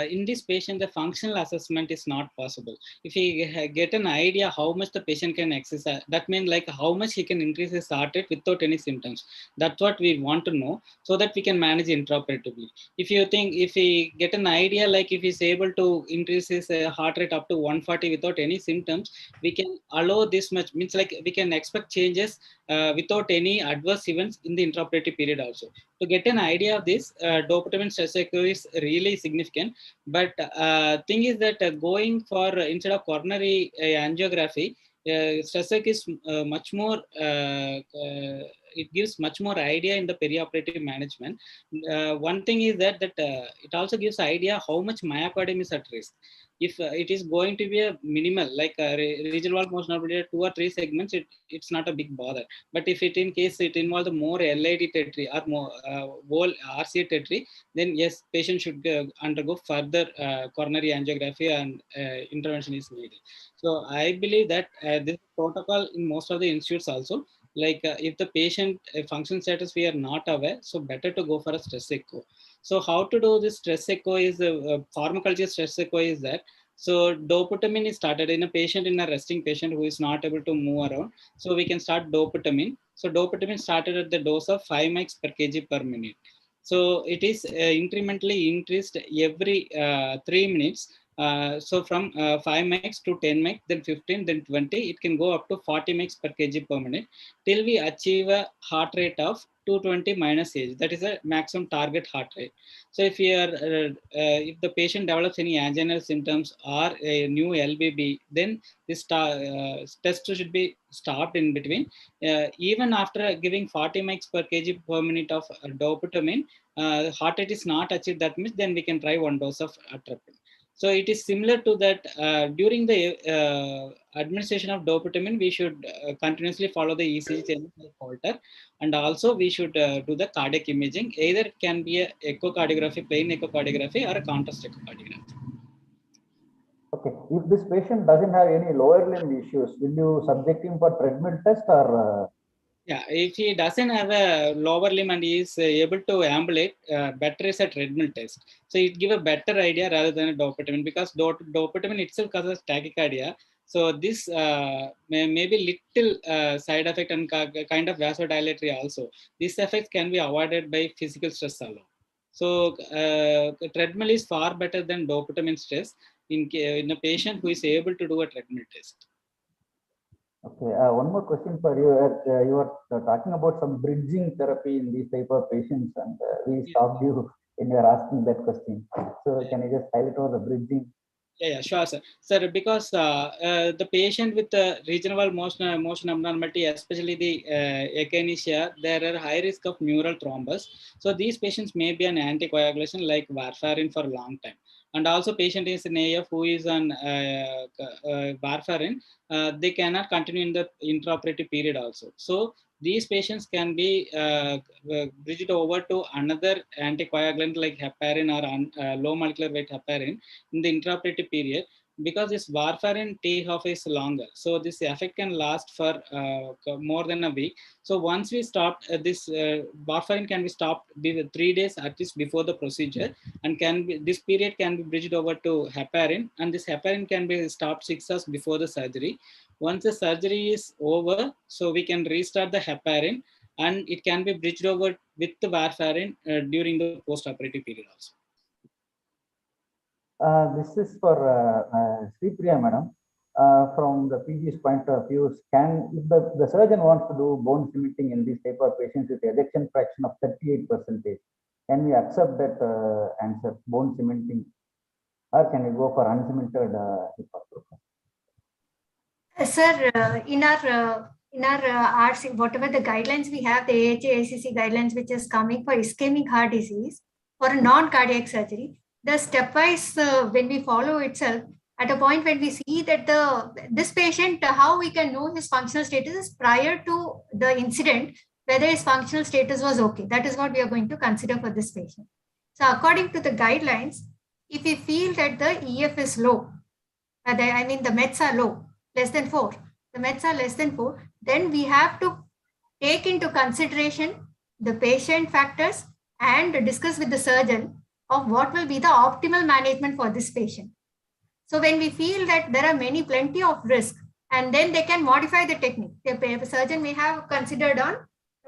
in this patient, the functional assessment is not possible. If we get an idea how much the patient can exercise, that means like how much he can increase his heart rate without any symptoms. That's what we want to know so that we can manage intraoperatively. If you think, if we get an idea, like if he's able to increase his heart rate up to 140 without any symptoms, we can allow this much, means like we can expect changes without any adverse events in the intraoperative period also. To get an idea of this, dopamine stress echo is really significant. But thing is that going for instead of coronary angiography, stress echo is much more. It gives much more idea in the perioperative management. One thing is that it also gives idea how much myocardium is at risk. If it is going to be a minimal, like regional wall motion obliterated 2 or 3 segments, it's not a big bother. But if it in case it involves more LAD territory or more whole RCA territory, then yes, patient should undergo further coronary angiography and intervention is needed. So I believe that this protocol in most of the institutes also, like if the patient function status we are not aware, so better to go for a stress echo. So how to do this stress echo is pharmacology stress echo is that, so dopamine is started in a patient, in a resting patient who is not able to move around. So we can start dopamine. So dopamine started at the dose of 5 mg per kg per minute. So it is incrementally increased every 3 minutes So from 5 mg to 10 mg, then 15, then 20, it can go up to 40 mg per kg per minute till we achieve a heart rate of 220 minus age. That is a maximum target heart rate. So if you are, if the patient develops any anginal symptoms or a new LVB, then this test should be stopped in between. Even after giving 40 mg per kg per minute of dopamine, heart rate is not achieved, that means then we can try one dose of atropine. So it is similar to that. During the administration of dopamine, we should continuously follow the ECG changes like Holter, and also we should do the cardiac imaging. Either it can be a echocardiography, plain echocardiography, or a contrast echocardiography. Okay, if this patient doesn't have any lower limb issues, will you subject him for treadmill test or? Yeah, if he doesn't have a lower limb and he is able to ambulate, better is a treadmill test. So it give a better idea rather than a dopamine, because dopamine itself causes tachycardia. So this may be little side effect and kind of vasodilatory also. These effects can be avoided by physical stress alone. So treadmill is far better than dopamine stress in a patient who is able to do a treadmill test. Okay, one more question for you. You were talking about some bridging therapy in these type of patients, and we stopped you when you were asking that question. So can you just highlight over the bridging? Yeah, sure, sir. Sir, because the patient with regional motion abnormality, especially the echinacea, there are high risk of neural thrombus. So these patients may be an anticoagulation like warfarin for a long time. And also patient is in AF who is on warfarin, they cannot continue in the intraoperative period also. So these patients can be bridged over to another anticoagulant like heparin or low molecular weight heparin in the intraoperative period, because this warfarin T-half is longer. So this effect can last for more than a week. So once we stop this warfarin can be stopped 3 days at least before the procedure, and this period can be bridged over to heparin, and this heparin can be stopped 6 hours before the surgery. Once the surgery is over, so we can restart the heparin, and it can be bridged over with the warfarin during the post-operative period also. This is for Sri Priya, madam. From the PG's point of view, if the surgeon wants to do bone cementing in these type of patients with ejection fraction of 38%, can we accept that answer, bone cementing, or can we go for uncemented hip arthroplasty? Sir, in our RC, whatever the guidelines we have, the AHA-ACC guidelines, which is coming for ischemic heart disease or a non-cardiac surgery, the stepwise, when we follow itself, at a point when we see that this patient, how we can know his functional status is prior to the incident, whether his functional status was okay. That is what we are going to consider for this patient. So according to the guidelines, if we feel that the EF is low, the meds are low, less than 4, the meds are less than 4, then we have to take into consideration the patient factors and discuss with the surgeon of what will be the optimal management for this patient. So when we feel that there are plenty of risk, and then they can modify the technique. The surgeon may have considered on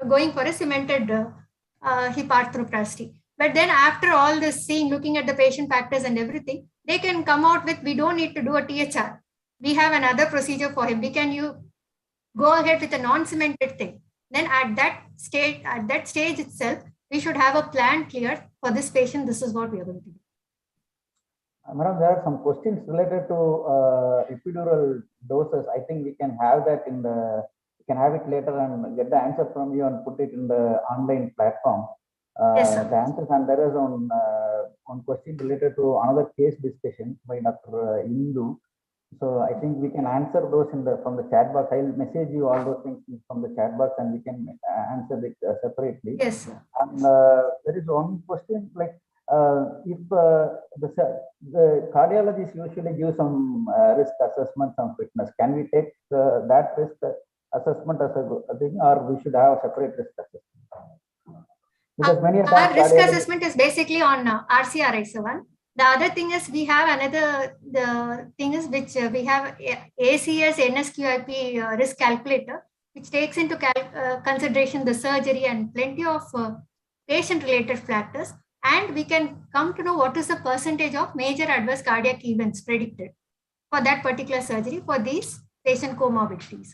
going for a cemented hip arthroplasty. But then after all this looking at the patient factors and everything, they can come out with, we don't need to do a THR. We have another procedure for him. You go ahead with a non-cemented thing. Then at that stage itself, we should have a plan clear for this patient. This is what we are going to do. Madam, there are some questions related to epidural doses. I think we can have that we can have it later and get the answer from you and put it in the online platform. Yes, sir. The answers, and there is one question related to another case discussion by Dr. Indu. So I think we can answer those from the chat box. I'll message you all those things from the chat box, and we can answer it separately. Yes, sir. And there is one question like, if the cardiologists usually give some risk assessment, some fitness, can we take that risk assessment as a thing, or we should have a separate risk assessment? Because many times our risk assessment is basically on RCRI7. The other thing is we have which we have ACS NSQIP risk calculator, which takes into consideration the surgery and plenty of patient-related factors. and we can come to know what is the percentage of major adverse cardiac events predicted for that particular surgery for these patient comorbidities.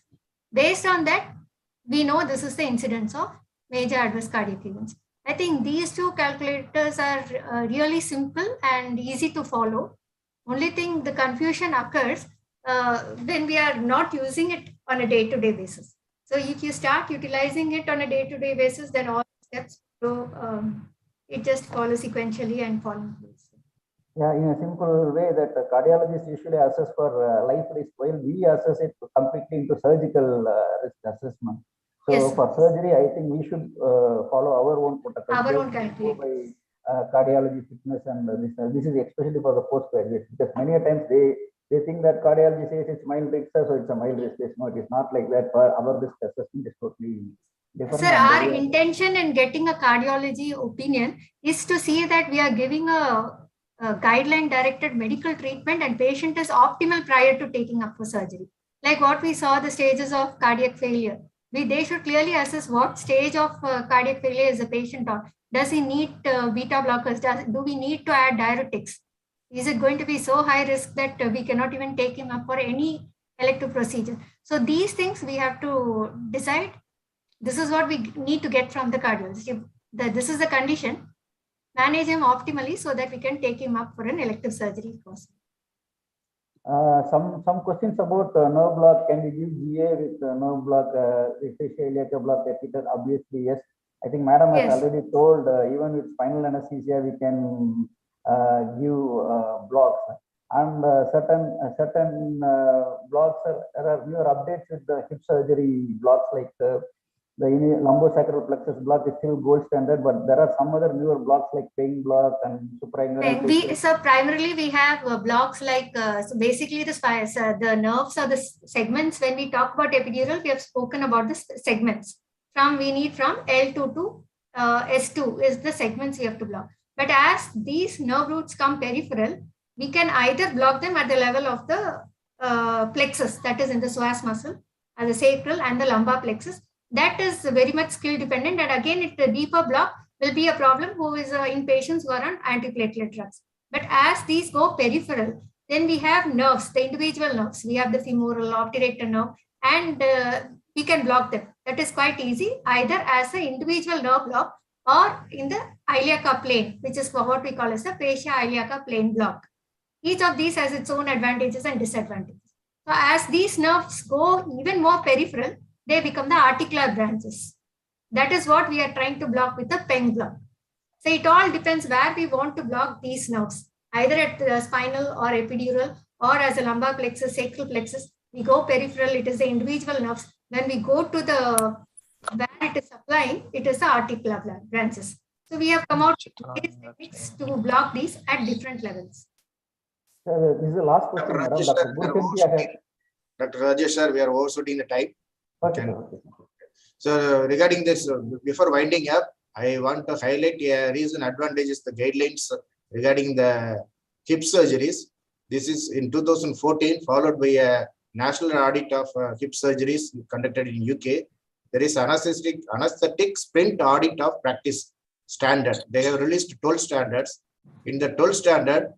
Based on that, we know this is the incidence of major adverse cardiac events. I think these two calculators are really simple and easy to follow. Only thing, the confusion occurs when we are not using it on a day-to-day basis. So if you start utilizing it on a day-to-day basis, then all steps go, it just follows sequentially and follows. Yeah, in a simple way that cardiologists usually assess for life risk, while we assess it completely into surgical risk assessment. So Yes, for surgery, I think we should follow our own protocols. our own calculators. Cardiology fitness and this is especially for the postgraduates, because many a times they think that cardiology says it's mild risk, so it's a mild risk. No, it is not like that. For our risk assessment is totally different. Sir, our intention in getting a cardiology opinion is to see that we are giving a guideline directed medical treatment and patient is optimal prior to taking up for surgery. Like what we saw the stages of cardiac failure. They should clearly assess what stage of cardiac failure is the patient on. Does he need beta blockers? Do we need to add diuretics? Is it going to be so high risk that we cannot even take him up for any elective procedure? So these things we have to decide. This is what we need to get from the cardiologist. This is the condition. Manage him optimally so that we can take him up for an elective surgery if possible. Some questions about nerve block. Can we give GA with nerve block, facial iliac block catheter? Obviously, yes. I think Madam has already told, even with spinal anesthesia, we can give blocks. And certain blocks are newer updates with the hip surgery blocks, like the lumbosacral plexus block is still gold standard, but there are some other newer blocks like pain block and suprainguinal. So primarily we have blocks like, so basically the nerves or the segments. When we talk about epidural, we have spoken about the segments. We need from L2 to S2 is the segments we have to block. But as these nerve roots come peripheral, we can either block them at the level of the plexus, that is in the psoas muscle, the sacral and the lumbar plexus. That is very much skill dependent, and again, the deeper block will be a problem who is in patients who are on antiplatelet drugs. But as these go peripheral, then we have nerves, the individual nerves. We have the femoral, obturator nerve, and we can block them. That is quite easy, either as an individual nerve block or in the iliaca plane, which is what we call as the fascia iliaca plane block. Each of these has its own advantages and disadvantages. So as these nerves go even more peripheral, they become the articular branches. That is what we are trying to block with the PENG block. So it all depends where we want to block these nerves, either at the spinal or epidural or as a lumbar plexus, sacral plexus. We go peripheral, it is the individual nerves. When we go to the where it is supplying, it is the articular branches. So we have come out with techniques to block these at different levels. This is the last question, Dr. Rajesh sir, we are overshooting the time. Okay. So regarding this, before winding up, I want to highlight a recent advantages, the guidelines regarding the hip surgeries. This is in 2014, followed by a national audit of hip surgeries conducted in UK. There is anesthetic sprint audit of practice standard. They have released 12 standards. In the 12 standard,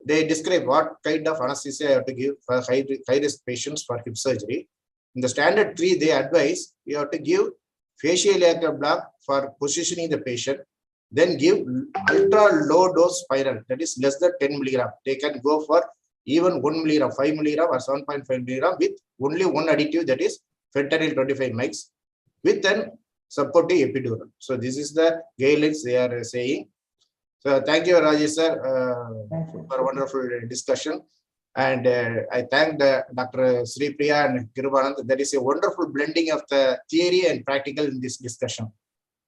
they describe what kind of anesthesia you have to give for high-risk patients for hip surgery. In the standard 3, they advise you have to give facial iliac block for positioning the patient, then give ultra low dose spiral, that is less than 10 milligram. They can go for even 1 milligram, 5 milligram or 7.5 milligram with only one additive, that is fentanyl 25 mics with an supportive epidural. So this is the guidelines they are saying. So thank you, Rajesh sir, for a wonderful discussion. And I thank Dr. Sri Priya and Kirubanand. There is a wonderful blending of the theory and practical in this discussion.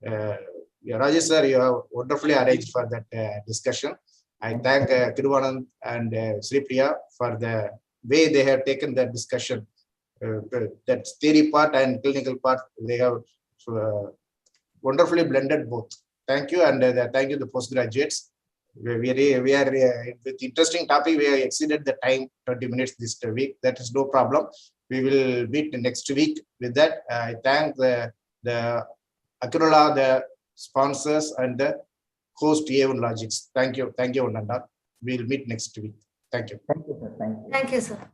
Rajesh sir, you have wonderfully arranged for that discussion. I thank Kirubanand and Sri Priya for the way they have taken that discussion. That theory part and clinical part, they have wonderfully blended both. Thank you, and thank you, the postgraduates. We are with interesting topic. We have exceeded the time 20 minutes this week. That is no problem. We will meet next week. With that, I thank the Acrola, the sponsors, and the host A1 Logics. Thank you, one and all. We'll meet next week. Thank you. Thank you, sir. Thank you. Thank you, sir.